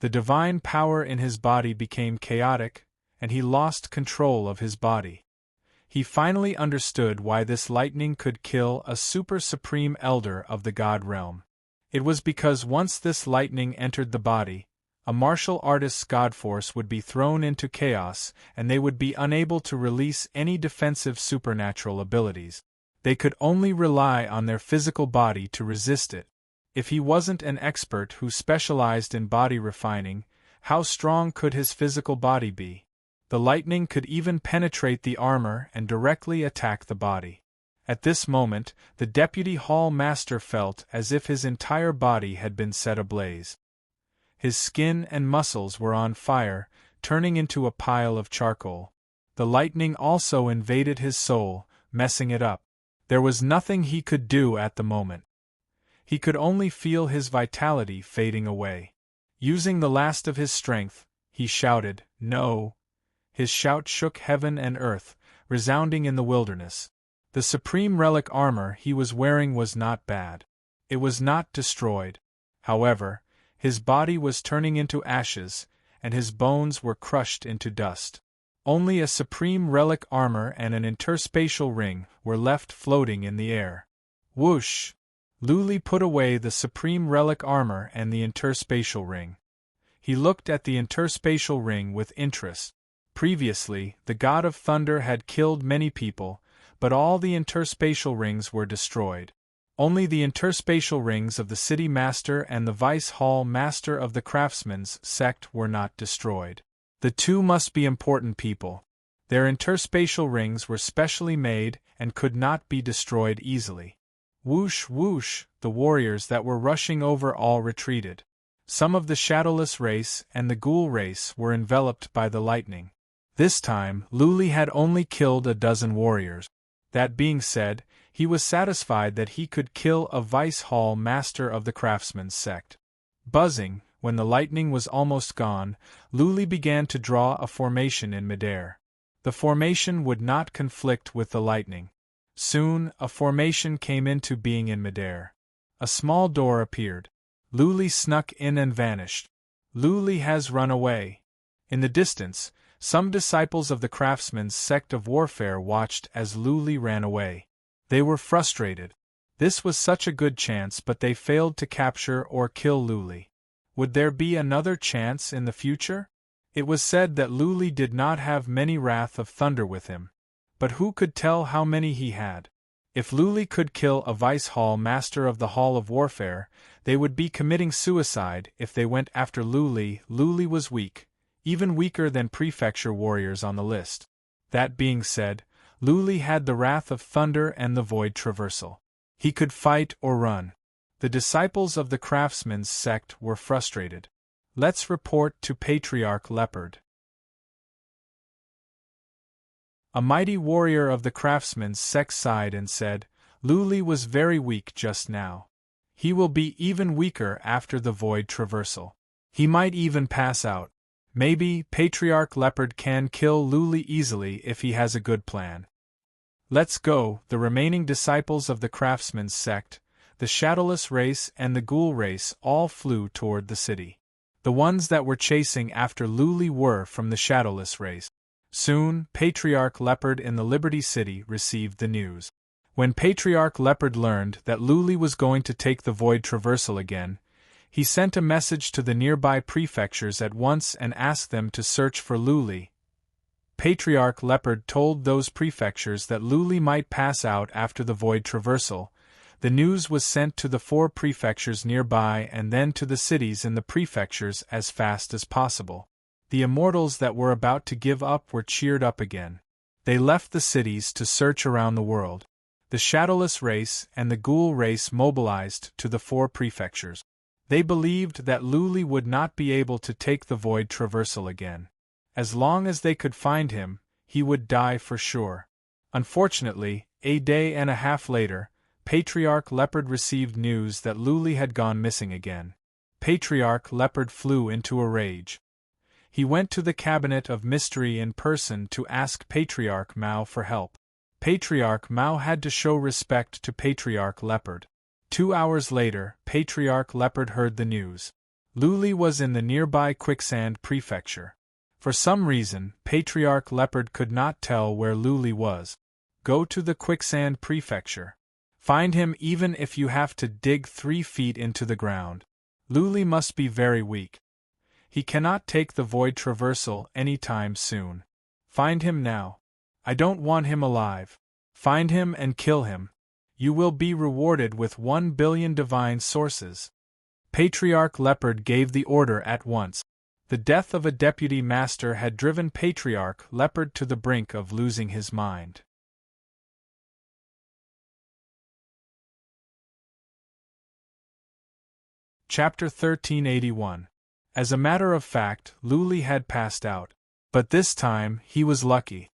The divine power in his body became chaotic, and he lost control of his body. He finally understood why this lightning could kill a super supreme elder of the god realm. It was because once this lightning entered the body, a martial artist's god force would be thrown into chaos and they would be unable to release any defensive supernatural abilities. They could only rely on their physical body to resist it. If he wasn't an expert who specialized in body refining, how strong could his physical body be? The lightning could even penetrate the armor and directly attack the body. At this moment, the deputy hall master felt as if his entire body had been set ablaze. His skin and muscles were on fire, turning into a pile of charcoal. The lightning also invaded his soul, messing it up. There was nothing he could do at the moment. He could only feel his vitality fading away. Using the last of his strength, he shouted, "No!" His shout shook heaven and earth, resounding in the wilderness. The supreme relic armor he was wearing was not bad. It was not destroyed. However, his body was turning into ashes, and his bones were crushed into dust. Only a supreme relic armor and an interspatial ring were left floating in the air. Whoosh! Luli put away the supreme relic armor and the interspatial ring. He looked at the interspatial ring with interest. Previously, the god of thunder had killed many people, but all the interspatial rings were destroyed. Only the interspatial rings of the city master and the vice hall master of the craftsman's sect were not destroyed. The two must be important people. Their interspatial rings were specially made and could not be destroyed easily. Whoosh whoosh, the warriors that were rushing over all retreated. Some of the shadowless race and the ghoul race were enveloped by the lightning. This time, Luli had only killed a dozen warriors. That being said, he was satisfied that he could kill a vice hall master of the craftsman's sect. Buzzing, when the lightning was almost gone, Luli began to draw a formation in midair. The formation would not conflict with the lightning. Soon, a formation came into being in midair. A small door appeared. Luli snuck in and vanished. Luli has run away. In the distance, some disciples of the craftsman's sect of warfare watched as Luli ran away. They were frustrated. This was such a good chance, but they failed to capture or kill Luli. Would there be another chance in the future? It was said that Luli did not have many wrath of thunder with him. But who could tell how many he had? If Luli could kill a vice hall master of the Hall of Warfare, they would be committing suicide if they went after Luli. Luli was weak, even weaker than prefecture warriors on the list. That being said, Luli had the wrath of thunder and the void traversal. He could fight or run. The disciples of the craftsman's sect were frustrated. Let's report to Patriarch Leopard. A mighty warrior of the craftsman's sect sighed and said, "Luli was very weak just now. He will be even weaker after the void traversal. He might even pass out. Maybe Patriarch Leopard can kill Luli easily if he has a good plan." Let's go. The remaining disciples of the craftsman's sect, the shadowless race and the ghoul race all flew toward the city. The ones that were chasing after Luli were from the shadowless race. Soon, Patriarch Leopard in the Liberty City received the news. When Patriarch Leopard learned that Luli was going to take the void traversal again, he sent a message to the nearby prefectures at once and asked them to search for Luli. Patriarch Leopard told those prefectures that Luli might pass out after the void traversal. The news was sent to the 4 prefectures nearby and then to the cities in the prefectures as fast as possible. The immortals that were about to give up were cheered up again. They left the cities to search around the world. The shadowless race and the ghoul race mobilized to the 4 prefectures. They believed that Luli would not be able to take the void traversal again. As long as they could find him, he would die for sure. Unfortunately, a day and a half later, Patriarch Leopard received news that Luli had gone missing again. Patriarch Leopard flew into a rage. He went to the Cabinet of Mystery in person to ask Patriarch Mao for help. Patriarch Mao had to show respect to Patriarch Leopard. 2 hours later, Patriarch Leopard heard the news. Luli was in the nearby Quicksand Prefecture. For some reason, Patriarch Leopard could not tell where Luli was. Go to the Quicksand Prefecture. Find him even if you have to dig 3 feet into the ground. Luli must be very weak. He cannot take the void traversal anytime soon. Find him now. I don't want him alive. Find him and kill him. You will be rewarded with 1 billion divine sources. Patriarch Leopard gave the order at once. The death of a deputy master had driven Patriarch Leopard to the brink of losing his mind. Chapter 1381. As a matter of fact, Luli had passed out. But this time, he was lucky.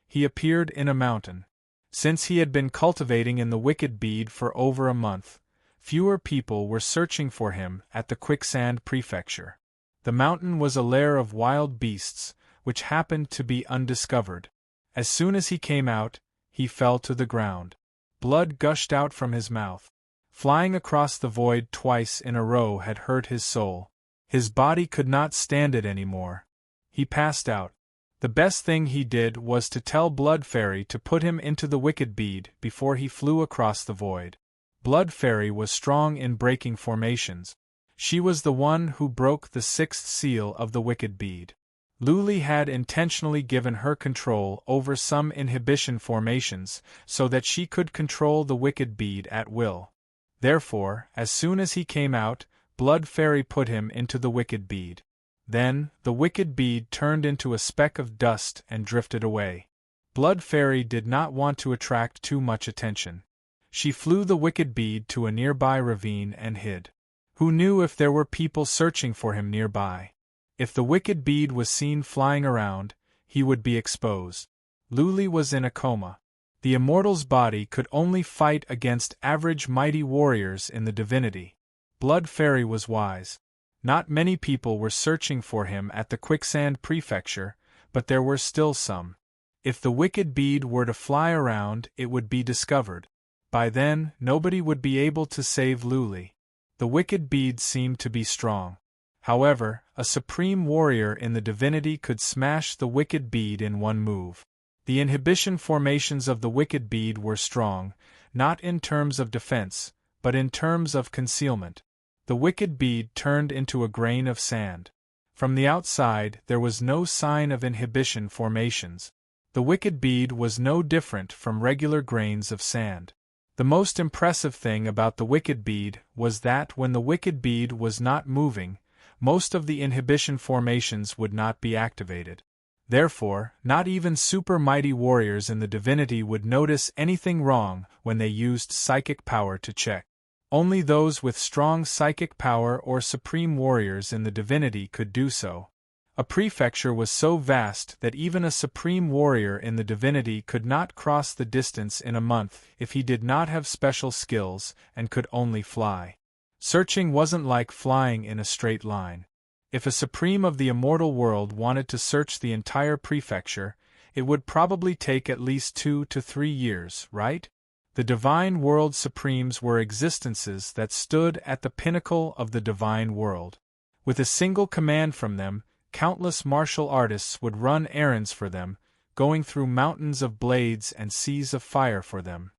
He appeared in a mountain. Since he had been cultivating in the wicked bead for over a month, fewer people were searching for him at the Quicksand Prefecture. The mountain was a lair of wild beasts, which happened to be undiscovered. As soon as he came out, he fell to the ground. Blood gushed out from his mouth. Flying across the void twice in a row had hurt his soul. His body could not stand it anymore. He passed out. The best thing he did was to tell Blood Fairy to put him into the wicked bead before he flew across the void. Blood Fairy was strong in breaking formations. She was the one who broke the 6th seal of the wicked bead. Luli had intentionally given her control over some inhibition formations so that she could control the wicked bead at will. Therefore, as soon as he came out, Blood Fairy put him into the wicked bead. Then, the wicked bead turned into a speck of dust and drifted away. Blood Fairy did not want to attract too much attention. She flew the wicked bead to a nearby ravine and hid. Who knew if there were people searching for him nearby? If the wicked bead was seen flying around, he would be exposed. Luli was in a coma. The immortal's body could only fight against average mighty warriors in the divinity. Blood Fairy was wise. Not many people were searching for him at the Quicksand Prefecture, but there were still some. If the wicked bead were to fly around, it would be discovered. By then, nobody would be able to save Luli. The wicked bead seemed to be strong. However, a supreme warrior in the divinity could smash the wicked bead in one move. The inhibition formations of the wicked bead were strong, not in terms of defense, but in terms of concealment. The wicked bead turned into a grain of sand. From the outside, there was no sign of inhibition formations. The wicked bead was no different from regular grains of sand. The most impressive thing about the wicked bead was that when the wicked bead was not moving, most of the inhibition formations would not be activated. Therefore, not even super mighty warriors in the divinity would notice anything wrong when they used psychic power to check. Only those with strong psychic power or supreme warriors in the divinity could do so. A prefecture was so vast that even a supreme warrior in the divinity could not cross the distance in a month if he did not have special skills and could only fly. Searching wasn't like flying in a straight line. If a supreme of the immortal world wanted to search the entire prefecture, it would probably take at least 2 to 3 years, right? The divine world supremes were existences that stood at the pinnacle of the divine world. With a single command from them, countless martial artists would run errands for them, going through mountains of blades and seas of fire for them.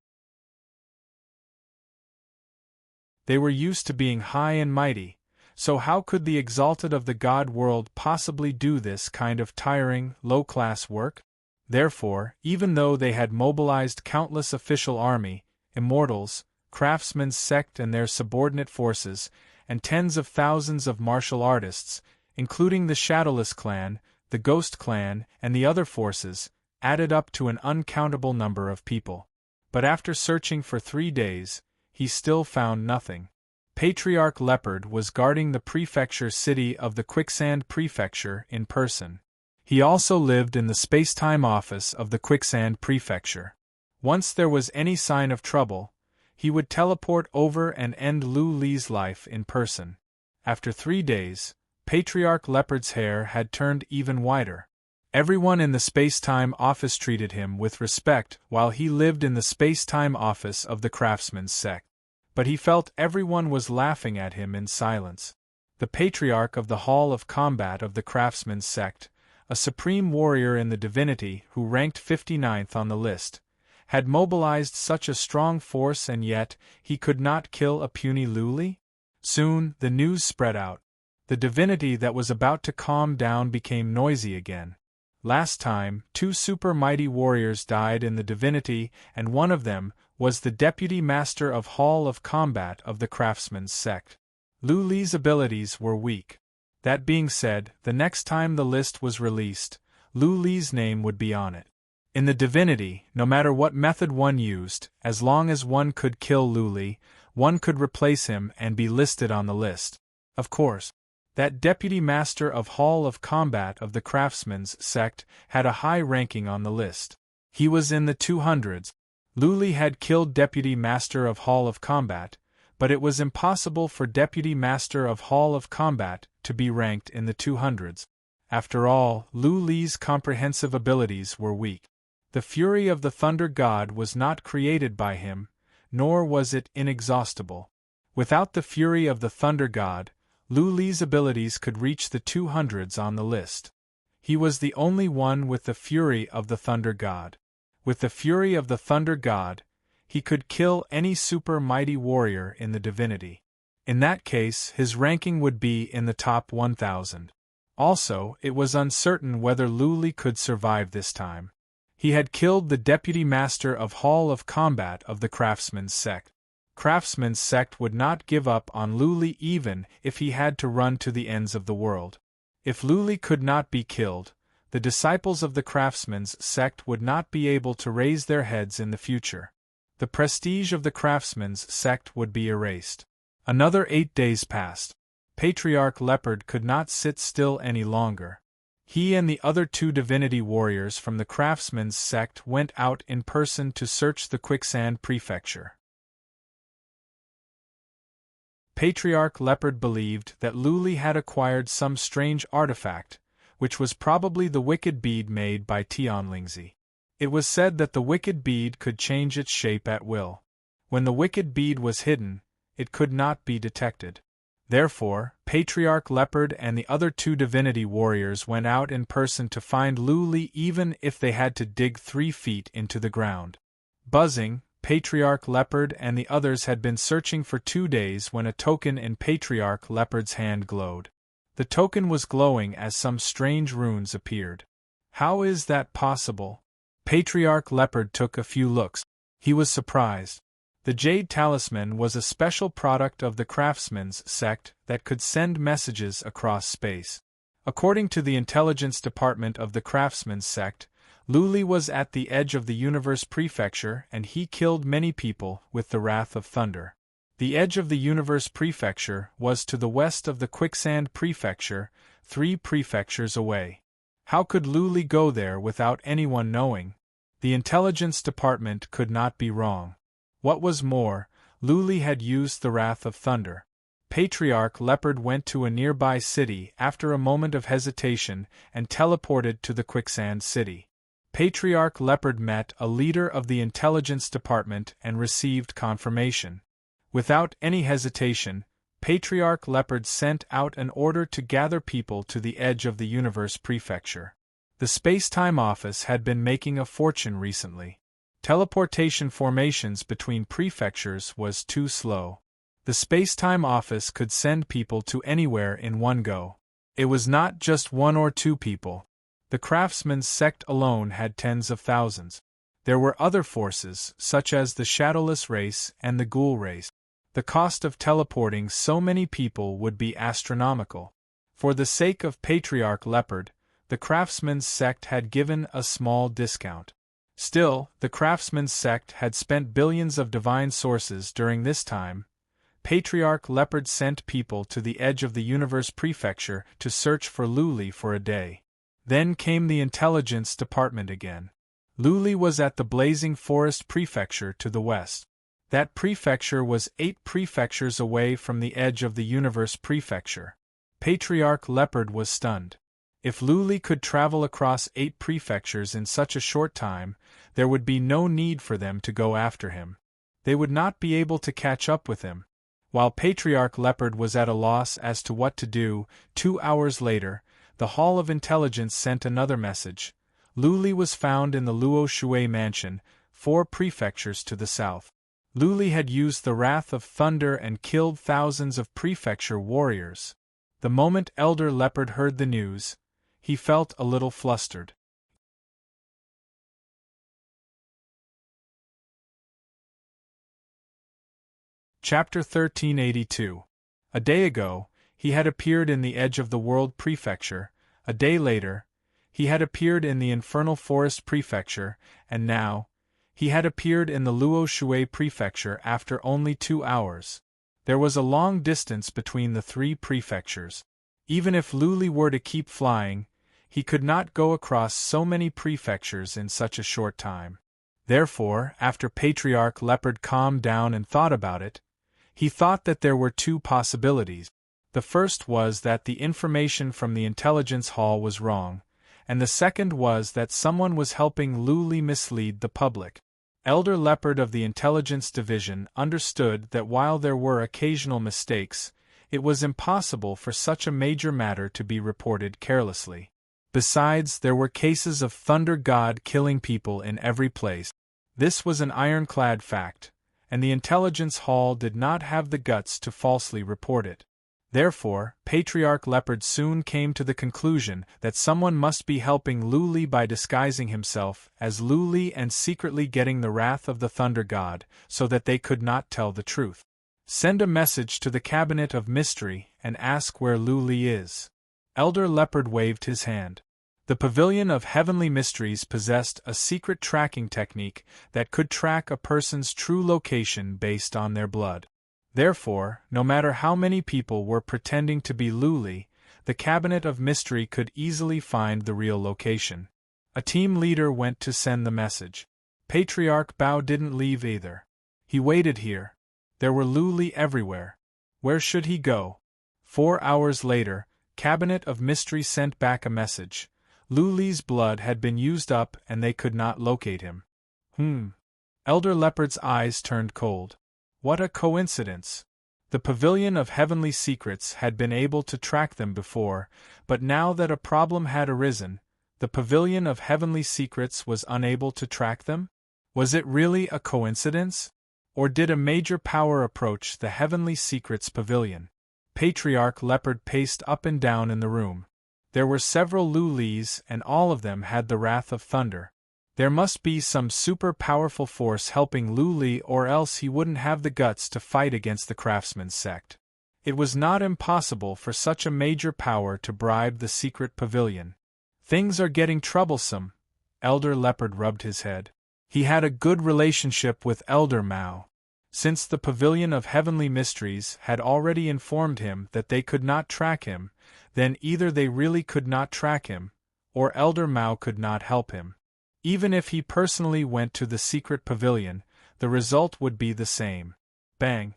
They were used to being high and mighty, so how could the exalted of the god world possibly do this kind of tiring, low-class work? Therefore, even though they had mobilized countless official army, immortals, craftsmen's sect and their subordinate forces, and tens of thousands of martial artists, including the Shadowless clan, the Ghost clan, and the other forces, added up to an uncountable number of people. But after searching for 3 days, he still found nothing. Patriarch Leopard was guarding the prefecture city of the Quicksand Prefecture in person. He also lived in the space-time office of the Quicksand Prefecture. Once there was any sign of trouble, he would teleport over and end Luli's life in person. After 3 days, Patriarch Leopard's hair had turned even whiter. Everyone in the space-time office treated him with respect while he lived in the space-time office of the Craftsman's sect. But he felt everyone was laughing at him in silence. The Patriarch of the Hall of Combat of the Craftsman's sect, a supreme warrior in the divinity who ranked 59th on the list, had mobilized such a strong force and yet he could not kill a puny Luli? Soon, the news spread out. The divinity that was about to calm down became noisy again. Last time, 2 super mighty warriors died in the divinity, and one of them was the deputy master of Hall of Combat of the Craftsman's sect. Luli's abilities were weak. That being said, the next time the list was released, Luli's name would be on it. In the divinity, no matter what method one used, as long as one could kill Luli, one could replace him and be listed on the list. Of course, That deputy master of Hall of Combat of the Craftsman's sect had a high ranking on the list. He was in the 200s. Luli had killed deputy master of Hall of Combat, but it was impossible for deputy master of Hall of Combat to be ranked in the 200s. After all, Luli's comprehensive abilities were weak. The fury of the Thunder God was not created by him, nor was it inexhaustible. Without the fury of the Thunder God, Luli's abilities could reach the 200s on the list. He was the only one with the fury of the Thunder God. With the fury of the Thunder God, he could kill any super mighty warrior in the divinity. In that case, his ranking would be in the top 1,000. Also, it was uncertain whether Luli could survive this time. He had killed the deputy master of Hall of Combat of the Craftsman's sect. Craftsman's sect would not give up on Luli even if he had to run to the ends of the world. If Luli could not be killed, the disciples of the Craftsman's sect would not be able to raise their heads in the future. The prestige of the Craftsman's sect would be erased. Another 8 days passed. Patriarch Leopard could not sit still any longer. He and the other 2 divinity warriors from the Craftsman's sect went out in person to search the Quicksand Prefecture. Patriarch Leopard believed that Luli had acquired some strange artifact, which was probably the wicked bead made by Tianlingzi. It was said that the wicked bead could change its shape at will. When the wicked bead was hidden, it could not be detected. Therefore, Patriarch Leopard and the other 2 divinity warriors went out in person to find Luli even if they had to dig 3 feet into the ground. Buzzing, Patriarch Leopard and the others had been searching for 2 days when a token in Patriarch Leopard's hand glowed. The token was glowing as some strange runes appeared. How is that possible? Patriarch Leopard took a few looks. He was surprised. The Jade Talisman was a special product of the Craftsman's sect that could send messages across space. According to the intelligence department of the Craftsman's sect, Luli was at the edge of the Universe Prefecture and he killed many people with the Wrath of Thunder. The edge of the Universe Prefecture was to the west of the Quicksand Prefecture, 3 prefectures away. How could Luli go there without anyone knowing? The intelligence department could not be wrong. What was more, Luli had used the Wrath of Thunder. Patriarch Leopard went to a nearby city after a moment of hesitation and teleported to the Quicksand City. Patriarch Leopard met a leader of the intelligence department and received confirmation. Without any hesitation, Patriarch Leopard sent out an order to gather people to the edge of the Universe Prefecture. The Space-Time Office had been making a fortune recently. Teleportation formations between prefectures was too slow. The Space-Time Office could send people to anywhere in one go. It was not just 1 or 2 people. The Craftsman's sect alone had tens of thousands. There were other forces, such as the Shadowless race and the Ghoul race. The cost of teleporting so many people would be astronomical. For the sake of Patriarch Leopard, the Craftsman's sect had given a small discount. Still, the Craftsman's sect had spent billions of divine sources during this time. Patriarch Leopard sent people to the edge of the Universe Prefecture to search for Luli for a day. Then came the intelligence department again. Luli was at the Blazing Forest Prefecture to the west. That prefecture was 8 prefectures away from the edge of the Universe Prefecture. Patriarch Leopard was stunned. If Luli could travel across 8 prefectures in such a short time, there would be no need for them to go after him. They would not be able to catch up with him. While Patriarch Leopard was at a loss as to what to do, 2 hours later, the Hall of Intelligence sent another message. Luli was found in the Luo Shui Mansion, 4 prefectures to the south. Luli had used the Wrath of Thunder and killed thousands of prefecture warriors. The moment Elder Leopard heard the news, he felt a little flustered. Chapter 1382. A day ago, he had appeared in the Edge of the World Prefecture. A day later, he had appeared in the Infernal Forest Prefecture, and now, he had appeared in the Luo Shui Prefecture after only 2 hours. There was a long distance between the 3 prefectures. Even if Luli were to keep flying, he could not go across so many prefectures in such a short time. Therefore, after Patriarch Leopard calmed down and thought about it, he thought that there were two possibilities. The first was that the information from the intelligence hall was wrong, and the second was that someone was helping Luli mislead the public. Elder Leopard of the Intelligence Division understood that while there were occasional mistakes, it was impossible for such a major matter to be reported carelessly. Besides, there were cases of Thunder God killing people in every place. This was an ironclad fact, and the Intelligence Hall did not have the guts to falsely report it. Therefore, Patriarch Leopard soon came to the conclusion that someone must be helping Luli by disguising himself as Luli and secretly getting the wrath of the Thunder God, so that they could not tell the truth. Send a message to the Cabinet of Mystery and ask where Luli is. Elder Leopard waved his hand. The Pavilion of Heavenly Mysteries possessed a secret tracking technique that could track a person's true location based on their blood. Therefore, no matter how many people were pretending to be Luli, the Cabinet of Mystery could easily find the real location. A team leader went to send the message. Patriarch Bao didn't leave either. He waited here. There were Luli everywhere. Where should he go? 4 hours later, Cabinet of Mystery sent back a message. Luli's blood had been used up and they could not locate him. Elder Leopard's eyes turned cold. What a coincidence! The Pavilion of Heavenly Secrets had been able to track them before, but now that a problem had arisen, the Pavilion of Heavenly Secrets was unable to track them? Was it really a coincidence? Or did a major power approach the Heavenly Secrets Pavilion? Patriarch Leopard paced up and down in the room. There were several Lulis and all of them had the Wrath of Thunder. There must be some super powerful force helping Luli or else he wouldn't have the guts to fight against the Craftsman's sect. It was not impossible for such a major power to bribe the secret pavilion. Things are getting troublesome. Elder Leopard rubbed his head. He had a good relationship with Elder Mao. Since the Pavilion of Heavenly Mysteries had already informed him that they could not track him, then either they really could not track him, or Elder Mao could not help him. Even if he personally went to the secret pavilion, the result would be the same. Bang!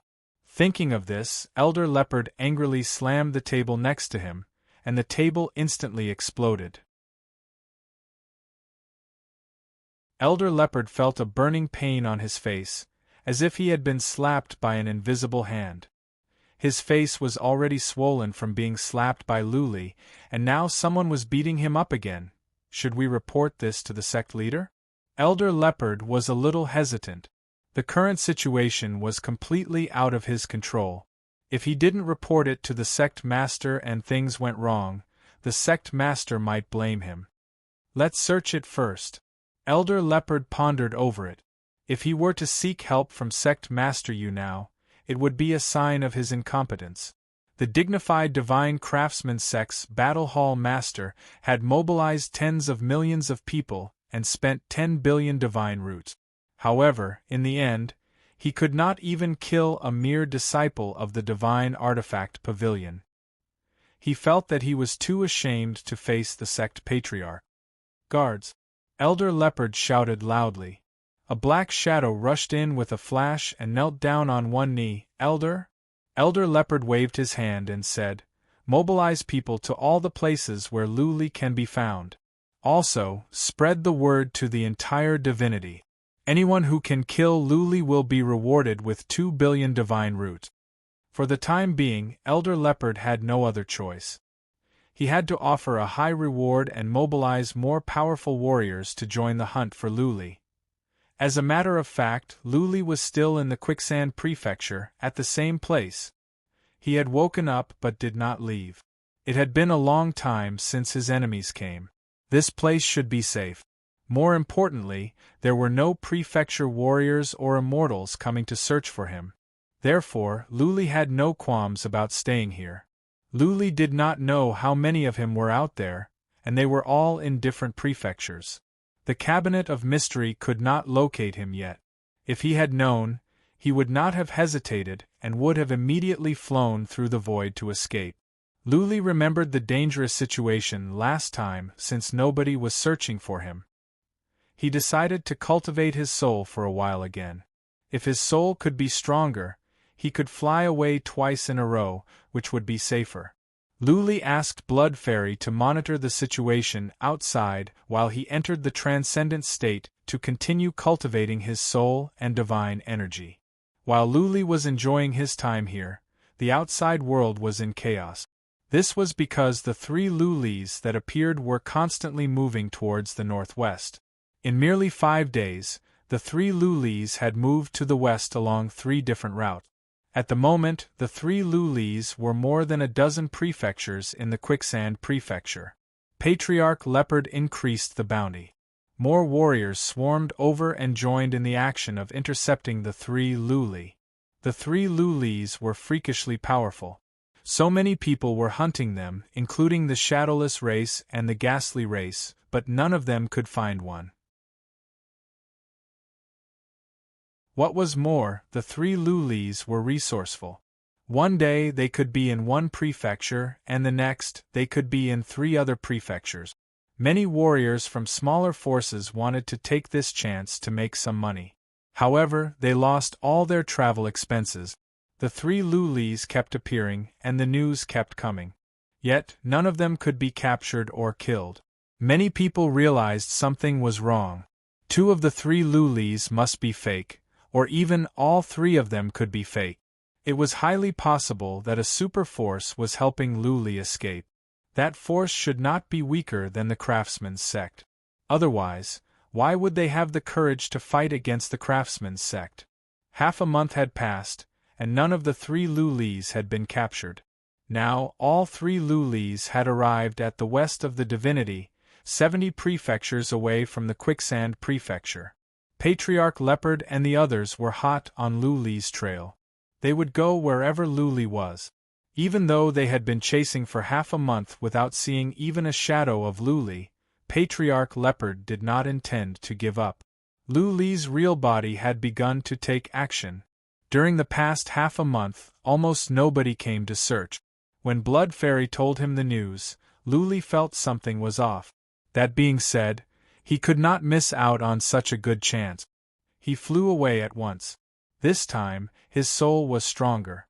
Thinking of this, Elder Leopard angrily slammed the table next to him, and the table instantly exploded. Elder Leopard felt a burning pain on his face, as if he had been slapped by an invisible hand. His face was already swollen from being slapped by Luli, and now someone was beating him up again. Should we report this to the sect leader? Elder Leopard was a little hesitant. The current situation was completely out of his control. If he didn't report it to the sect master and things went wrong, the sect master might blame him. Let's search it first. Elder Leopard pondered over it. If he were to seek help from sect master Yu now, it would be a sign of his incompetence. The dignified Divine Craftsman sect's Battle Hall Master had mobilized tens of millions of people and spent 10 billion divine roots. However, in the end, he could not even kill a mere disciple of the Divine Artifact Pavilion. He felt that he was too ashamed to face the sect patriarch. Guards! Elder Leopard shouted loudly. A black shadow rushed in with a flash and knelt down on one knee. Elder Leopard waved his hand and said, "Mobilize people to all the places where Luli can be found. Also, spread the word to the entire divinity. Anyone who can kill Luli will be rewarded with 2 billion divine roots." For the time being, Elder Leopard had no other choice. He had to offer a high reward and mobilize more powerful warriors to join the hunt for Luli. As a matter of fact, Luli was still in the Quicksand Prefecture, at the same place. He had woken up but did not leave. It had been a long time since his enemies came. This place should be safe. More importantly, there were no prefecture warriors or immortals coming to search for him. Therefore, Luli had no qualms about staying here. Luli did not know how many of him were out there, and they were all in different prefectures. The Cabinet of Mystery could not locate him yet. If he had known, he would not have hesitated and would have immediately flown through the void to escape. Luli remembered the dangerous situation last time since nobody was searching for him. He decided to cultivate his soul for a while again. If his soul could be stronger, he could fly away twice in a row, which would be safer. Luli asked Blood Fairy to monitor the situation outside while he entered the transcendent state to continue cultivating his soul and divine energy. While Luli was enjoying his time here, the outside world was in chaos. This was because the 3 Lulis that appeared were constantly moving towards the northwest. In merely 5 days, the 3 Lulis had moved to the west along 3 different routes. At the moment, the 3 Lulis were more than a dozen prefectures in the Quicksand Prefecture. Patriarch Leopard increased the bounty. More warriors swarmed over and joined in the action of intercepting the 3 Luli. The 3 Lulis were freakishly powerful. So many people were hunting them, including the Shadowless race and the Ghastly race, but none of them could find one. What was more, the 3 Lulis were resourceful. One day they could be in one prefecture, and the next, they could be in 3 other prefectures. Many warriors from smaller forces wanted to take this chance to make some money. However, they lost all their travel expenses. The 3 Lulis kept appearing, and the news kept coming. Yet, none of them could be captured or killed. Many people realized something was wrong. 2 of the 3 Lulis must be fake, or even all 3 of them could be fake. It was highly possible that a super force was helping Luli escape. That force should not be weaker than the Craftsman's sect. Otherwise, why would they have the courage to fight against the Craftsman's sect? Half a month had passed, and none of the 3 Lulis had been captured. Now, all 3 Lulis had arrived at the west of the Divinity, 70 prefectures away from the Quicksand Prefecture. Patriarch Leopard and the others were hot on Luli's trail. They would go wherever Luli was. Even though they had been chasing for half a month without seeing even a shadow of Luli, Patriarch Leopard did not intend to give up. Luli's real body had begun to take action. During the past half a month, almost nobody came to search. When Blood Fairy told him the news, Luli felt something was off. That being said, he could not miss out on such a good chance. He flew away at once. This time, his soul was stronger.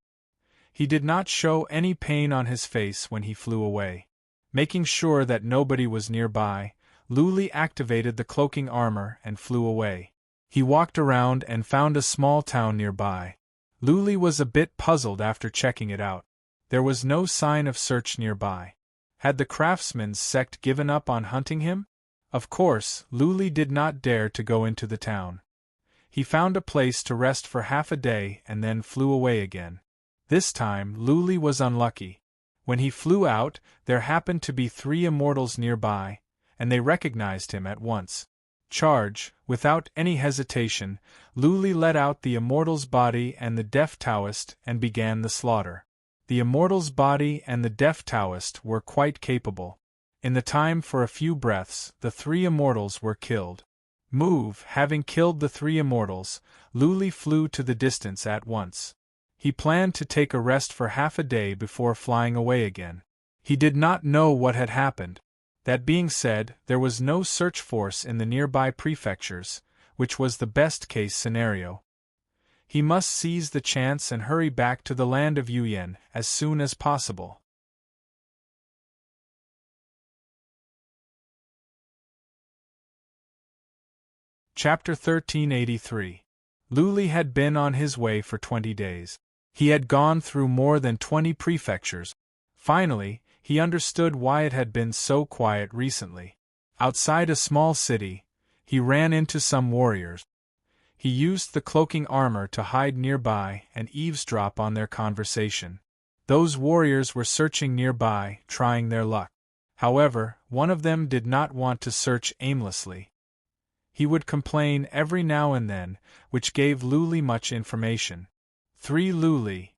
He did not show any pain on his face when he flew away. Making sure that nobody was nearby, Luli activated the cloaking armor and flew away. He walked around and found a small town nearby. Luli was a bit puzzled after checking it out. There was no sign of search nearby. Had the Craftsman's sect given up on hunting him? Of course, Luli did not dare to go into the town. He found a place to rest for half a day and then flew away again. This time, Luli was unlucky. When he flew out, there happened to be 3 immortals nearby, and they recognized him at once. Charge, without any hesitation, Luli let out the immortal's body and the Deaf Taoist and began the slaughter. The immortal's body and the Deaf Taoist were quite capable. In the time for a few breaths, the 3 immortals were killed. Having killed the 3 immortals, Luli flew to the distance at once. He planned to take a rest for half a day before flying away again. He did not know what had happened. That being said, there was no search force in the nearby prefectures, which was the best-case scenario. He must seize the chance and hurry back to the land of Yuyan as soon as possible. Chapter 1383. Luli had been on his way for 20 days. He had gone through more than 20 prefectures. Finally, he understood why it had been so quiet recently. Outside a small city, he ran into some warriors. He used the cloaking armor to hide nearby and eavesdrop on their conversation. Those warriors were searching nearby, trying their luck. However, one of them did not want to search aimlessly. He would complain every now and then, which gave Luli much information. 3 Luli.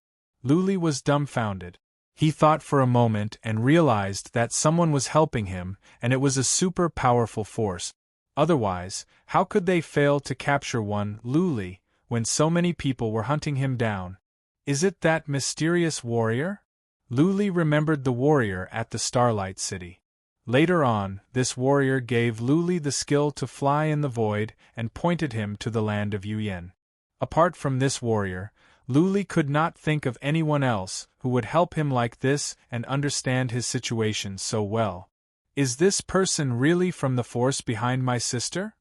Luli was dumbfounded. He thought for a moment and realized that someone was helping him, and it was a super powerful force. Otherwise, how could they fail to capture 1 Luli, when so many people were hunting him down? Is it that mysterious warrior? Luli remembered the warrior at the Starlight City. Later on, this warrior gave Luli the skill to fly in the void and pointed him to the land of Yuyen. Apart from this warrior, Luli could not think of anyone else who would help him like this and understand his situation so well. Is this person really from the force behind my sister?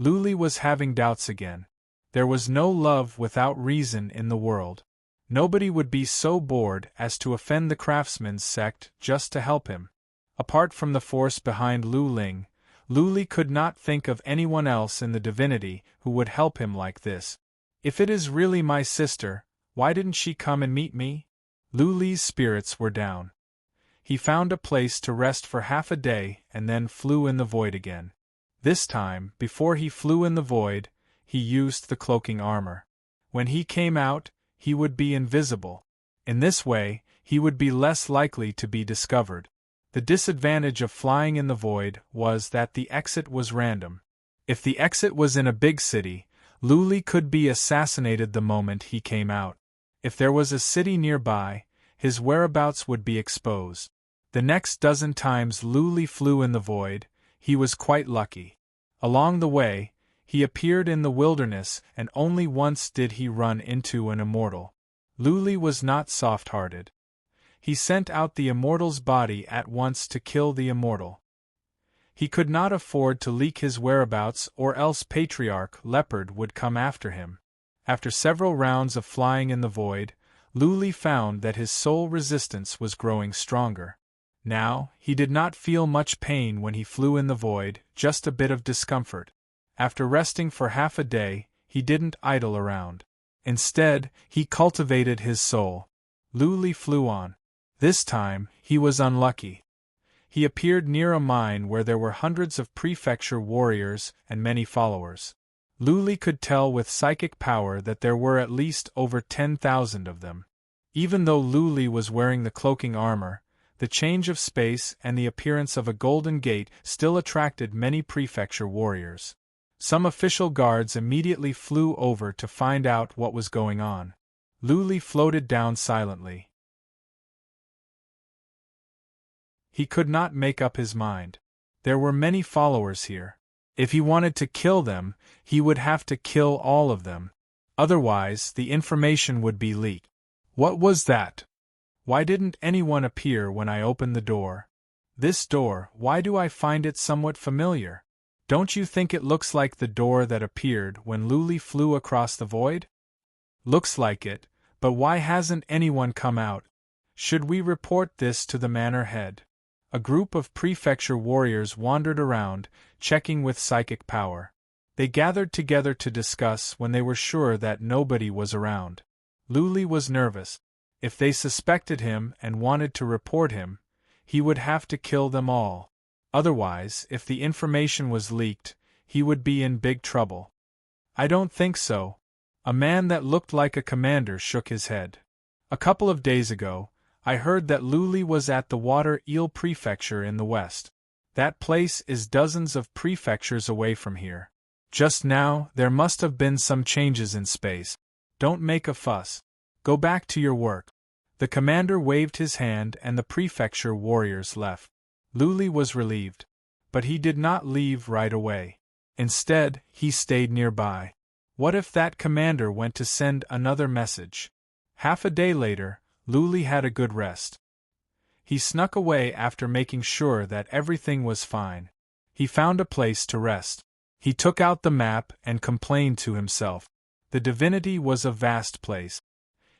Luli was having doubts again. There was no love without reason in the world. Nobody would be so bored as to offend the craftsman's sect just to help him. Apart from the force behind Lu Ling, Luli could not think of anyone else in the divinity who would help him like this. If it is really my sister, why didn't she come and meet me? Luli's spirits were down. He found a place to rest for half a day and then flew in the void again. This time, before he flew in the void, he used the cloaking armor. When he came out, he would be invisible. In this way, he would be less likely to be discovered. The disadvantage of flying in the void was that the exit was random. If the exit was in a big city, Luli could be assassinated the moment he came out. If there was a city nearby, his whereabouts would be exposed. The next dozen times Luli flew in the void, he was quite lucky. Along the way, he appeared in the wilderness and only once did he run into an immortal. Luli was not soft-hearted. He sent out the immortal's body at once to kill the immortal. He could not afford to leak his whereabouts or else Patriarch Leopard would come after him. After several rounds of flying in the void, Luli found that his soul resistance was growing stronger. Now, he did not feel much pain when he flew in the void, just a bit of discomfort. After resting for half a day, he didn't idle around. Instead, he cultivated his soul. Luli flew on. This time, he was unlucky. He appeared near a mine where there were hundreds of prefecture warriors and many followers. Luli could tell with psychic power that there were at least over 10,000 of them. Even though Luli was wearing the cloaking armor, the change of space and the appearance of a golden gate still attracted many prefecture warriors. Some official guards immediately flew over to find out what was going on. Luli floated down silently. He could not make up his mind. There were many followers here. If he wanted to kill them, he would have to kill all of them. Otherwise, the information would be leaked. What was that? Why didn't anyone appear when I opened the door? This door, why do I find it somewhat familiar? Don't you think it looks like the door that appeared when Luli flew across the void? Looks like it, but why hasn't anyone come out? Should we report this to the manor head? A group of prefecture warriors wandered around, checking with psychic power. They gathered together to discuss when they were sure that nobody was around. Luli was nervous. If they suspected him and wanted to report him, he would have to kill them all. Otherwise, if the information was leaked, he would be in big trouble. I don't think so. A man that looked like a commander shook his head. A couple of days ago, I heard that Luli was at the Water Eel Prefecture in the west. That place is dozens of prefectures away from here. Just now, there must have been some changes in space. Don't make a fuss. Go back to your work. The commander waved his hand and the prefecture warriors left. Luli was relieved. But he did not leave right away. Instead, he stayed nearby. What if that commander went to send another message? Half a day later, Luli had a good rest. He snuck away after making sure that everything was fine. He found a place to rest. He took out the map and complained to himself. The divinity was a vast place.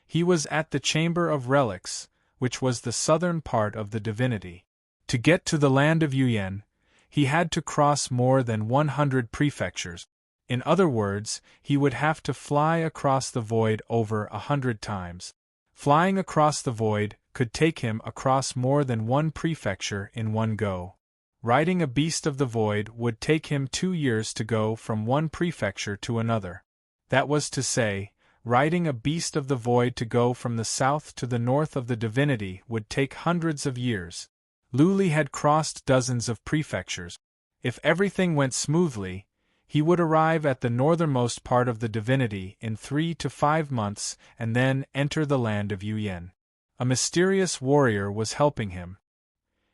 He was at the Chamber of Relics, which was the southern part of the divinity. To get to the land of Yuyen, he had to cross more than 100 prefectures. In other words, he would have to fly across the void over 100 times. Flying across the void could take him across more than one prefecture in one go. Riding a beast of the void would take him 2 years to go from one prefecture to another. That was to say, riding a beast of the void to go from the south to the north of the divinity would take hundreds of years. Luli had crossed dozens of prefectures. If everything went smoothly, he would arrive at the northernmost part of the divinity in 3 to 5 months and then enter the land of Yuyen. A mysterious warrior was helping him.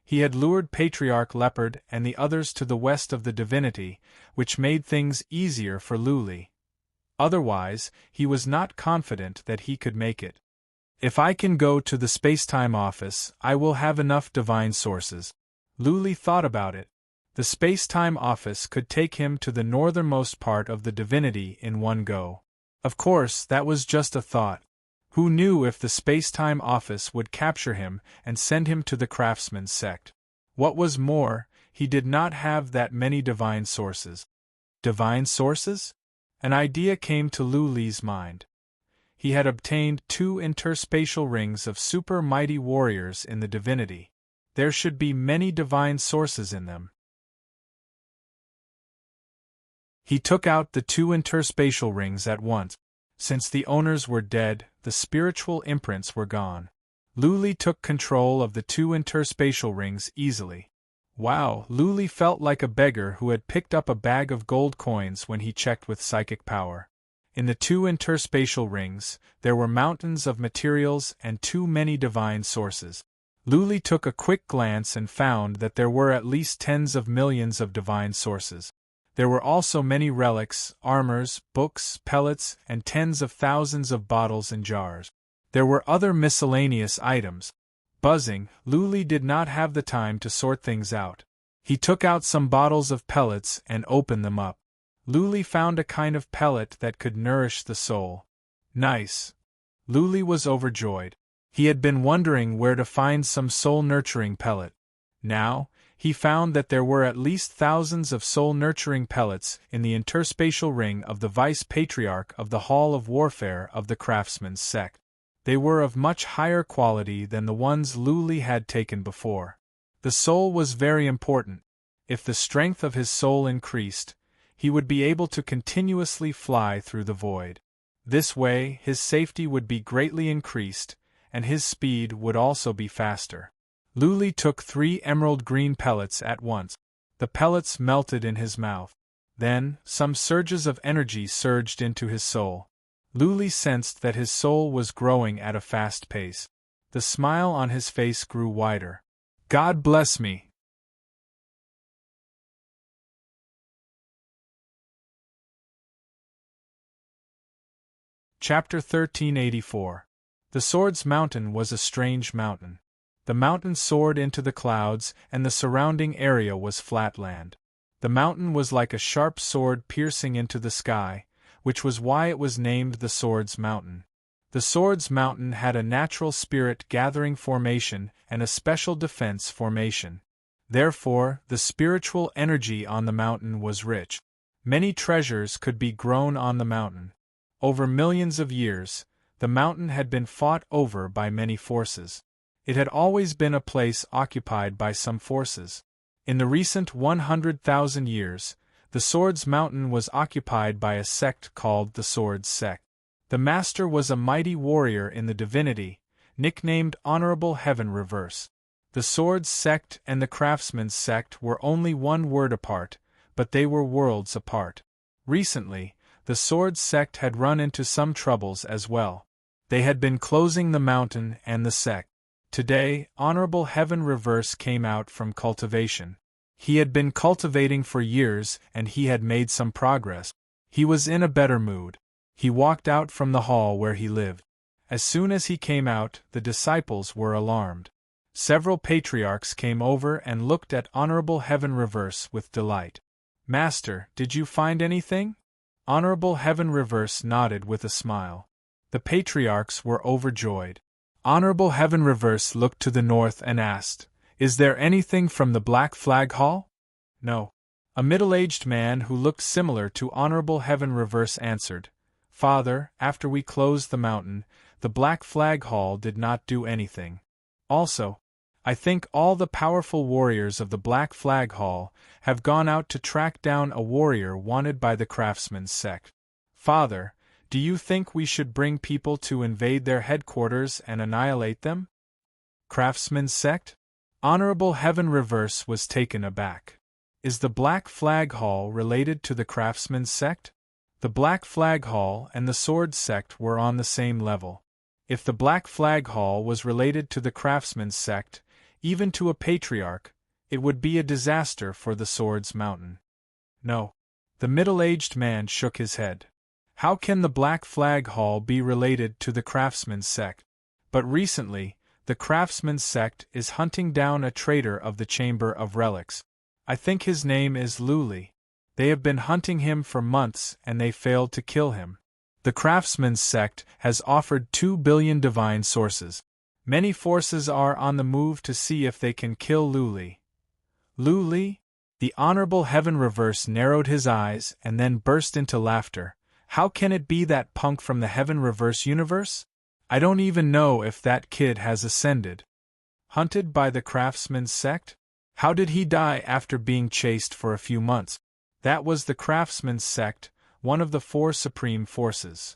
He had lured Patriarch Leopard and the others to the west of the divinity, which made things easier for Luli. Otherwise, he was not confident that he could make it. If I can go to the spacetime office, I will have enough divine sources. Luli thought about it. The spacetime office could take him to the northernmost part of the divinity in one go. Of course, that was just a thought. Who knew if the spacetime office would capture him and send him to the craftsman's sect? What was more, he did not have that many divine sources. Divine sources? An idea came to Luli's mind. He had obtained 2 interspatial rings of super mighty warriors in the divinity. There should be many divine sources in them. He took out the 2 interspatial rings at once. Since the owners were dead, the spiritual imprints were gone. Luli took control of the 2 interspatial rings easily. Wow, Luli felt like a beggar who had picked up a bag of gold coins when he checked with psychic power. In the 2 interspatial rings, there were mountains of materials and too many divine sources. Luli took a quick glance and found that there were at least tens of millions of divine sources. There were also many relics, armors, books, pellets, and tens of thousands of bottles and jars. There were other miscellaneous items. Buzzing, Luli did not have the time to sort things out. He took out some bottles of pellets and opened them up. Luli found a kind of pellet that could nourish the soul. Nice. Luli was overjoyed. He had been wondering where to find some soul-nurturing pellet. Now, he found that there were at least thousands of soul-nurturing pellets in the interspatial ring of the Vice-Patriarch of the Hall of Warfare of the Craftsman's sect. They were of much higher quality than the ones Luli had taken before. The soul was very important. If the strength of his soul increased, he would be able to continuously fly through the void. This way, his safety would be greatly increased, and his speed would also be faster. Luli took 3 emerald green pellets at once. The pellets melted in his mouth. Then, some surges of energy surged into his soul. Luli sensed that his soul was growing at a fast pace. The smile on his face grew wider. God bless me! Chapter 1384. The Sword's Mountain was a strange mountain. The mountain soared into the clouds, and the surrounding area was flat land. The mountain was like a sharp sword piercing into the sky, which was why it was named the Sword's Mountain. The Sword's Mountain had a natural spirit gathering formation and a special defense formation. Therefore, the spiritual energy on the mountain was rich. Many treasures could be grown on the mountain. Over millions of years, the mountain had been fought over by many forces. It had always been a place occupied by some forces. In the recent 100,000 years, the Sword's Mountain was occupied by a sect called the Sword's Sect. The master was a mighty warrior in the divinity, nicknamed Honorable Heaven Reverse. The Sword's Sect and the Craftsman's Sect were only one word apart, but they were worlds apart. Recently, the Sword's Sect had run into some troubles as well. They had been closing the mountain and the sect. Today, Honorable Heaven Reverse came out from cultivation. He had been cultivating for years and he had made some progress. He was in a better mood. He walked out from the hall where he lived. As soon as he came out, the disciples were alarmed. Several patriarchs came over and looked at Honorable Heaven Reverse with delight. "Master, did you find anything?" Honorable Heaven Reverse nodded with a smile. The patriarchs were overjoyed. Honorable Heaven Reverse looked to the north and asked, "Is there anything from the Black Flag Hall?" "No." A middle-aged man who looked similar to Honorable Heaven Reverse answered, "Father, after we closed the mountain, the Black Flag Hall did not do anything. Also, I think all the powerful warriors of the Black Flag Hall have gone out to track down a warrior wanted by the Craftsman's sect. Father, do you think we should bring people to invade their headquarters and annihilate them?" Craftsman's sect? Honorable Heaven Reverse was taken aback. Is the Black Flag Hall related to the Craftsman's sect? The Black Flag Hall and the Sword sect were on the same level. If the Black Flag Hall was related to the craftsman's sect, even to a patriarch, it would be a disaster for the Swords Mountain. No. The middle-aged man shook his head. How can the Black Flag Hall be related to the craftsman's sect? But recently, the craftsman's sect is hunting down a traitor of the Chamber of Relics. I think his name is Luli. They have been hunting him for months and they failed to kill him. The craftsman's sect has offered 2 billion divine sources. Many forces are on the move to see if they can kill Luli. Luli? The Honorable Heaven Reverse narrowed his eyes and then burst into laughter. How can it be that punk from the Heaven Reverse universe? I don't even know if that kid has ascended. Hunted by the craftsman's sect? How did he die after being chased for a few months? That was the craftsman's sect, one of the 4 supreme forces.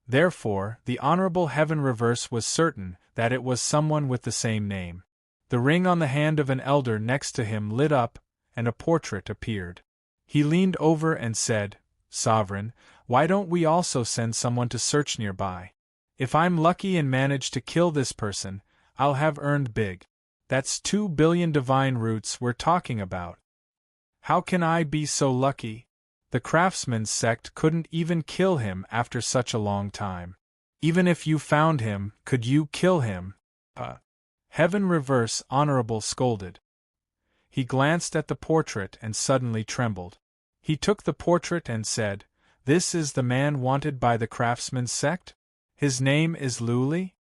Therefore, the Honorable Heaven Reverse was certain that it was someone with the same name. The ring on the hand of an elder next to him lit up, and a portrait appeared. He leaned over and said, "Sovereign, why don't we also send someone to search nearby? If I'm lucky and manage to kill this person, I'll have earned big. That's 2 billion divine roots we're talking about. How can I be so lucky? The craftsman's sect couldn't even kill him after such a long time. Even if you found him, could you kill him?" Heaven Reverse Honorable scolded. He glanced at the portrait and suddenly trembled. He took the portrait and said, "This is the man wanted by the craftsman's sect? His name is Luli?"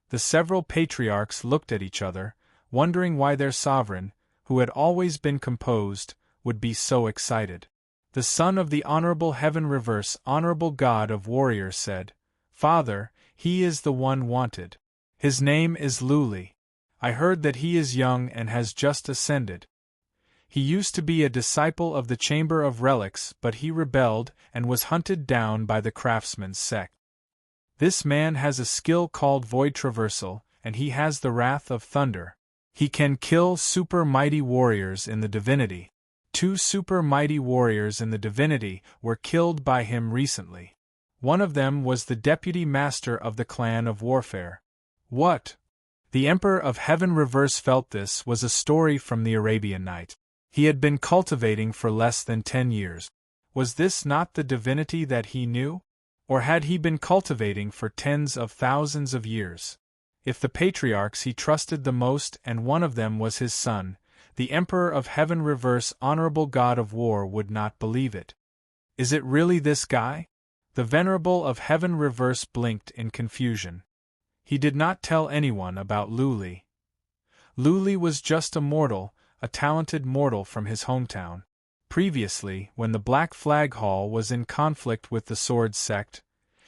The several patriarchs looked at each other, wondering why their sovereign, who had always been composed, would be so excited. The son of the Honorable Heaven Reverse Honorable God of Warriors said, "Father, he is the one wanted. His name is Luli. I heard that he is young and has just ascended. He used to be a disciple of the Chamber of Relics, but he rebelled and was hunted down by the craftsman's sect. This man has a skill called Void Traversal, and he has the Wrath of Thunder. He can kill super mighty warriors in the divinity. 2 super mighty warriors in the divinity were killed by him recently. One of them was the deputy master of the clan of warfare." What? The Emperor of Heaven Reverse felt this was a story from the Arabian Night. He had been cultivating for less than 10 years. Was this not the divinity that he knew? Or had he been cultivating for tens of thousands of years? If the patriarchs he trusted the most and one of them was his son, the Emperor of Heaven Reverse Honorable God of War would not believe it. Is it really this guy? The Venerable of Heaven Reverse blinked in confusion. He did not tell anyone about Luli. Luli was just a mortal, a talented mortal from his hometown. Previously, when the Black Flag Hall was in conflict with the Sword Sect,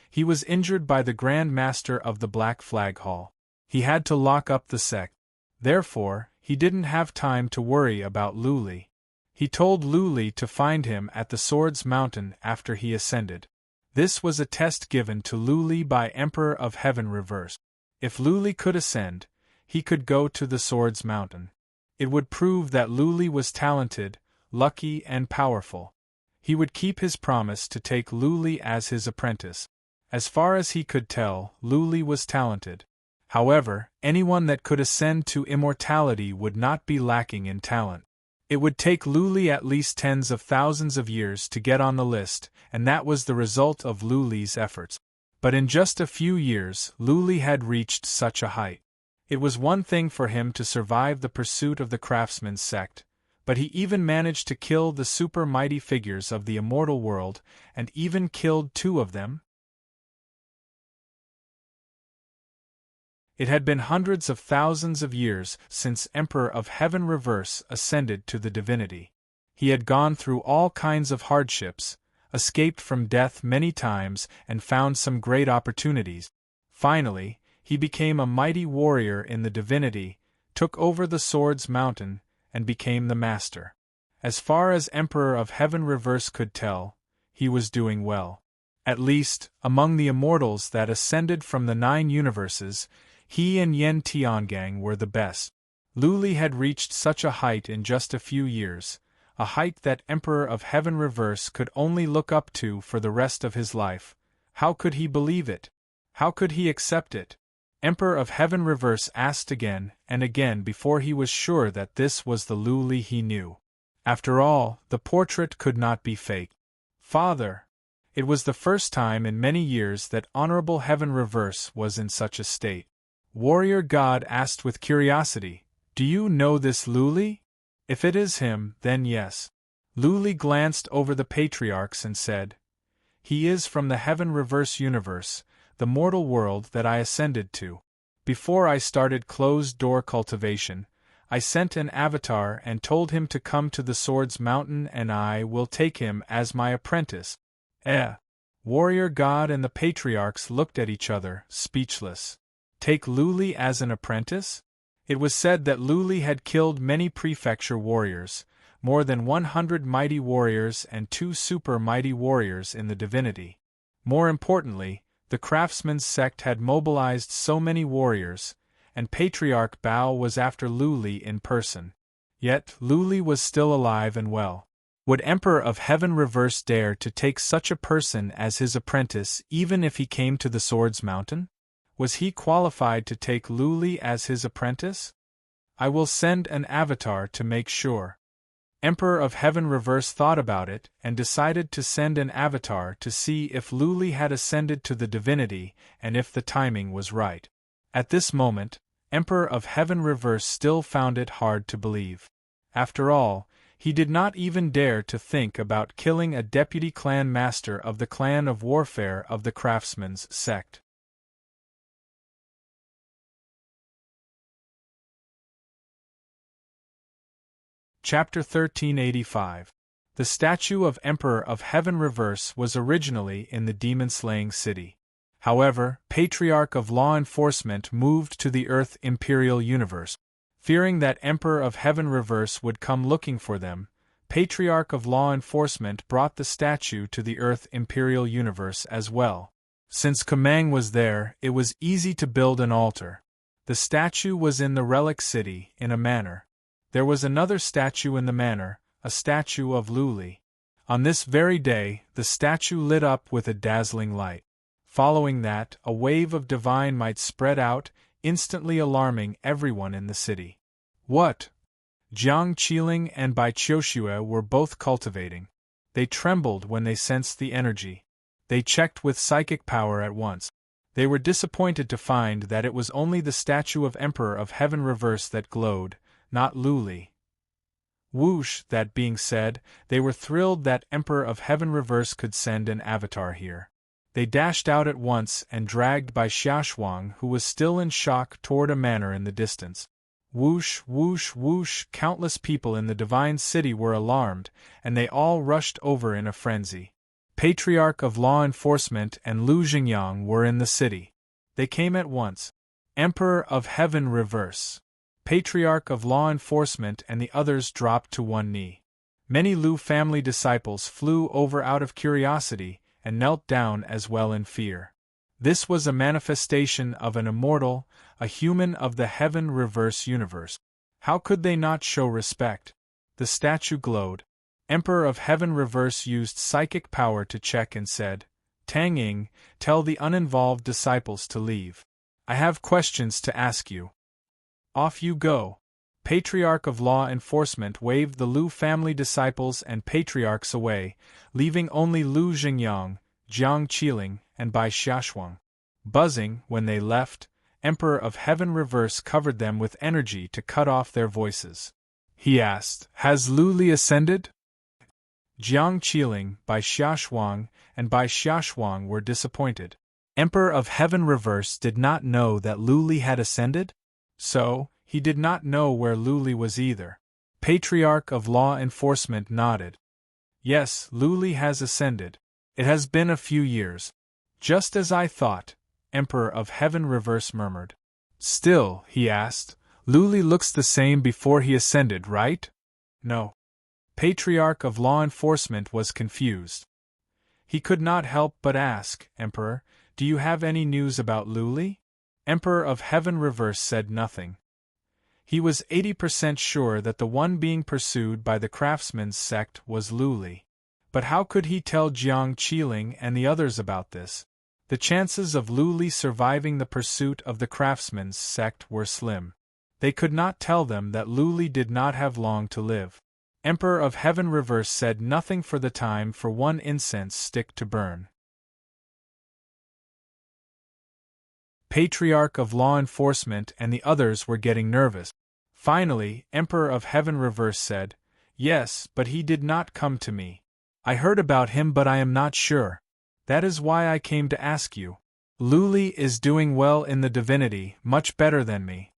he was injured by the Grand Master of the Black Flag Hall. He had to lock up the sect. Therefore, he didn't have time to worry about Luli. He told Luli to find him at the Swords Mountain after he ascended. This was a test given to Luli by Emperor of Heaven Reverse. If Luli could ascend, he could go to the Swords Mountain. It would prove that Luli was talented, lucky and powerful. He would keep his promise to take Luli as his apprentice. As far as he could tell, Luli was talented. However, anyone that could ascend to immortality would not be lacking in talent. It would take Luli at least tens of thousands of years to get on the list, and that was the result of Luli's efforts. But in just a few years, Luli had reached such a height. It was one thing for him to survive the pursuit of the craftsman's sect, but he even managed to kill the super mighty figures of the immortal world, and even killed 2 of them. It had been hundreds of thousands of years since Emperor of Heaven Reverse ascended to the divinity. He had gone through all kinds of hardships, escaped from death many times and found some great opportunities. Finally, he became a mighty warrior in the divinity, took over the Swords Mountain, and became the master. As far as Emperor of Heaven Reverse could tell, he was doing well. At least, among the immortals that ascended from the 9 universes, he and Yen Tiangang were the best. Luli had reached such a height in just a few years, a height that Emperor of Heaven Reverse could only look up to for the rest of his life, How could he believe it? How could he accept it? Emperor of Heaven Reverse asked again and again before he was sure that this was the Lu Li he knew. After all, the portrait could not be fake. Father! It was the first time in many years that Honorable Heaven Reverse was in such a state. Warrior God asked with curiosity, "Do you know this Lu Li? If it is him, then yes." Lu Li glanced over the patriarchs and said, "He is from the Heaven Reverse universe, the mortal world that I ascended to. Before I started closed-door cultivation, I sent an avatar and told him to come to the Swords Mountain and I will take him as my apprentice." Warrior God and the patriarchs looked at each other, speechless. Take Lu Li as an apprentice? It was said that Lu Li had killed many prefecture warriors, more than 100 mighty warriors and 2 super mighty warriors in the divinity. More importantly, the craftsman's sect had mobilized so many warriors, and Patriarch Bao was after Lu Li in person. Yet Lu Li was still alive and well. Would Emperor of Heaven Reverse dare to take such a person as his apprentice even if he came to the Swords Mountain? Was he qualified to take Lu Li as his apprentice? I will send an avatar to make sure. Emperor of Heaven Reverse thought about it and decided to send an avatar to see if Lu Li had ascended to the divinity and if the timing was right. At this moment, Emperor of Heaven Reverse still found it hard to believe. After all, he did not even dare to think about killing a deputy clan master of the clan of warfare of the craftsman's sect. Chapter 1385. The statue of Emperor of Heaven Reverse was originally in the demon-slaying city. However, Patriarch of Law Enforcement moved to the Earth Imperial Universe. Fearing that Emperor of Heaven Reverse would come looking for them, Patriarch of Law Enforcement brought the statue to the Earth Imperial Universe as well. Since Kamang was there, it was easy to build an altar. The statue was in the Relic City, in a manor. There was another statue in the manor, a statue of Lu Li. On this very day, the statue lit up with a dazzling light. Following that, a wave of divine might spread out, instantly alarming everyone in the city. What? Jiang Qiling and Bai Qiushue were both cultivating. They trembled when they sensed the energy. They checked with psychic power at once. They were disappointed to find that it was only the statue of Emperor of Heaven Reverse that glowed, not Lu Li. Whoosh, that being said, they were thrilled that Emperor of Heaven Reverse could send an avatar here. They dashed out at once and dragged Bai Xiaoshuang, who was still in shock, toward a manor in the distance. Whoosh, whoosh, whoosh, countless people in the divine city were alarmed, and they all rushed over in a frenzy. Patriarch of Law Enforcement and Lu Xingyang were in the city. They came at once. Emperor of Heaven Reverse. Patriarch of Law Enforcement and the others dropped to one knee. Many Lu family disciples flew over out of curiosity and knelt down as well in fear. This was a manifestation of an immortal, a human of the Heaven Reverse universe. How could they not show respect? The statue glowed. Emperor of Heaven Reverse used psychic power to check and said, "Tang Ying, tell the uninvolved disciples to leave. I have questions to ask you." Off you go. Patriarch of Law Enforcement waved the Lu family disciples and patriarchs away, leaving only Lu Xingyang, Jiang Qiling, and Bai Xiaoshuang. Buzzing, when they left, Emperor of Heaven Reverse covered them with energy to cut off their voices. He asked, "Has Lu Li ascended?" Jiang Qiling, Bai Xiaoshuang, and Bai Xiaoshuang were disappointed. Emperor of Heaven Reverse did not know that Lu Li had ascended? So, he did not know where Lu Li was either. Patriarch of Law Enforcement nodded. "Yes, Lu Li has ascended. It has been a few years." "Just as I thought," Emperor of Heaven Reverse murmured. "Still," he asked, "Lu Li looks the same before he ascended, right?" "No." Patriarch of Law Enforcement was confused. He could not help but ask, "Emperor, do you have any news about Lu Li?" Emperor of Heaven Reverse said nothing. He was 80% sure that the one being pursued by the craftsman's sect was Lu Li. But how could he tell Jiang Qiling and the others about this? The chances of Luli surviving the pursuit of the craftsman's sect were slim. They could not tell them that Luli did not have long to live. Emperor of Heaven Reverse said nothing for the time for one incense stick to burn. Patriarch of Law Enforcement and the others were getting nervous. Finally, Emperor of Heaven Reverse said, "Yes, but he did not come to me. I heard about him but I am not sure. That is why I came to ask you. Luli is doing well in the divinity, much better than me."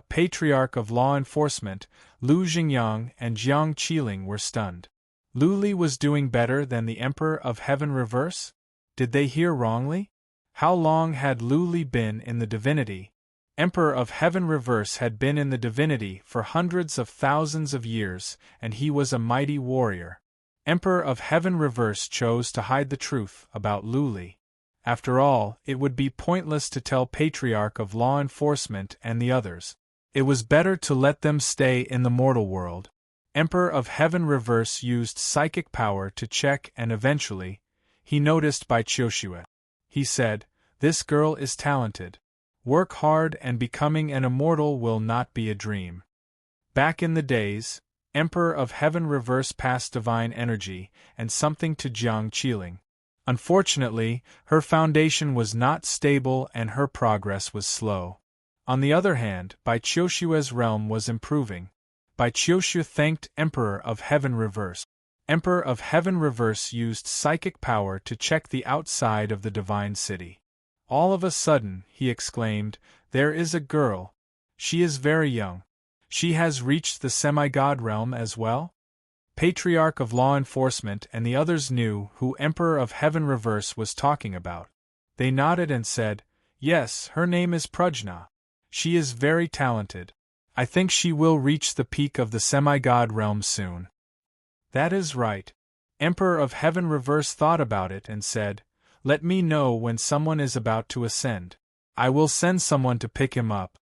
Patriarch of Law Enforcement, Lu Jingyang and Jiang Qiling were stunned. Luli was doing better than the Emperor of Heaven Reverse? Did they hear wrongly? How long had Luli been in the divinity? Emperor of Heaven Reverse had been in the divinity for hundreds of thousands of years, and he was a mighty warrior. Emperor of Heaven Reverse chose to hide the truth about Luli. After all, it would be pointless to tell Patriarch of Law Enforcement and the others. It was better to let them stay in the mortal world. Emperor of Heaven Reverse used psychic power to check and eventually, he noticed Bai Qiuxue. He said, "This girl is talented. Work hard and becoming an immortal will not be a dream." Back in the days, Emperor of Heaven Reverse passed divine energy and something to Jiang Qiling. Unfortunately, her foundation was not stable and her progress was slow. On the other hand, Bai Qiushue's realm was improving. Bai Qiuxue thanked Emperor of Heaven Reverse. Emperor of Heaven Reverse used psychic power to check the outside of the divine city. All of a sudden, he exclaimed, "There is a girl. She is very young. She has reached the semi-god realm as well?" Patriarch of Law Enforcement and the others knew who Emperor of Heaven Reverse was talking about. They nodded and said, "Yes, her name is Prajna. She is very talented. I think she will reach the peak of the semi-god realm soon." "That is right." Emperor of Heaven Reverse thought about it and said, "Let me know when someone is about to ascend. I will send someone to pick him up."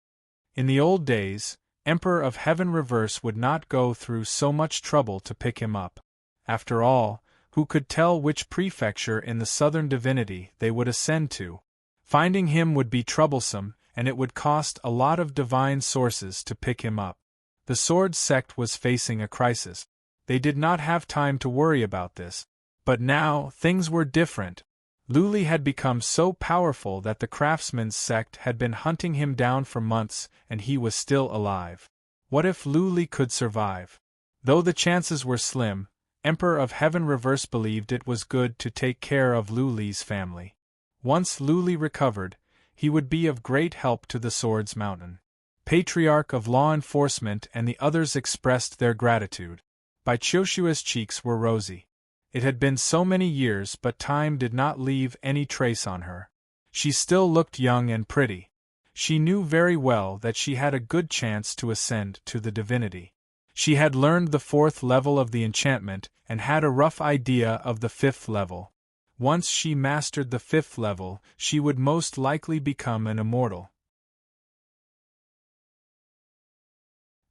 In the old days, Emperor of Heaven Reverse would not go through so much trouble to pick him up. After all, who could tell which prefecture in the southern divinity they would ascend to? Finding him would be troublesome, and it would cost a lot of divine sources to pick him up. The Sword Sect was facing a crisis. They did not have time to worry about this. But now, things were different. Luli had become so powerful that the Craftsman's sect had been hunting him down for months, and he was still alive. What if Luli could survive? Though the chances were slim, Emperor of Heaven Reverse believed it was good to take care of Luli's family. Once Luli recovered, he would be of great help to the Swords Mountain. Patriarch of Law Enforcement and the others expressed their gratitude. Bai Qiushue's cheeks were rosy. It had been so many years, but time did not leave any trace on her. She still looked young and pretty. She knew very well that she had a good chance to ascend to the divinity. She had learned the 4th level of the enchantment and had a rough idea of the 5th level. Once she mastered the 5th level, she would most likely become an immortal.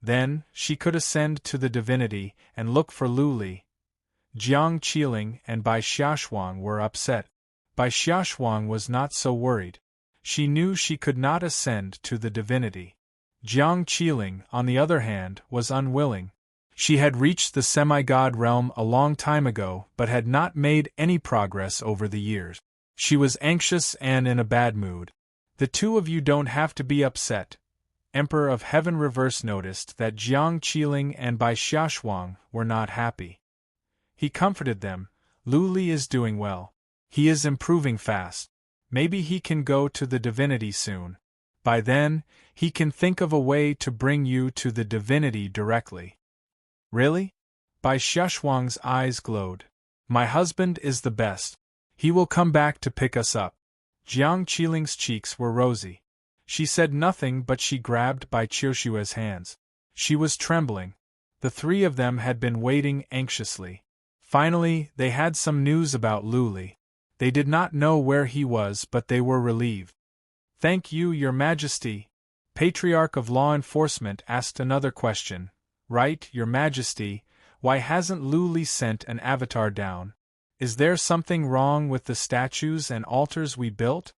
Then, she could ascend to the divinity and look for Luli. Jiang Qiling and Bai Xiaoshuang were upset. Bai Xiaoshuang was not so worried. She knew she could not ascend to the divinity. Jiang Qiling, on the other hand, was unwilling. She had reached the semi-god realm a long time ago but had not made any progress over the years. She was anxious and in a bad mood. "The two of you don't have to be upset." Emperor of Heaven Reverse noticed that Jiang Qiling and Bai Xiaoshuang were not happy. He comforted them. "Luli is doing well. He is improving fast. Maybe he can go to the divinity soon. By then, he can think of a way to bring you to the divinity directly." "Really?" Bai Xiaoshuang's eyes glowed. "My husband is the best. He will come back to pick us up." Jiang Qiling's cheeks were rosy. She said nothing but she grabbed Bai Qiushue's hands. She was trembling. The three of them had been waiting anxiously. Finally, they had some news about Luli. They did not know where he was, but they were relieved. "Thank you, Your Majesty." Patriarch of Law Enforcement asked another question. "Right, Your Majesty, why hasn't Luli sent an avatar down?" Is there something wrong with the statues and altars we built?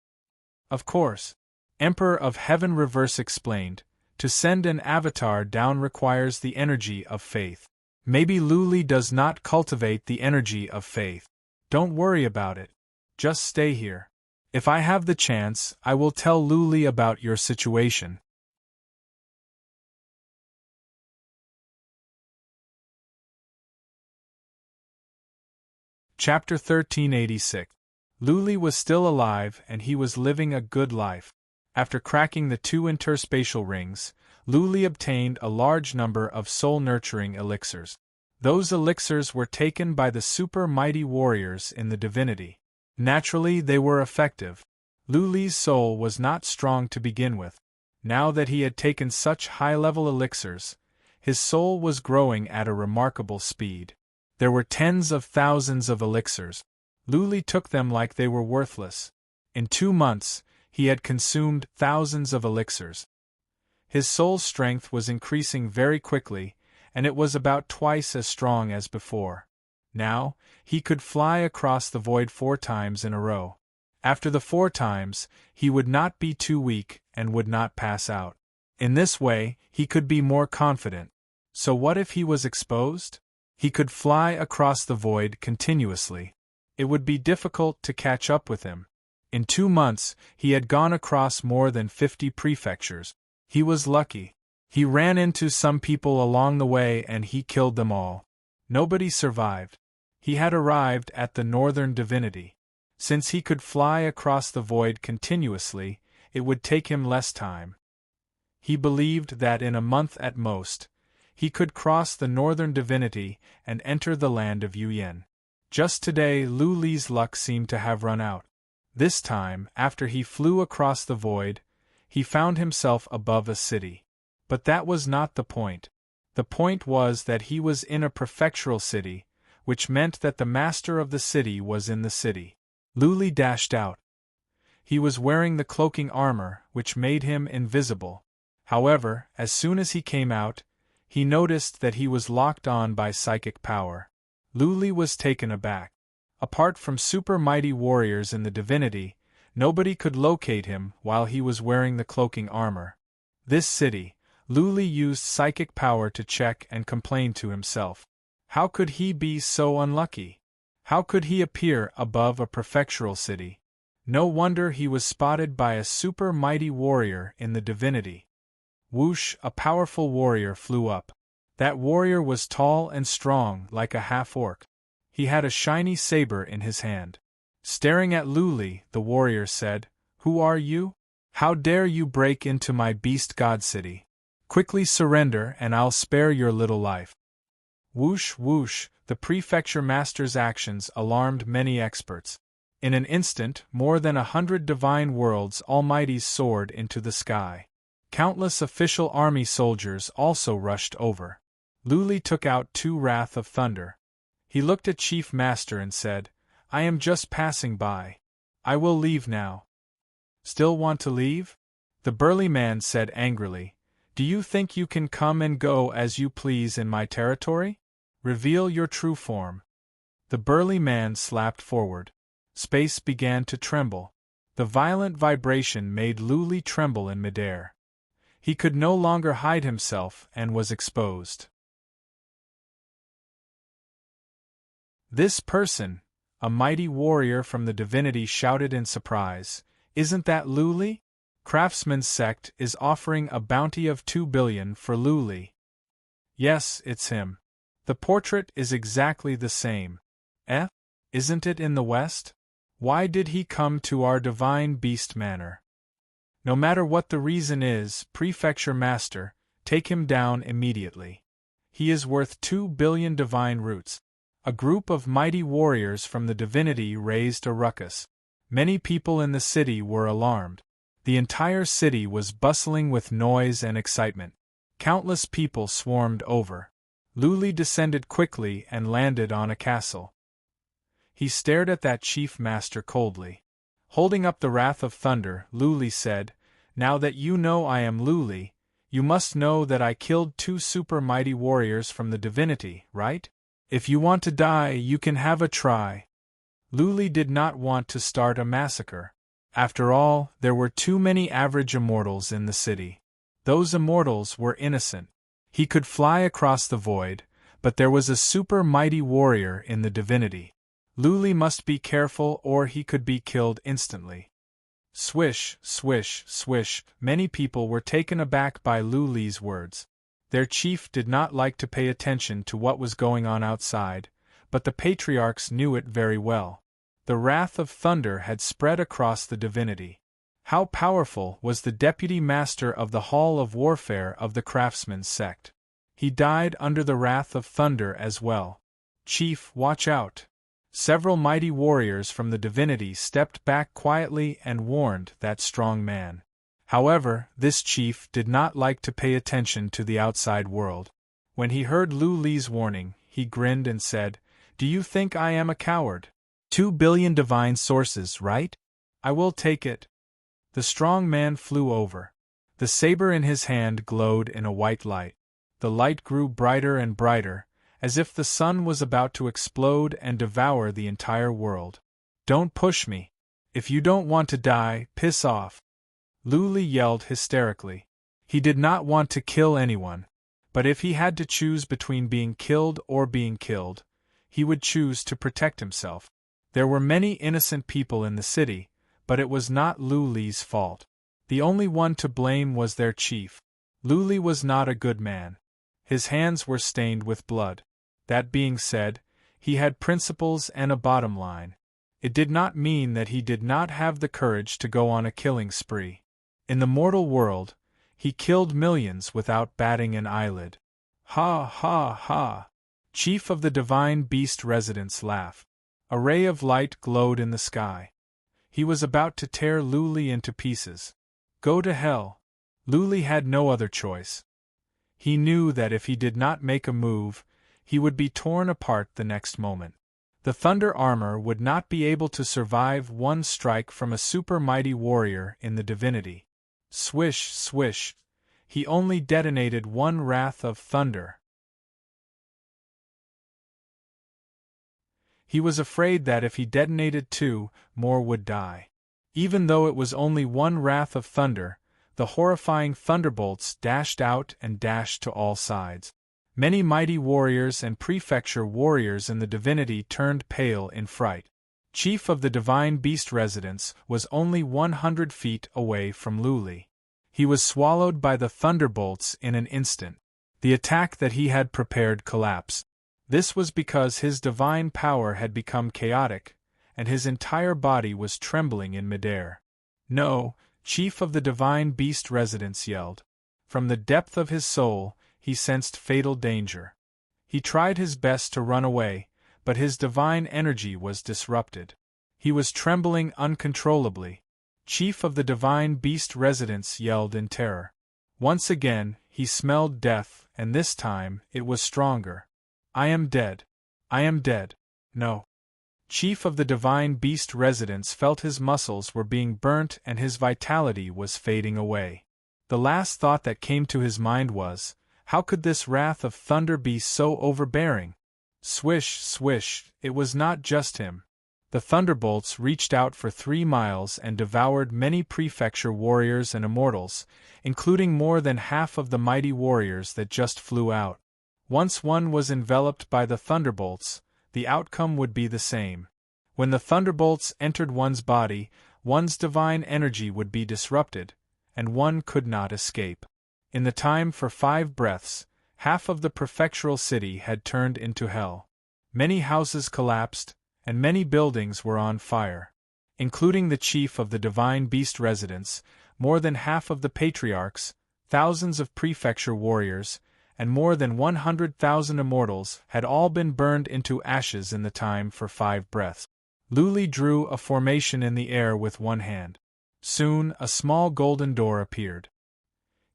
Of course. Emperor of Heaven Reverse explained, to send an avatar down requires the energy of faith. Maybe Luli does not cultivate the energy of faith. Don't worry about it. Just stay here. If I have the chance, I will tell Luli about your situation. Chapter 1386. Luli was still alive and he was living a good life. After cracking the 2 interspatial rings, Luli obtained a large number of soul-nurturing elixirs. Those elixirs were taken by the super mighty warriors in the divinity. Naturally, they were effective. Luli's soul was not strong to begin with. Now that he had taken such high-level elixirs, his soul was growing at a remarkable speed. There were tens of thousands of elixirs. Luli took them like they were worthless. In 2 months, he had consumed thousands of elixirs. His soul's strength was increasing very quickly, and it was about twice as strong as before. Now, he could fly across the void 4 times in a row. After the 4 times, he would not be too weak and would not pass out. In this way, he could be more confident. So what if he was exposed? He could fly across the void continuously. It would be difficult to catch up with him. In 2 months, he had gone across more than 50 prefectures. He was lucky. He ran into some people along the way and he killed them all. Nobody survived. He had arrived at the northern divinity. Since he could fly across the void continuously, it would take him less time. He believed that in a month at most, he could cross the northern divinity and enter the land of Yuyan. Just today, Luli's luck seemed to have run out. This time, after he flew across the void, he found himself above a city. But that was not the point. The point was that he was in a prefectural city, which meant that the master of the city was in the city. Luli dashed out. He was wearing the cloaking armor, which made him invisible. However, as soon as he came out, he noticed that he was locked on by psychic power. Luli was taken aback. Apart from super mighty warriors in the divinity, nobody could locate him while he was wearing the cloaking armor. This city, Luli used psychic power to check and complain to himself. How could he be so unlucky? How could he appear above a prefectural city? No wonder he was spotted by a super mighty warrior in the divinity. Whoosh, a powerful warrior flew up. That warrior was tall and strong like a half-orc. He had a shiny saber in his hand. Staring at Luli, the warrior said, "Who are you? How dare you break into my beast god city? Quickly surrender and I'll spare your little life." Whoosh whoosh, the prefecture master's actions alarmed many experts. In an instant, more than 100 divine worlds almighties soared into the sky. Countless official army soldiers also rushed over. Luli took out 2 Wrath of Thunder. He looked at Chief Master and said, "I am just passing by. I will leave now." "Still want to leave?" The burly man said angrily. "Do you think you can come and go as you please in my territory? Reveal your true form." The burly man slapped forward. Space began to tremble. The violent vibration made Luli tremble in midair. He could no longer hide himself and was exposed. "This person," a mighty warrior from the divinity shouted in surprise, "isn't that Luli? Craftsman's sect is offering a bounty of 2 billion for Luli." "Yes, it's him. The portrait is exactly the same. Isn't it in the west? Why did he come to our divine beast manor? No matter what the reason is, Prefecture Master, take him down immediately. He is worth 2 billion divine roots." A group of mighty warriors from the divinity raised a ruckus. Many people in the city were alarmed. The entire city was bustling with noise and excitement. Countless people swarmed over. Luli descended quickly and landed on a castle. He stared at that chief master coldly. Holding up the Wrath of Thunder, Luli said, "Now that you know I am Luli, you must know that I killed 2 super mighty warriors from the divinity, right? If you want to die, you can have a try." Luli did not want to start a massacre. After all, there were too many average immortals in the city. Those immortals were innocent. He could fly across the void, but there was a super mighty warrior in the divinity. Luli must be careful or he could be killed instantly. Swish, swish, swish. Many people were taken aback by Luli's words. Their chief did not like to pay attention to what was going on outside, but the patriarchs knew it very well. The wrath of thunder had spread across the divinity. How powerful was the deputy master of the Hall of Warfare of the Craftsman's sect? He died under the wrath of thunder as well. Chief, watch out! Several mighty warriors from the divinity stepped back quietly and warned that strong man. However, this chief did not like to pay attention to the outside world. When he heard Luli's warning, he grinned and said, "Do you think I am a coward? 2 billion divine sources, right? I will take it." The strong man flew over. The saber in his hand glowed in a white light. The light grew brighter and brighter, as if the sun was about to explode and devour the entire world. "Don't push me. If you don't want to die, piss off." Luli yelled hysterically. He did not want to kill anyone, but if he had to choose between being killed or being killed, he would choose to protect himself. There were many innocent people in the city, but it was not Luli's fault. The only one to blame was their chief. Luli was not a good man. His hands were stained with blood. That being said, he had principles and a bottom line. It did not mean that he did not have the courage to go on a killing spree. In the mortal world, he killed millions without batting an eyelid. Ha ha ha! Chief of the Divine Beast residence laughed. A ray of light glowed in the sky. He was about to tear Luli into pieces. Go to hell. Luli had no other choice. He knew that if he did not make a move, he would be torn apart the next moment. The thunder armor would not be able to survive one strike from a super mighty warrior in the divinity. Swish, swish. He only detonated one wrath of thunder. He was afraid that if he detonated 2, more would die. Even though it was only one wrath of thunder, the horrifying thunderbolts dashed out and dashed to all sides. Many mighty warriors and prefecture warriors in the divinity turned pale in fright. Chief of the Divine Beast residence was only 100 feet away from Luli. He was swallowed by the thunderbolts in an instant. The attack that he had prepared collapsed. This was because his divine power had become chaotic, and his entire body was trembling in midair. "No!" Chief of the Divine Beast residence yelled. From the depth of his soul, he sensed fatal danger. He tried his best to run away, but his divine energy was disrupted. He was trembling uncontrollably. Chief of the Divine Beast residence yelled in terror. Once again, he smelled death, and this time, it was stronger. "I am dead. I am dead. No." Chief of the Divine Beast residence felt his muscles were being burnt and his vitality was fading away. The last thought that came to his mind was, how could this wrath of thunder be so overbearing? Swish, swish, it was not just him. The thunderbolts reached out for 3 miles and devoured many prefecture warriors and immortals, including more than half of the mighty warriors that just flew out. Once one was enveloped by the thunderbolts, the outcome would be the same. When the thunderbolts entered one's body, one's divine energy would be disrupted, and one could not escape. In the time for 5 breaths, half of the prefectural city had turned into hell. Many houses collapsed, and many buildings were on fire. Including the chief of the Divine Beast residence, more than half of the patriarchs, thousands of prefecture warriors, and more than 100,000 immortals had all been burned into ashes in the time for 5 breaths. Luli drew a formation in the air with one hand. Soon, a small golden door appeared.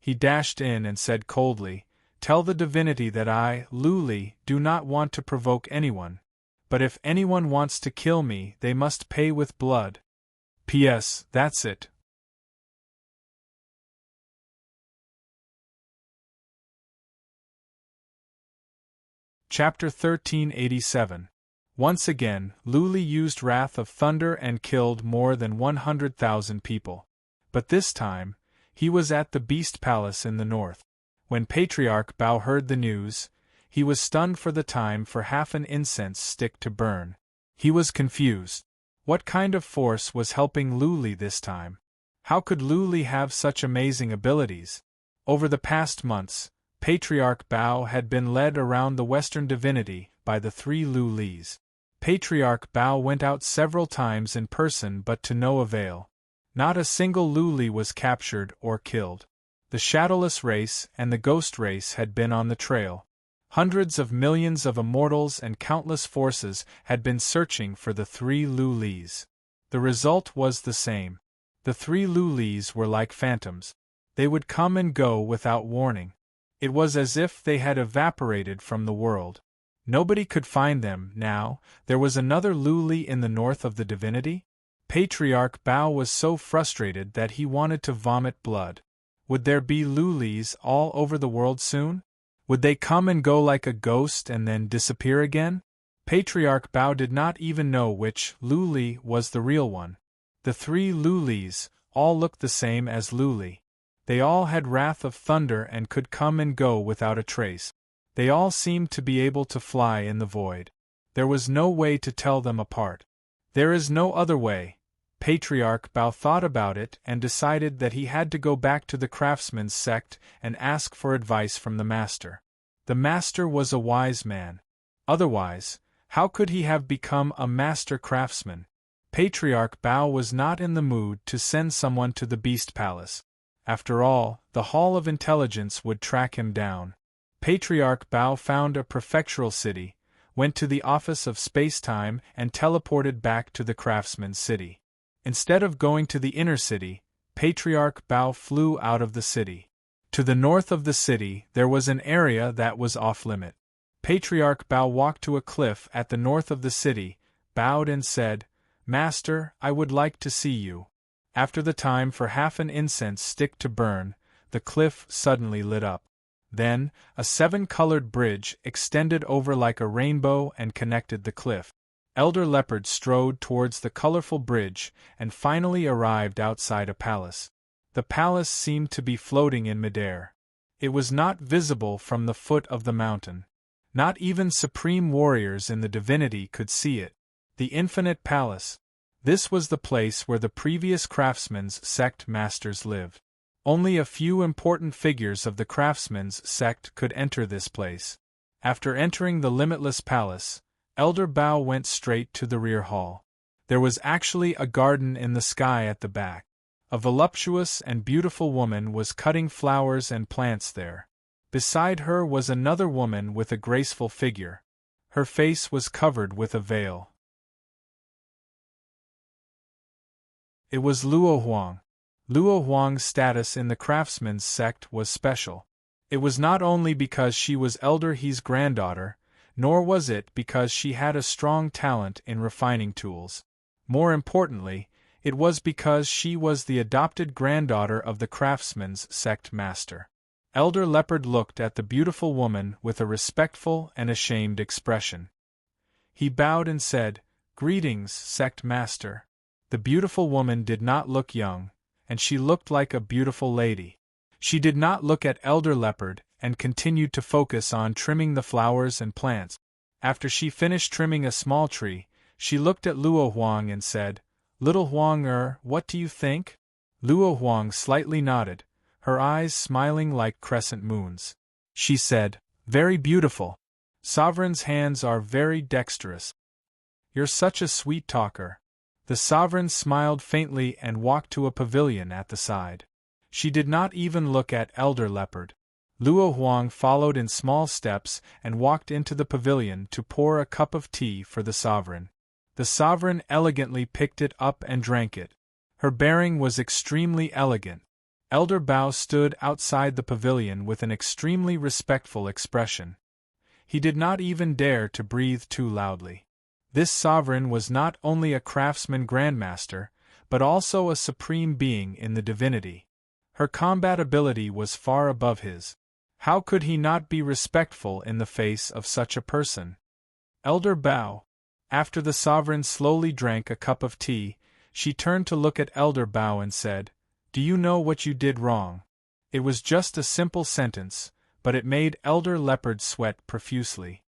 He dashed in and said coldly, "Tell the divinity that I, Luli, do not want to provoke anyone. But if anyone wants to kill me, they must pay with blood. P.S. That's it." Chapter 1387. Once again, Luli used Wrath of Thunder and killed more than 100,000 people. But this time, he was at the Beast Palace in the north. When Patriarch Bao heard the news, he was stunned for the time for half an incense stick to burn. He was confused. What kind of force was helping Luli this time? How could Luli have such amazing abilities? Over the past months, Patriarch Bao had been led around the Western divinity by the 3 Lulis. Patriarch Bao went out several times in person but to no avail. Not a single Luli was captured or killed. The Shadowless race and the Ghost race had been on the trail. Hundreds of millions of immortals and countless forces had been searching for the 3 Lulis. The result was the same. The 3 Lulis were like phantoms. They would come and go without warning. It was as if they had evaporated from the world. Nobody could find them now. There was another Luli in the north of the divinity? Patriarch Bao was so frustrated that he wanted to vomit blood. Would there be Lulis all over the world soon? Would they come and go like a ghost and then disappear again? Patriarch Bao did not even know which Luli was the real one. The 3 Lulis all looked the same as Luli. They all had Wrath of Thunder and could come and go without a trace. They all seemed to be able to fly in the void. There was no way to tell them apart. There is no other way. Patriarch Bao thought about it and decided that he had to go back to the craftsman's sect and ask for advice from the master. The master was a wise man. Otherwise, how could he have become a master craftsman? Patriarch Bao was not in the mood to send someone to the Beast Palace. After all, the Hall of Intelligence would track him down. Patriarch Bao found a prefectural city, went to the office of space-time and teleported back to the craftsman's city. Instead of going to the inner city, Patriarch Bao flew out of the city. To the north of the city there was an area that was off-limit. Patriarch Bao walked to a cliff at the north of the city, bowed and said, "Master, I would like to see you." After the time for half an incense stick to burn, the cliff suddenly lit up. Then, a 7-colored bridge extended over like a rainbow and connected the cliff. Elder Leopard strode towards the colorful bridge and finally arrived outside a palace. The palace seemed to be floating in midair. It was not visible from the foot of the mountain. Not even supreme warriors in the divinity could see it. The Infinite Palace. This was the place where the previous craftsman's sect masters lived. Only a few important figures of the craftsman's sect could enter this place. After entering the limitless palace, Elder Bao went straight to the rear hall. There was actually a garden in the sky at the back. A voluptuous and beautiful woman was cutting flowers and plants there. Beside her was another woman with a graceful figure. Her face was covered with a veil. It was Luo Huang. Luo Huang's status in the craftsman's sect was special. It was not only because she was Elder He's granddaughter, nor was it because she had a strong talent in refining tools. More importantly, it was because she was the adopted granddaughter of the craftsman's sect master. Elder Leopard looked at the beautiful woman with a respectful and ashamed expression. He bowed and said, "Greetings, sect master." The beautiful woman did not look young, and she looked like a beautiful lady. She did not look at Elder Leopard and continued to focus on trimming the flowers and plants. After she finished trimming a small tree, she looked at Luo Huang and said, "Little Huang, what do you think?" Luo Huang slightly nodded, her eyes smiling like crescent moons. She said, "Very beautiful. Sovereign's hands are very dexterous. You're such a sweet talker." The sovereign smiled faintly and walked to a pavilion at the side. She did not even look at Elder Leopard. Luo Huang followed in small steps and walked into the pavilion to pour a cup of tea for the sovereign. The sovereign elegantly picked it up and drank it. Her bearing was extremely elegant. Elder Bao stood outside the pavilion with an extremely respectful expression. He did not even dare to breathe too loudly. This sovereign was not only a craftsman grandmaster, but also a supreme being in the divinity. Her combat ability was far above his. How could he not be respectful in the face of such a person? "Elder Bao." After the sovereign slowly drank a cup of tea, she turned to look at Elder Bao and said, "Do you know what you did wrong?" It was just a simple sentence, but it made Elder Leopard sweat profusely.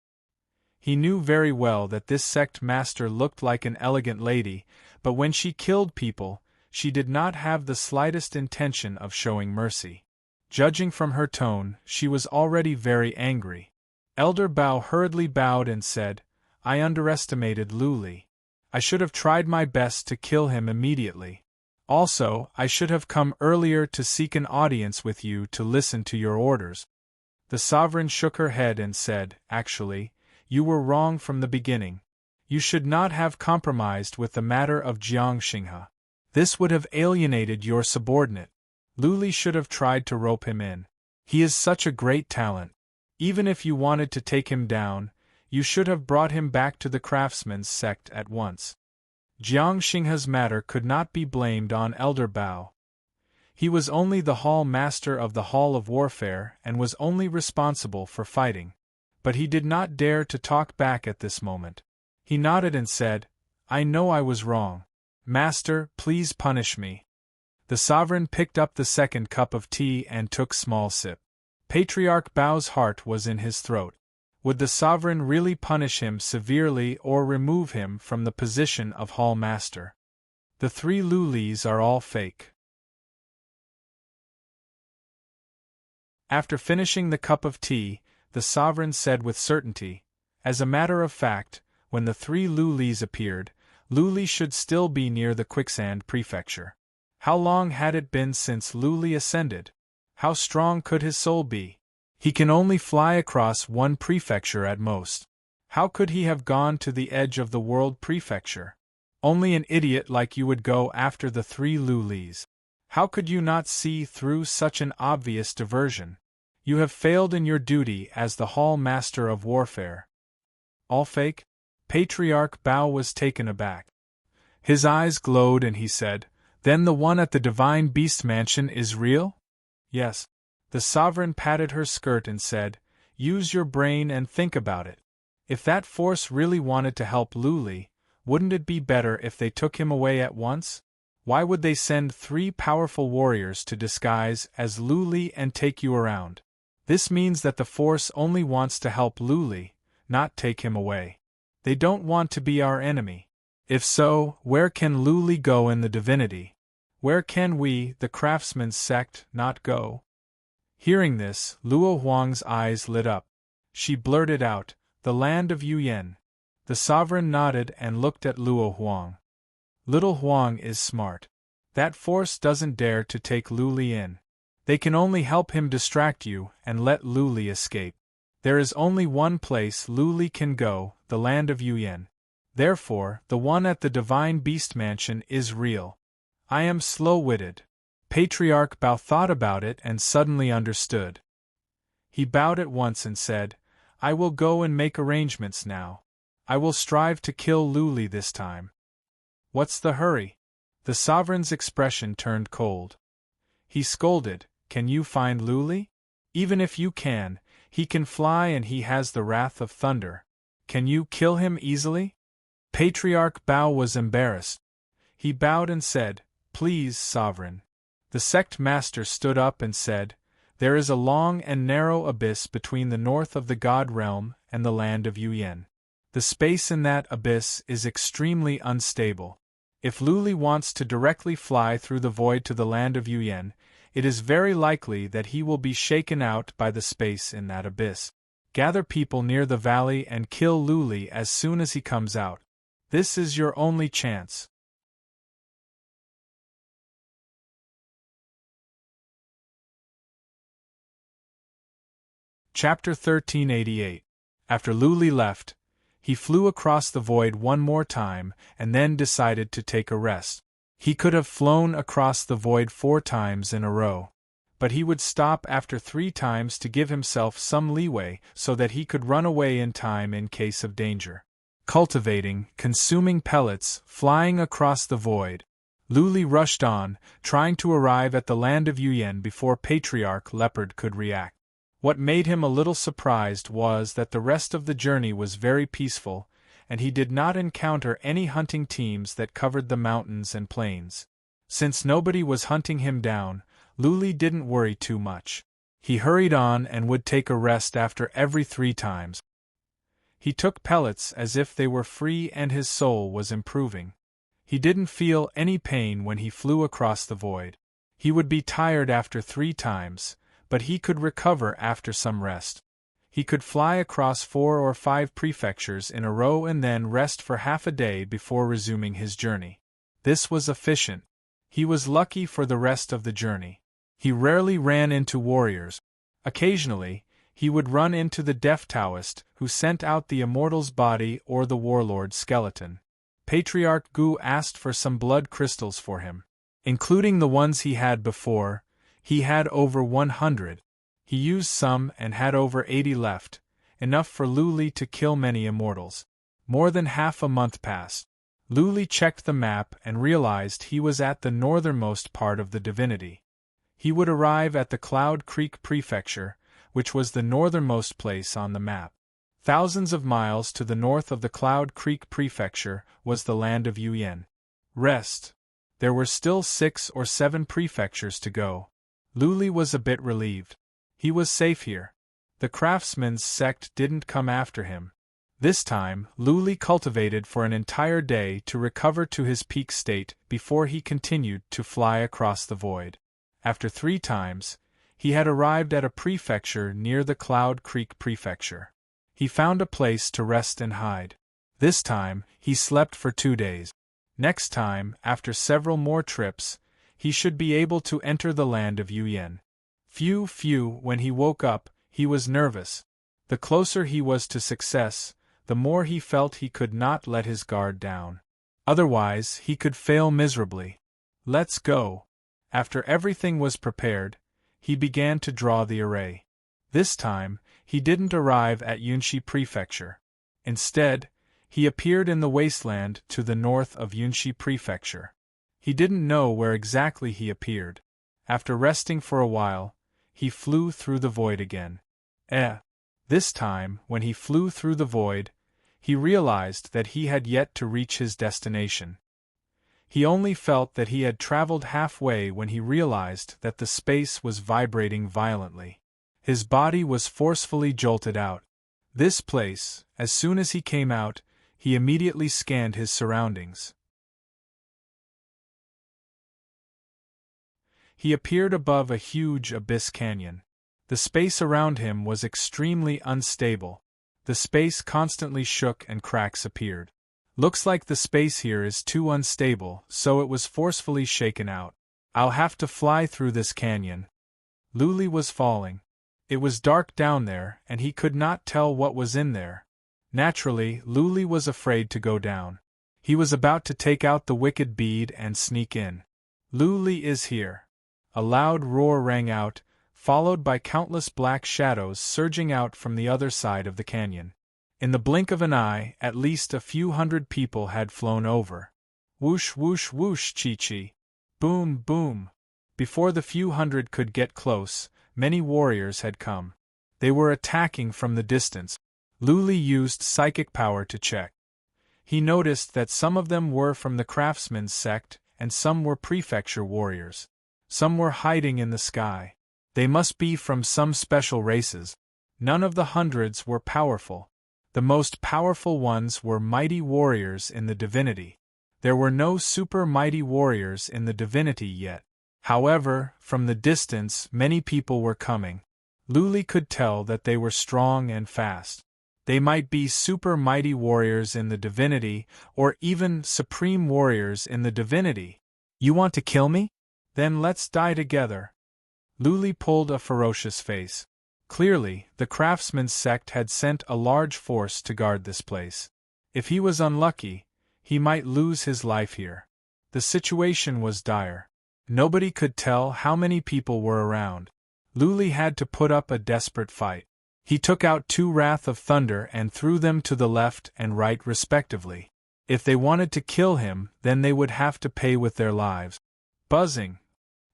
He knew very well that this sect master looked like an elegant lady, but when she killed people, she did not have the slightest intention of showing mercy. Judging from her tone, she was already very angry. Elder Bao hurriedly bowed and said, "I underestimated Luli. I should have tried my best to kill him immediately. Also, I should have come earlier to seek an audience with you to listen to your orders." The sovereign shook her head and said, "Actually, you were wrong from the beginning. You should not have compromised with the matter of Jiangxinghe. This would have alienated your subordinate. Luli should have tried to rope him in. He is such a great talent. Even if you wanted to take him down, you should have brought him back to the craftsman's sect at once." Jiangxinghe's matter could not be blamed on Elder Bao. He was only the hall master of the Hall of Warfare and was only responsible for fighting. But he did not dare to talk back at this moment. He nodded and said, "I know I was wrong. Master, please punish me." The sovereign picked up the second cup of tea and took small sip. Patriarch Bao's heart was in his throat. Would the sovereign really punish him severely or remove him from the position of hall master? The 3 Lulis are all fake. After finishing the cup of tea, the sovereign said with certainty, "As a matter of fact, when the 3 Lulis appeared, Luli should still be near the Quicksand Prefecture. How long had it been since Luli ascended? How strong could his soul be? He can only fly across 1 prefecture at most. How could he have gone to the edge of the world prefecture? Only an idiot like you would go after the 3 Lulis. How could you not see through such an obvious diversion? You have failed in your duty as the Hall Master of Warfare." "All fake?" Patriarch Bao was taken aback. His eyes glowed and he said, "Then the one at the Divine Beast Mansion is real?" "Yes." The sovereign patted her skirt and said, "Use your brain and think about it. If that force really wanted to help Luli, wouldn't it be better if they took him away at once? Why would they send 3 powerful warriors to disguise as Luli and take you around? This means that the force only wants to help Luli, not take him away. They don't want to be our enemy. If so, where can Luli go in the divinity? Where can we, the craftsman's sect, not go?" Hearing this, Luo Huang's eyes lit up. She blurted out, "The land of Yuyan." The sovereign nodded and looked at Luo Huang. "Little Huang is smart. That force doesn't dare to take Luli in. They can only help him distract you and let Luli escape. There is only one place Luli can go, the land of Yuyan. Therefore, the one at the Divine Beast Mansion is real. I am slow-witted." Patriarch Bao thought about it and suddenly understood. He bowed at once and said, "I will go and make arrangements now. I will strive to kill Luli this time." "What's the hurry?" The sovereign's expression turned cold. He scolded, "Can you find Luli? Even if you can, he can fly and he has the wrath of thunder. Can you kill him easily?" Patriarch Bao was embarrassed. He bowed and said, "Please, sovereign." The sect master stood up and said, "There is a long and narrow abyss between the north of the God realm and the land of Yuyan. The space in that abyss is extremely unstable. If Luli wants to directly fly through the void to the land of Yuyan, it is very likely that he will be shaken out by the space in that abyss. Gather people near the valley and kill Luli as soon as he comes out. This is your only chance." Chapter 1388. After Luli left, he flew across the void one more time and then decided to take a rest. He could have flown across the void 4 times in a row. But he would stop after 3 times to give himself some leeway so that he could run away in time in case of danger. Cultivating, consuming pellets, flying across the void. Luli rushed on, trying to arrive at the land of Yuyan before Patriarch Leopard could react. What made him a little surprised was that the rest of the journey was very peaceful, and he did not encounter any hunting teams that covered the mountains and plains. Since nobody was hunting him down, Luli didn't worry too much. He hurried on and would take a rest after every 3 times. He took pellets as if they were free and his soul was improving. He didn't feel any pain when he flew across the void. He would be tired after 3 times, but he could recover after some rest. He could fly across 4 or 5 prefectures in a row and then rest for half a day before resuming his journey. This was efficient. He was lucky for the rest of the journey. He rarely ran into warriors. Occasionally, he would run into the deaf Taoist who sent out the immortal's body or the warlord's skeleton. Patriarch Gu asked for some blood crystals for him. Including the ones he had before, he had over 100. He used some and had over 80 left, enough for Luli to kill many immortals. More than half a month passed. Luli checked the map and realized he was at the northernmost part of the divinity. He would arrive at the Cloud Creek Prefecture, which was the northernmost place on the map. Thousands of miles to the north of the Cloud Creek Prefecture was the land of Yuyan. Rest. There were still 6 or 7 prefectures to go. Luli was a bit relieved. He was safe here. The craftsman's sect didn't come after him. This time, Luli cultivated for an entire day to recover to his peak state before he continued to fly across the void. After 3 times, he had arrived at a prefecture near the Cloud Creek Prefecture. He found a place to rest and hide. This time, he slept for 2 days. Next time, after several more trips, he should be able to enter the land of Yuyan. When he woke up, he was nervous. The closer he was to success, the more he felt he could not let his guard down. Otherwise, he could fail miserably. Let's go. After everything was prepared, he began to draw the array. This time, he didn't arrive at Yunshi Prefecture. Instead, he appeared in the wasteland to the north of Yunshi Prefecture. He didn't know where exactly he appeared. After resting for a while, he flew through the void again. This time, when he flew through the void, he realized that he had yet to reach his destination. He only felt that he had traveled halfway when he realized that the space was vibrating violently. His body was forcefully jolted out. This place, as soon as he came out, he immediately scanned his surroundings. He appeared above a huge abyss canyon. The space around him was extremely unstable. The space constantly shook and cracks appeared. Looks like the space here is too unstable, so it was forcefully shaken out. I'll have to fly through this canyon. Luli was falling. It was dark down there, and he could not tell what was in there. Naturally, Luli was afraid to go down. He was about to take out the wicked bead and sneak in. Luli is here. A loud roar rang out, followed by countless black shadows surging out from the other side of the canyon. In the blink of an eye, at least a few hundred people had flown over. Whoosh whoosh whoosh chi-chi. Boom boom. Before the few hundred could get close, many warriors had come. They were attacking from the distance. Luli used psychic power to check. He noticed that some of them were from the craftsman's sect, and some were prefecture warriors. Some were hiding in the sky. They must be from some special races. None of the hundreds were powerful. The most powerful ones were mighty warriors in the divinity. There were no super mighty warriors in the divinity yet. However, from the distance many people were coming. Luli could tell that they were strong and fast. They might be super mighty warriors in the divinity, or even supreme warriors in the divinity. You want to kill me? Then let's die together. Luli pulled a ferocious face. Clearly, the craftsman's sect had sent a large force to guard this place. If he was unlucky, he might lose his life here. The situation was dire. Nobody could tell how many people were around. Luli had to put up a desperate fight. He took out 2 Wrath of Thunder and threw them to the left and right respectively. If they wanted to kill him, then they would have to pay with their lives. Buzzing.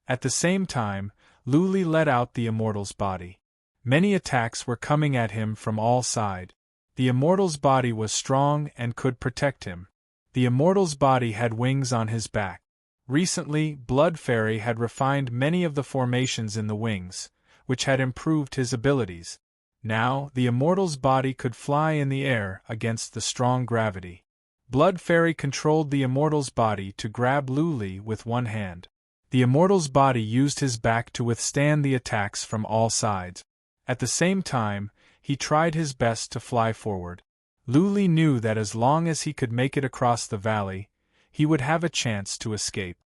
At the same time, Luli let out the immortal's body. Many attacks were coming at him from all sides. The immortal's body was strong and could protect him. The immortal's body had wings on his back. Recently, Blood Fairy had refined many of the formations in the wings, which had improved his abilities. Now, the immortal's body could fly in the air against the strong gravity. Blood Fairy controlled the immortal's body to grab Luli with one hand. The immortal's body used his back to withstand the attacks from all sides. At the same time, he tried his best to fly forward. Luli knew that as long as he could make it across the valley, he would have a chance to escape.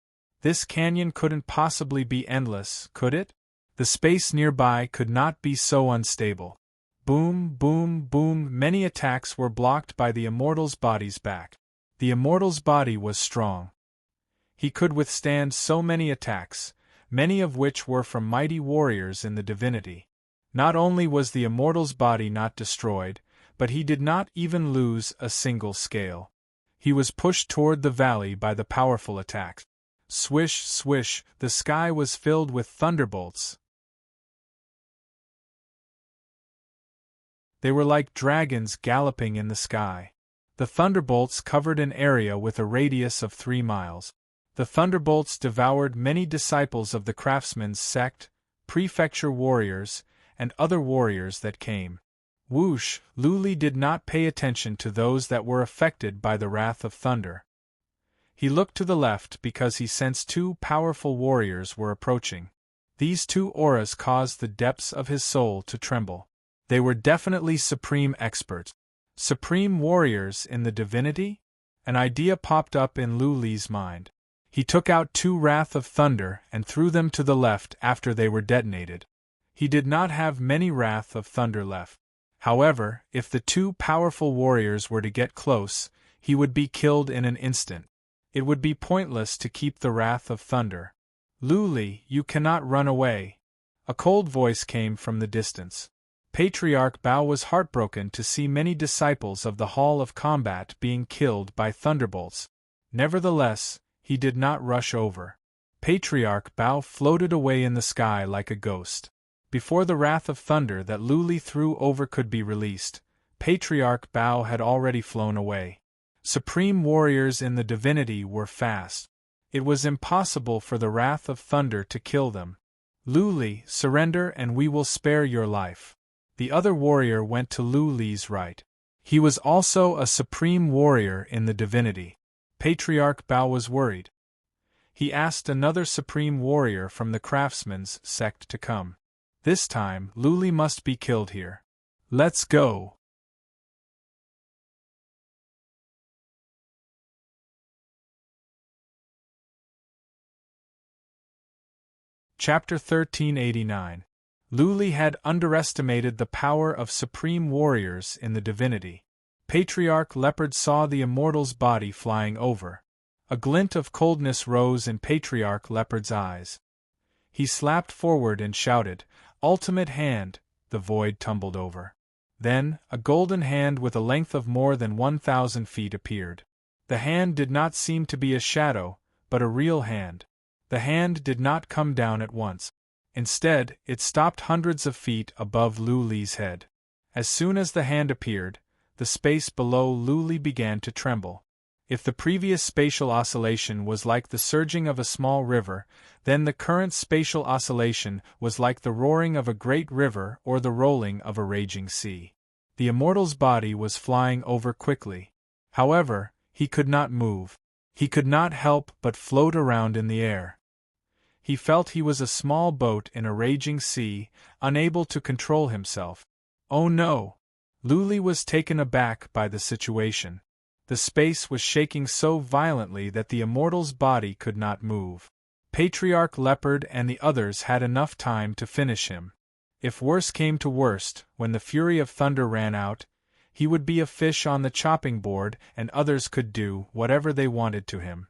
This canyon couldn't possibly be endless, could it? The space nearby could not be so unstable. Boom, boom, boom, many attacks were blocked by the immortal's body's back. The immortal's body was strong. He could withstand so many attacks, many of which were from mighty warriors in the divinity. Not only was the immortal's body not destroyed, but he did not even lose a single scale. He was pushed toward the valley by the powerful attacks. Swish, swish, the sky was filled with thunderbolts. They were like dragons galloping in the sky. The thunderbolts covered an area with a radius of 3 miles. The thunderbolts devoured many disciples of the craftsman's sect, prefecture warriors, and other warriors that came. Whoosh, Luli did not pay attention to those that were affected by the wrath of thunder. He looked to the left because he sensed 2 powerful warriors were approaching. These 2 auras caused the depths of his soul to tremble. They were definitely supreme experts. Supreme warriors in the divinity? An idea popped up in Luli's mind. He took out 2 wrath of thunder and threw them to the left after they were detonated. He did not have many wrath of thunder left. However, if the 2 powerful warriors were to get close, he would be killed in an instant. It would be pointless to keep the wrath of thunder. Luli, you cannot run away. A cold voice came from the distance. Patriarch Bao was heartbroken to see many disciples of the Hall of Combat being killed by thunderbolts. Nevertheless, he did not rush over. Patriarch Bao floated away in the sky like a ghost. Before the wrath of thunder that Luli threw over could be released, Patriarch Bao had already flown away. Supreme warriors in the divinity were fast. It was impossible for the wrath of thunder to kill them. Luli, surrender and we will spare your life. The other warrior went to Luli's right. He was also a supreme warrior in the divinity. Patriarch Bao was worried. He asked another supreme warrior from the craftsman's sect to come. This time, Luli must be killed here. Let's go. Chapter 1389. Luli had underestimated the power of supreme warriors in the divinity. Patriarch Leopard saw the immortal's body flying over. A glint of coldness rose in Patriarch Leopard's eyes. He slapped forward and shouted, "Ultimate hand!" The void tumbled over. Then, a golden hand with a length of more than 1,000 feet appeared. The hand did not seem to be a shadow, but a real hand. The hand did not come down at once. Instead, it stopped hundreds of feet above Luli's head. As soon as the hand appeared, the space below Luli began to tremble. If the previous spatial oscillation was like the surging of a small river, then the current spatial oscillation was like the roaring of a great river or the rolling of a raging sea. The immortal's body was flying over quickly. However, he could not move. He could not help but float around in the air. He felt he was a small boat in a raging sea, unable to control himself. Oh no! Luli was taken aback by the situation. The space was shaking so violently that the immortal's body could not move. Patriarch Leopard and the others had enough time to finish him. If worse came to worst, when the fury of thunder ran out, he would be a fish on the chopping board and others could do whatever they wanted to him.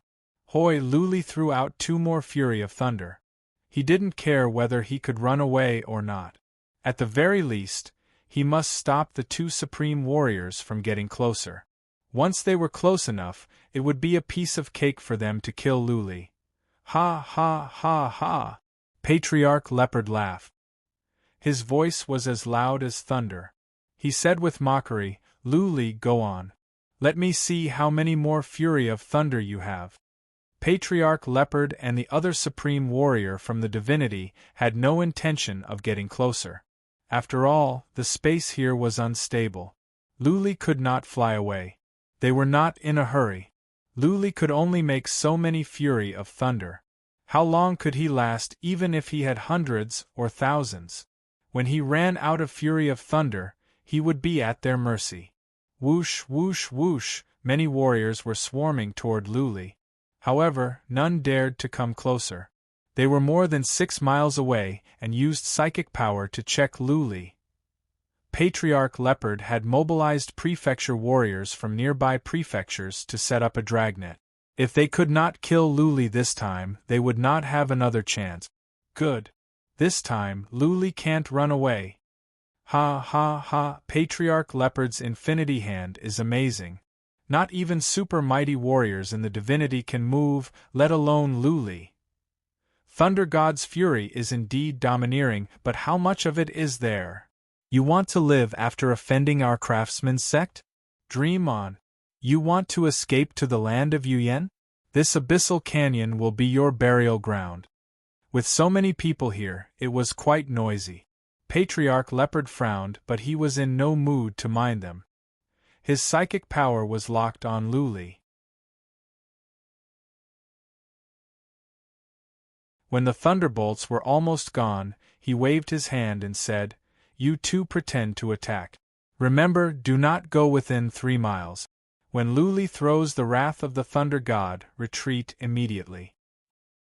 Hoi! Luli threw out 2 more fury of thunder. He didn't care whether he could run away or not. At the very least, he must stop the 2 supreme warriors from getting closer. Once they were close enough, it would be a piece of cake for them to kill Luli. Ha ha ha ha! Patriarch Leopard laughed. His voice was as loud as thunder. He said with mockery, Luli, go on. Let me see how many more fury of thunder you have. Patriarch Leopard and the other supreme warrior from the divinity had no intention of getting closer. After all, the space here was unstable. Luli could not fly away. They were not in a hurry. Luli could only make so many fury of thunder. How long could he last even if he had hundreds or thousands? When he ran out of fury of thunder, he would be at their mercy. Whoosh, whoosh, whoosh, many warriors were swarming toward Luli. However, none dared to come closer. They were more than 6 miles away and used psychic power to check Luli. Patriarch Leopard had mobilized prefecture warriors from nearby prefectures to set up a dragnet. If they could not kill Luli this time, they would not have another chance. Good. This time, Luli can't run away. Ha ha ha, Patriarch Leopard's infinity hand is amazing. Not even super mighty warriors in the divinity can move, let alone Luli. Thunder God's fury is indeed domineering, but how much of it is there? You want to live after offending our craftsman's sect? Dream on. You want to escape to the land of Yuyen? This abyssal canyon will be your burial ground. With so many people here, it was quite noisy. Patriarch Leopard frowned, but he was in no mood to mind them. His psychic power was locked on Luli. When the thunderbolts were almost gone, he waved his hand and said, "You two pretend to attack. Remember, do not go within 3 miles. When Luli throws the wrath of the Thunder God, retreat immediately."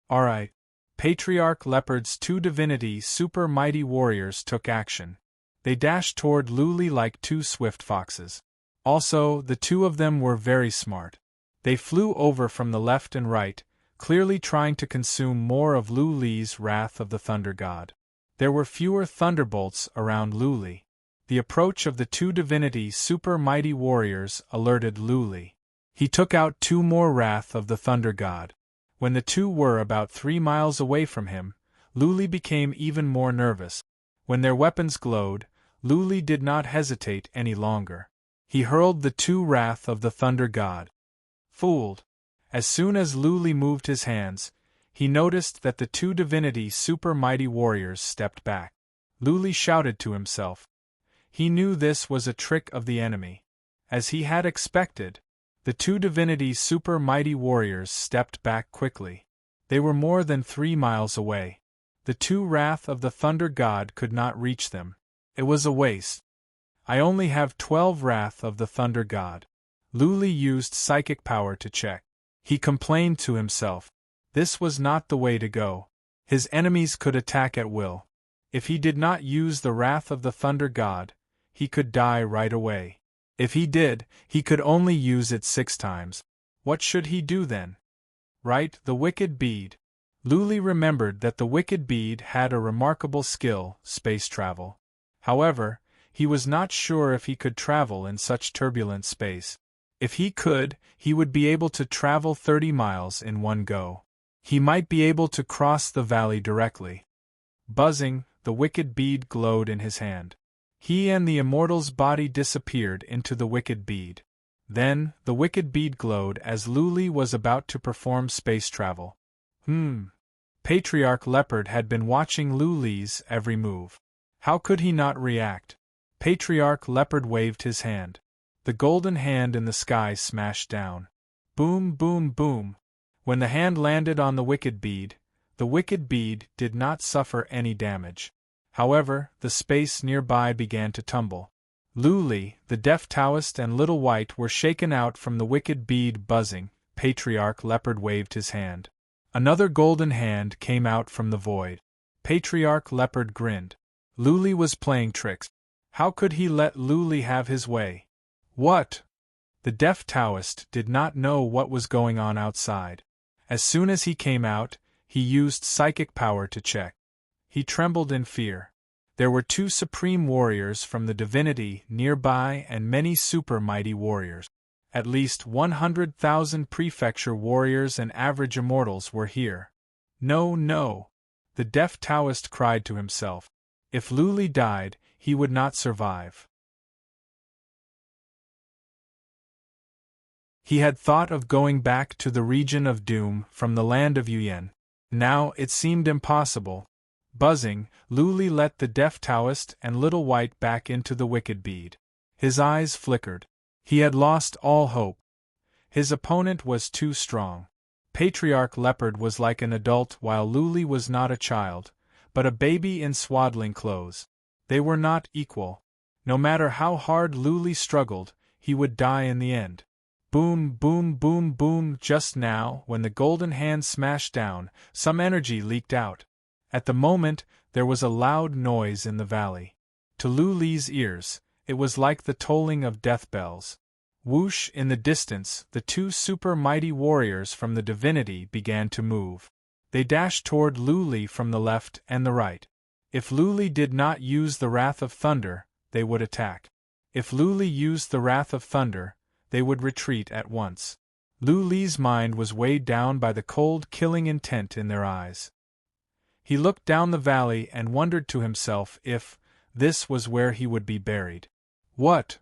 All right. Patriarch Leopard's 2 divinity super mighty warriors took action. They dashed toward Luli like 2 swift foxes. Also, the 2 of them were very smart. They flew over from the left and right, clearly trying to consume more of Luli's wrath of the Thunder God. There were fewer thunderbolts around Luli. The approach of the 2 divinity super mighty warriors alerted Luli. He took out 2 more wrath of the Thunder God. When the 2 were about 3 miles away from him, Luli became even more nervous. When their weapons glowed, Luli did not hesitate any longer. He hurled the 2 wrath of the Thunder God. Fooled. As soon as Luli moved his hands, he noticed that the 2 divinity super mighty warriors stepped back. Luli shouted to himself. He knew this was a trick of the enemy. As he had expected, the 2 divinity super mighty warriors stepped back quickly. They were more than 3 miles away. The 2 wrath of the Thunder God could not reach them. It was a waste. I only have 12 wrath of the Thunder God. Luli used psychic power to check. He complained to himself. This was not the way to go. His enemies could attack at will. If he did not use the wrath of the Thunder God, he could die right away. If he did, he could only use it 6 times. What should he do then? Right, the wicked bead. Luli remembered that the wicked bead had a remarkable skill, space travel. However, he was not sure if he could travel in such turbulent space. If he could, he would be able to travel 30 miles in one go. He might be able to cross the valley directly. Buzzing, the wicked bead glowed in his hand. He and the immortal's body disappeared into the wicked bead. Then, the wicked bead glowed as Luli was about to perform space travel. Patriarch Leopard had been watching Luli's every move. How could he not react? Patriarch Leopard waved his hand. The golden hand in the sky smashed down. Boom, boom, boom. When the hand landed on the wicked bead did not suffer any damage. However, the space nearby began to tumble. Luli, the deaf Taoist and Little White were shaken out from the wicked bead buzzing. Patriarch Leopard waved his hand. Another golden hand came out from the void. Patriarch Leopard grinned. Luli was playing tricks. How could he let Luli have his way? What? The deaf Taoist did not know what was going on outside. As soon as he came out, he used psychic power to check. He trembled in fear. There were 2 supreme warriors from the divinity nearby and many super mighty warriors. At least 100,000 prefecture warriors and average immortals were here. No, no. The deaf Taoist cried to himself. If Luli died, he would not survive. He had thought of going back to the region of doom from the land of Yuyen. Now it seemed impossible. Buzzing, Luli let the deaf Taoist and Little White back into the wicked bead. His eyes flickered. He had lost all hope. His opponent was too strong. Patriarch Leopard was like an adult while Luli was not a child, but a baby in swaddling clothes. They were not equal. No matter how hard Luli struggled, he would die in the end. Boom, boom, boom, boom. Just now, when the golden hand smashed down, some energy leaked out. At the moment, there was a loud noise in the valley. To Luli's ears, it was like the tolling of death bells. Whoosh, in the distance, the two super mighty warriors from the divinity began to move. They dashed toward Luli from the left and the right. If Luli did not use the Wrath of Thunder, they would attack. If Luli used the Wrath of Thunder, they would retreat at once. Luli's mind was weighed down by the cold, killing intent in their eyes. He looked down the valley and wondered to himself if this was where he would be buried. What?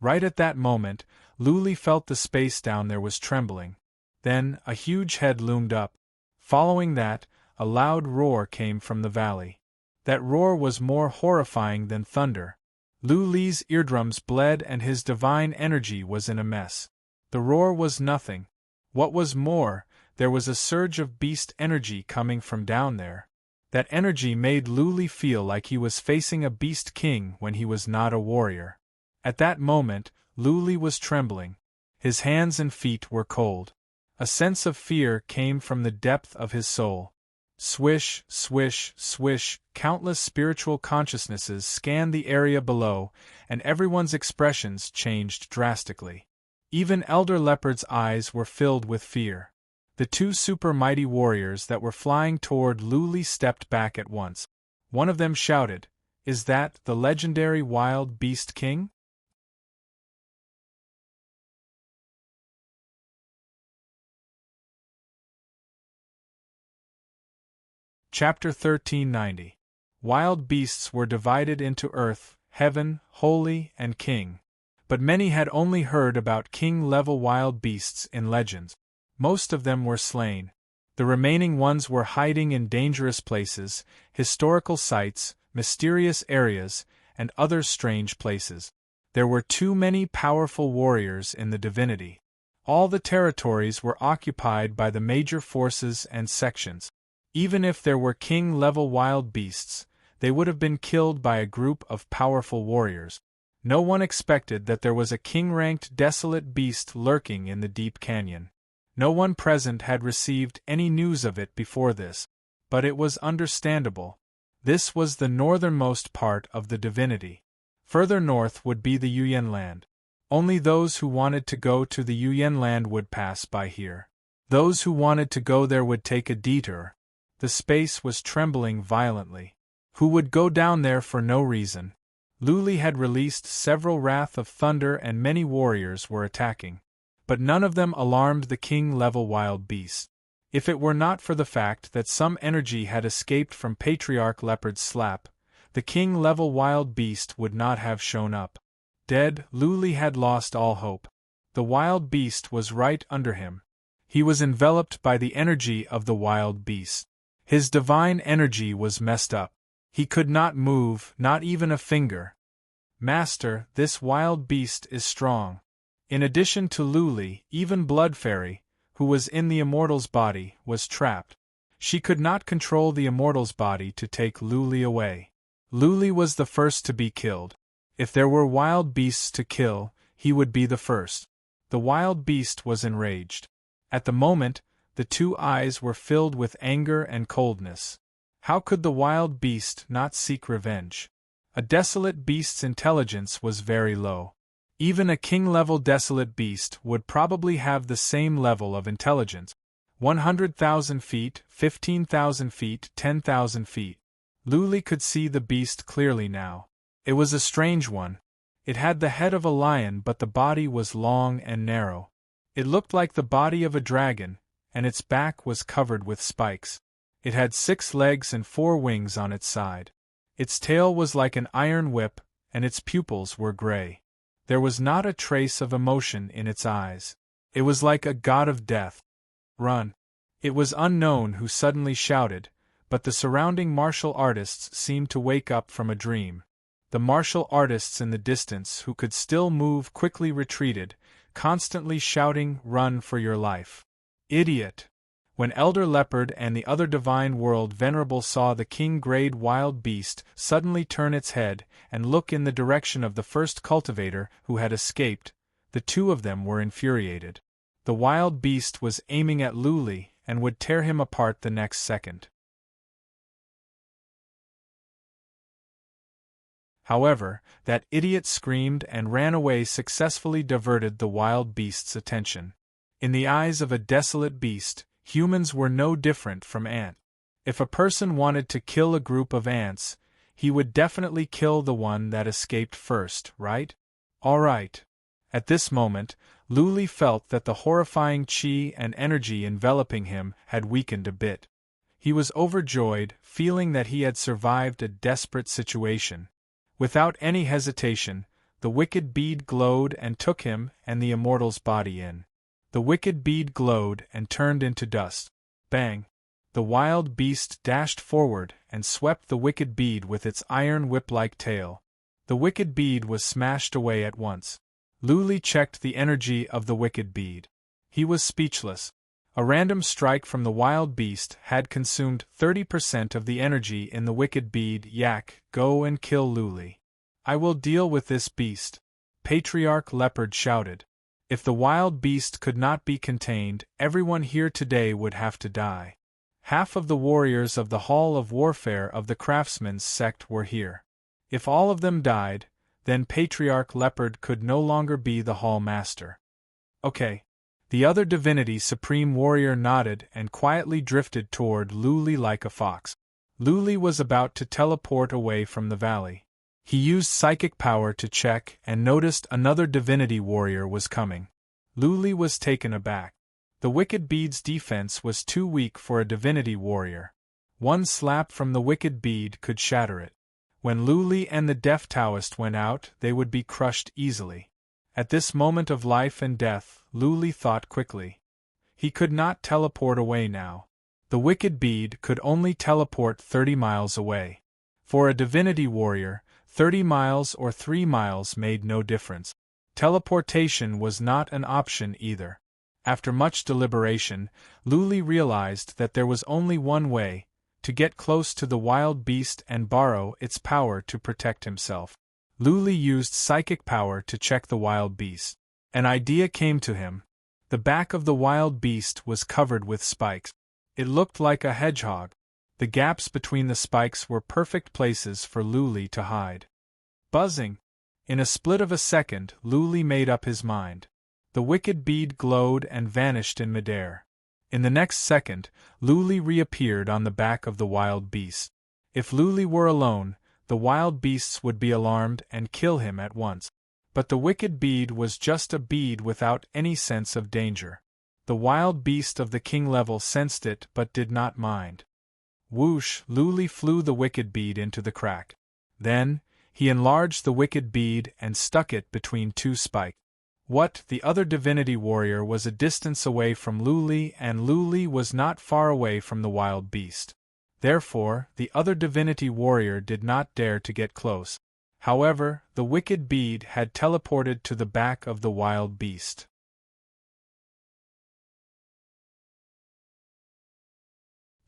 Right at that moment, Luli felt the space down there was trembling. Then, a huge head loomed up. Following that, a loud roar came from the valley. That roar was more horrifying than thunder. Luli's eardrums bled and his divine energy was in a mess. The roar was nothing. What was more, there was a surge of beast energy coming from down there. That energy made Luli feel like he was facing a beast king when he was not a warrior. At that moment, Luli was trembling. His hands and feet were cold. A sense of fear came from the depth of his soul. Swish, swish, swish, countless spiritual consciousnesses scanned the area below, and everyone's expressions changed drastically. Even Elder Leopard's eyes were filled with fear. The two super mighty warriors that were flying toward Luli stepped back at once. One of them shouted, "Is that the legendary wild beast king?" Chapter 1390. Wild beasts were divided into earth, heaven, holy, and king. But many had only heard about king-level wild beasts in legends. Most of them were slain. The remaining ones were hiding in dangerous places, historical sites, mysterious areas, and other strange places. There were too many powerful warriors in the divinity. All the territories were occupied by the major forces and sections. Even if there were king-level wild beasts, they would have been killed by a group of powerful warriors. No one expected that there was a king-ranked desolate beast lurking in the deep canyon. No one present had received any news of it before this. But it was understandable. This was the northernmost part of the divinity. Further north would be the Yuyen land. Only those who wanted to go to the Yuyen land would pass by here. Those who wanted to go there would take a detour. The space was trembling violently. Who would go down there for no reason? Luli had released several Wrath of Thunder and many warriors were attacking. But none of them alarmed the king-level wild beast. If it were not for the fact that some energy had escaped from Patriarch Leopard's slap, the king-level wild beast would not have shown up. Dead, Luli had lost all hope. The wild beast was right under him. He was enveloped by the energy of the wild beast. His divine energy was messed up. He could not move, not even a finger. Master, this wild beast is strong. In addition to Luli, even Blood Fairy, who was in the immortal's body, was trapped. She could not control the immortal's body to take Luli away. Luli was the first to be killed. If there were wild beasts to kill, he would be the first. The wild beast was enraged. At the moment, the two eyes were filled with anger and coldness. How could the wild beast not seek revenge? A desolate beast's intelligence was very low. Even a king-level desolate beast would probably have the same level of intelligence. 100,000 feet, 15,000 feet, 10,000 feet. Luli could see the beast clearly now. It was a strange one. It had the head of a lion but the body was long and narrow. It looked like the body of a dragon, and its back was covered with spikes. It had 6 legs and 4 wings on its side. Its tail was like an iron whip, and its pupils were gray. There was not a trace of emotion in its eyes. It was like a god of death. Run! It was Unknown who suddenly shouted, but the surrounding martial artists seemed to wake up from a dream. The martial artists in the distance who could still move quickly retreated, constantly shouting, "Run for your life!" Idiot! When Elder Leopard and the other Divine World Venerable saw the king-grade wild beast suddenly turn its head and look in the direction of the first cultivator who had escaped, the two of them were infuriated. The wild beast was aiming at Luli and would tear him apart the next second. However, that idiot screamed and ran away successfully diverted the wild beast's attention. In the eyes of a desolate beast, humans were no different from ants. If a person wanted to kill a group of ants, he would definitely kill the one that escaped first, right? All right. At this moment, Luli felt that the horrifying chi and energy enveloping him had weakened a bit. He was overjoyed, feeling that he had survived a desperate situation. Without any hesitation, the wicked bead glowed and took him and the immortal's body in. The wicked bead glowed and turned into dust. Bang! The wild beast dashed forward and swept the wicked bead with its iron whip-like tail. The wicked bead was smashed away at once. Luli checked the energy of the wicked bead. He was speechless. A random strike from the wild beast had consumed 30% of the energy in the wicked bead. Yak, go and kill Luli. I will deal with this beast. Patriarch Leopard shouted. If the wild beast could not be contained, everyone here today would have to die. Half of the warriors of the Hall of Warfare of the Craftsman's sect were here. If all of them died, then Patriarch Leopard could no longer be the Hall Master. Okay. The other Divinity Supreme Warrior nodded and quietly drifted toward Luli like a fox. Luli was about to teleport away from the valley. He used psychic power to check and noticed another Divinity Warrior was coming. Luli was taken aback. The wicked bead's defense was too weak for a Divinity Warrior. One slap from the wicked bead could shatter it. When Luli and the Deaf Taoist went out, they would be crushed easily. At this moment of life and death, Luli thought quickly. He could not teleport away now. The wicked bead could only teleport 30 miles away. For a Divinity Warrior, 30 miles or 3 miles made no difference. Teleportation was not an option either. After much deliberation, Luli realized that there was only one way, to get close to the wild beast and borrow its power to protect himself. Luli used psychic power to check the wild beast. An idea came to him. The back of the wild beast was covered with spikes. It looked like a hedgehog. The gaps between the spikes were perfect places for Luli to hide. Buzzing! In a split of a second, Luli made up his mind. The wicked bead glowed and vanished in midair. In the next second, Luli reappeared on the back of the wild beast. If Luli were alone, the wild beasts would be alarmed and kill him at once. But the wicked bead was just a bead without any sense of danger. The wild beast of the king level sensed it but did not mind. Whoosh! Luli flew the wicked bead into the crack. Then, he enlarged the wicked bead and stuck it between two spikes. What? The other Divinity Warrior was a distance away from Luli and Luli was not far away from the wild beast. Therefore, the other Divinity Warrior did not dare to get close. However, the wicked bead had teleported to the back of the wild beast.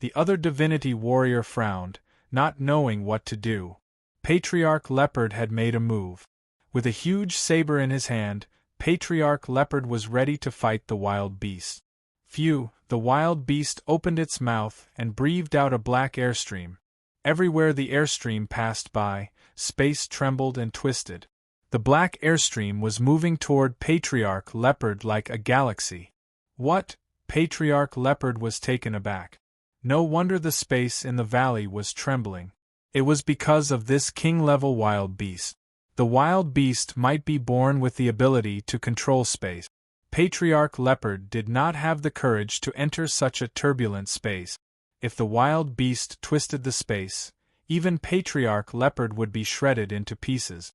The other Divinity Warrior frowned, not knowing what to do. Patriarch Leopard had made a move. With a huge saber in his hand, Patriarch Leopard was ready to fight the wild beast. Phew! The wild beast opened its mouth and breathed out a black airstream. Everywhere the airstream passed by, space trembled and twisted. The black airstream was moving toward Patriarch Leopard like a galaxy. What? Patriarch Leopard was taken aback. No wonder the space in the valley was trembling. It was because of this king-level wild beast. The wild beast might be born with the ability to control space. Patriarch Leopard did not have the courage to enter such a turbulent space. If the wild beast twisted the space, even Patriarch Leopard would be shredded into pieces.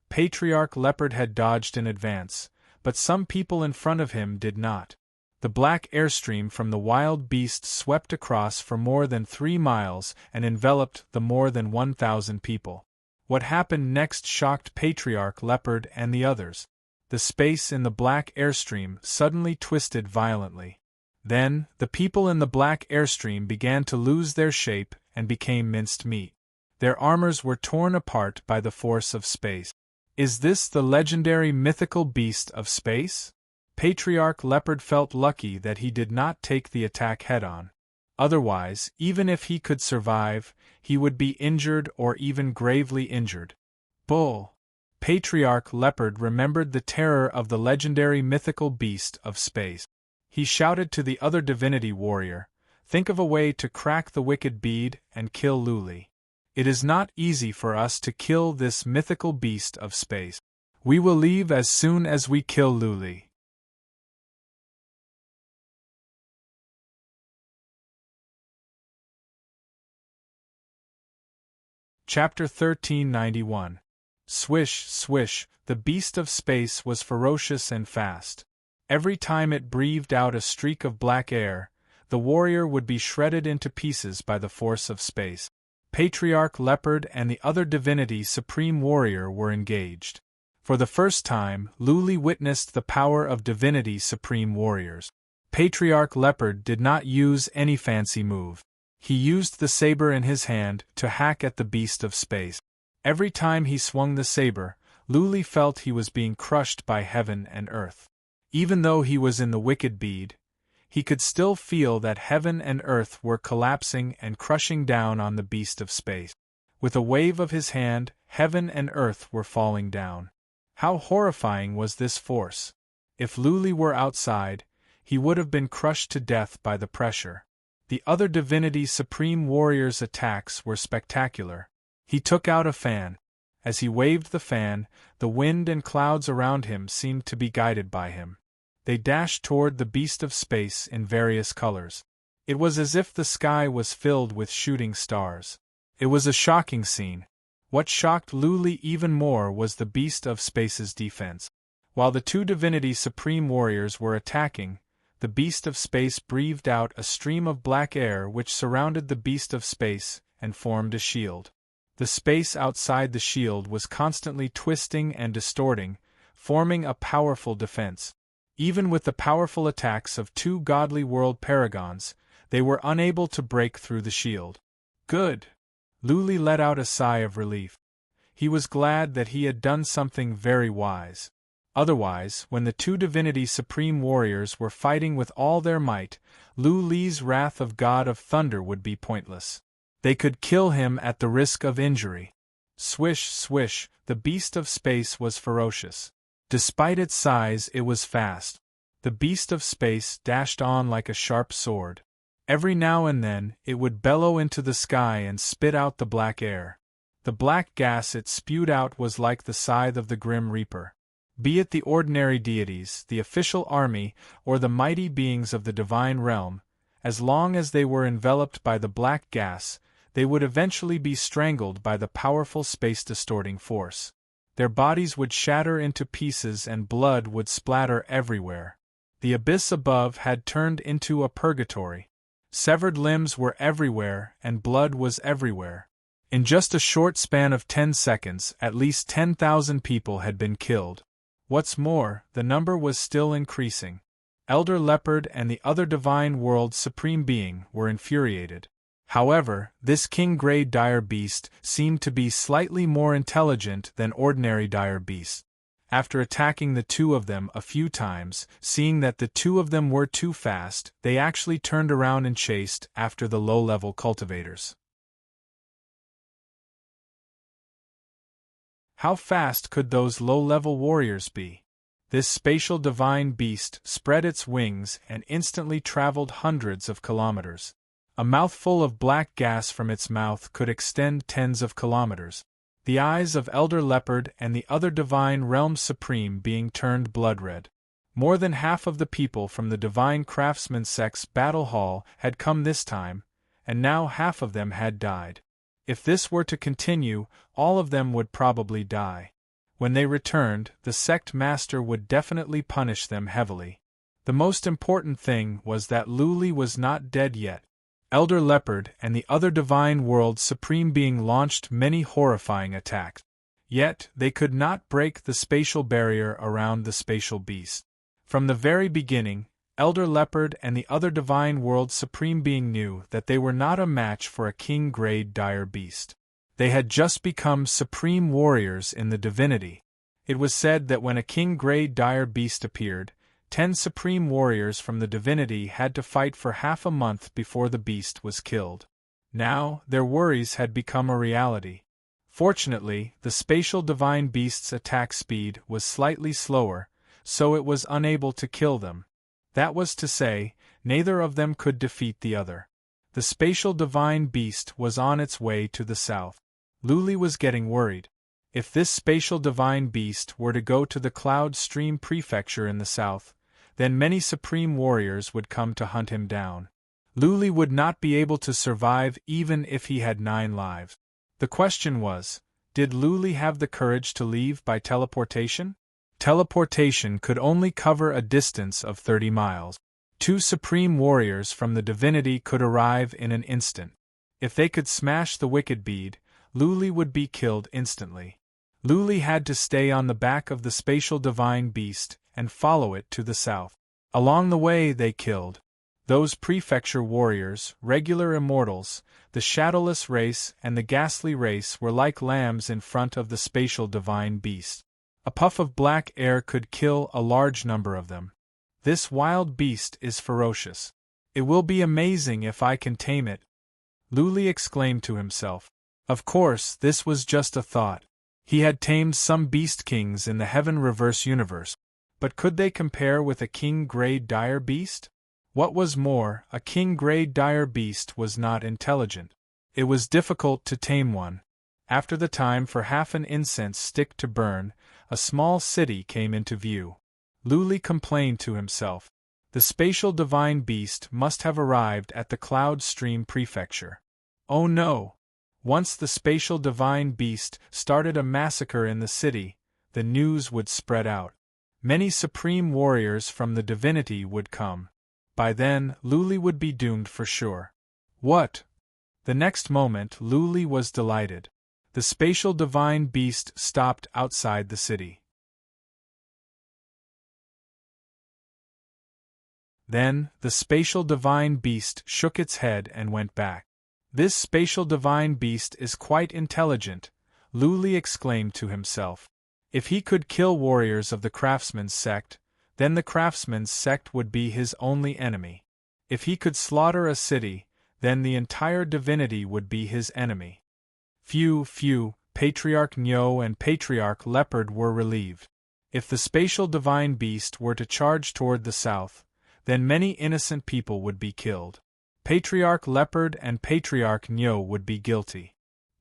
Patriarch Leopard had dodged in advance, but some people in front of him did not. The black airstream from the wild beast swept across for more than 3 miles and enveloped the more than 1,000 people. What happened next shocked Patriarch Leopard and the others. The space in the black airstream suddenly twisted violently. Then, the people in the black airstream began to lose their shape and became minced meat. Their armors were torn apart by the force of space. Is this the legendary mythical beast of space? Patriarch Leopard felt lucky that he did not take the attack head-on. Otherwise, even if he could survive, he would be injured or even gravely injured. Bull! Patriarch Leopard remembered the terror of the legendary mythical beast of space. He shouted to the other divinity warrior, "Think of a way to crack the wicked bead and kill Luli. It is not easy for us to kill this mythical beast of space. We will leave as soon as we kill Luli." Chapter 1391. Swish, swish, the beast of space was ferocious and fast. Every time it breathed out a streak of black air, the warrior would be shredded into pieces by the force of space. Patriarch Leopard and the other divinity supreme warrior were engaged. For the first time, Luli witnessed the power of divinity supreme warriors. Patriarch Leopard did not use any fancy move. He used the saber in his hand to hack at the beast of space. Every time he swung the saber, Luli felt he was being crushed by heaven and earth. Even though he was in the wicked bead, he could still feel that heaven and earth were collapsing and crushing down on the beast of space. With a wave of his hand, heaven and earth were falling down. How horrifying was this force! If Luli were outside, he would have been crushed to death by the pressure. The other divinity supreme warrior's attacks were spectacular. He took out a fan. As he waved the fan, the wind and clouds around him seemed to be guided by him. They dashed toward the beast of space in various colors. It was as if the sky was filled with shooting stars. It was a shocking scene. What shocked Luli even more was the beast of space's defense. While the two divinity supreme warriors were attacking, the beast of space breathed out a stream of black air which surrounded the beast of space and formed a shield. The space outside the shield was constantly twisting and distorting, forming a powerful defense. Even with the powerful attacks of two godly world paragons, they were unable to break through the shield. Good! Luli let out a sigh of relief. He was glad that he had done something very wise. Otherwise, when the two divinity supreme warriors were fighting with all their might, Luli's wrath of God of Thunder would be pointless. They could kill him at the risk of injury. Swish, swish, the beast of space was ferocious. Despite its size, it was fast. The beast of space dashed on like a sharp sword. Every now and then, it would bellow into the sky and spit out the black air. The black gas it spewed out was like the scythe of the Grim Reaper. Be it the ordinary deities, the official army, or the mighty beings of the divine realm, as long as they were enveloped by the black gas, they would eventually be strangled by the powerful space-distorting force. Their bodies would shatter into pieces and blood would splatter everywhere. The abyss above had turned into a purgatory. Severed limbs were everywhere and blood was everywhere. In just a short span of 10 seconds, at least 10,000 people had been killed. What's more, the number was still increasing. Elder Leopard and the other divine world's supreme being were infuriated. However, this King Grey Dire Beast seemed to be slightly more intelligent than ordinary dire beasts. After attacking the two of them a few times, seeing that the two of them were too fast, they actually turned around and chased after the low-level cultivators. How fast could those low-level warriors be? This spatial divine beast spread its wings and instantly traveled hundreds of kilometers. A mouthful of black gas from its mouth could extend tens of kilometers. The eyes of Elder Leopard and the other divine realm supreme being turned blood-red. More than half of the people from the divine craftsman sect's battle hall had come this time, and now half of them had died. If this were to continue, all of them would probably die. When they returned, the sect master would definitely punish them heavily. The most important thing was that Luli was not dead yet. Elder Leopard and the other Divine World Supreme Being launched many horrifying attacks. Yet, they could not break the spatial barrier around the spatial beast. From the very beginning, Elder Leopard and the other Divine World Supreme Being knew that they were not a match for a king-grade dire beast. They had just become supreme warriors in the divinity. It was said that when a king-grade dire beast appeared, 10 supreme warriors from the divinity had to fight for half a month before the beast was killed. Now, their worries had become a reality. Fortunately, the spatial divine beast's attack speed was slightly slower, so it was unable to kill them. That was to say, neither of them could defeat the other. The spatial divine beast was on its way to the south. Luli was getting worried. If this spatial divine beast were to go to the Cloud Stream Prefecture in the south, then many supreme warriors would come to hunt him down. Luli would not be able to survive even if he had 9 lives. The question was, did Luli have the courage to leave by teleportation? Teleportation could only cover a distance of 30 miles. 2 supreme warriors from the divinity could arrive in an instant. If they could smash the wicked bead, Luli would be killed instantly. Luli had to stay on the back of the spatial divine beast and follow it to the south. Along the way they killed those prefecture warriors, regular immortals, the shadowless race and the ghastly race were like lambs in front of the spatial divine beast. A puff of black air could kill a large number of them. This wild beast is ferocious. It will be amazing if I can tame it, Luli exclaimed to himself. Of course, this was just a thought. He had tamed some beast kings in the Heaven Reverse universe, but could they compare with a king-grade dire beast? What was more, a king-grade dire beast was not intelligent. It was difficult to tame one. After the time for half an incense stick to burn, a small city came into view. Luli complained to himself. The spatial divine beast must have arrived at the Cloud Stream Prefecture. Oh no! Once the spatial divine beast started a massacre in the city, the news would spread out. Many supreme warriors from the divinity would come. By then, Luli would be doomed for sure. What? The next moment, Luli was delighted. The spatial divine beast stopped outside the city. Then, the spatial divine beast shook its head and went back. This spatial divine beast is quite intelligent, Luli exclaimed to himself. If he could kill warriors of the craftsman's sect, then the craftsman's sect would be his only enemy. If he could slaughter a city, then the entire divinity would be his enemy. Phew, Patriarch Nyo and Patriarch Leopard were relieved. If the spatial divine beast were to charge toward the south, then many innocent people would be killed. Patriarch Leopard and Patriarch Nyo would be guilty.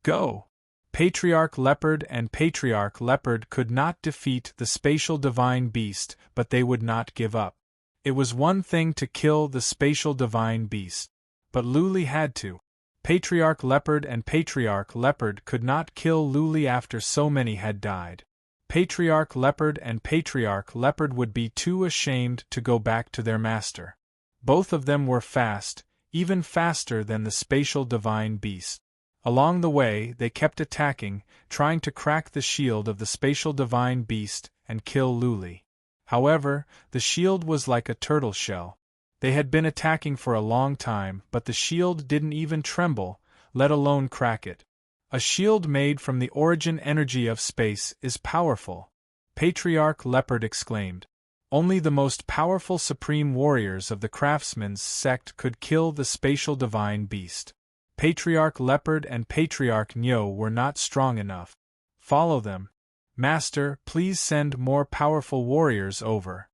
Go! Patriarch Leopard and Patriarch Leopard could not defeat the spatial divine beast, but they would not give up. It was one thing to kill the spatial divine beast, but Luli had to. Patriarch Leopard and Patriarch Leopard could not kill Luli after so many had died. Patriarch Leopard and Patriarch Leopard would be too ashamed to go back to their master. Both of them were fast, even faster than the spatial divine beast. Along the way, they kept attacking, trying to crack the shield of the spatial divine beast and kill Luli. However, the shield was like a turtle shell. They had been attacking for a long time, but the shield didn't even tremble, let alone crack it. A shield made from the origin energy of space is powerful, Patriarch Leopard exclaimed. Only the most powerful supreme warriors of the craftsman's sect could kill the spatial divine beast. Patriarch Leopard and Patriarch Nyo were not strong enough. Follow them. Master, please send more powerful warriors over.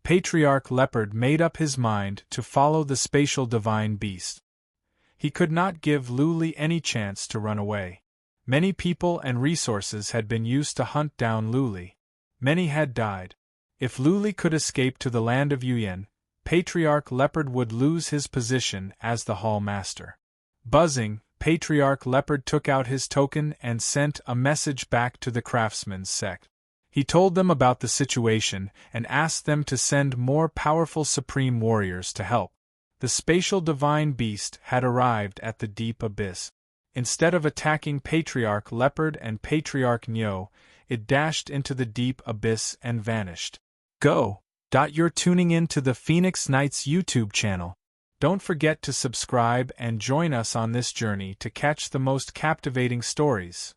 Patriarch Leopard made up his mind to follow the spatial divine beast. He could not give Luli any chance to run away. Many people and resources had been used to hunt down Luli. Many had died. If Luli could escape to the land of Yuyan, Patriarch Leopard would lose his position as the Hall Master. Buzzing, Patriarch Leopard took out his token and sent a message back to the craftsman's sect. He told them about the situation and asked them to send more powerful Supreme Warriors to help. The spatial divine beast had arrived at the deep abyss. Instead of attacking Patriarch Leopard and Patriarch Nyo, it dashed into the deep abyss and vanished. Go! You're tuning in to the Phoenix Knights YouTube channel. Don't forget to subscribe and join us on this journey to catch the most captivating stories.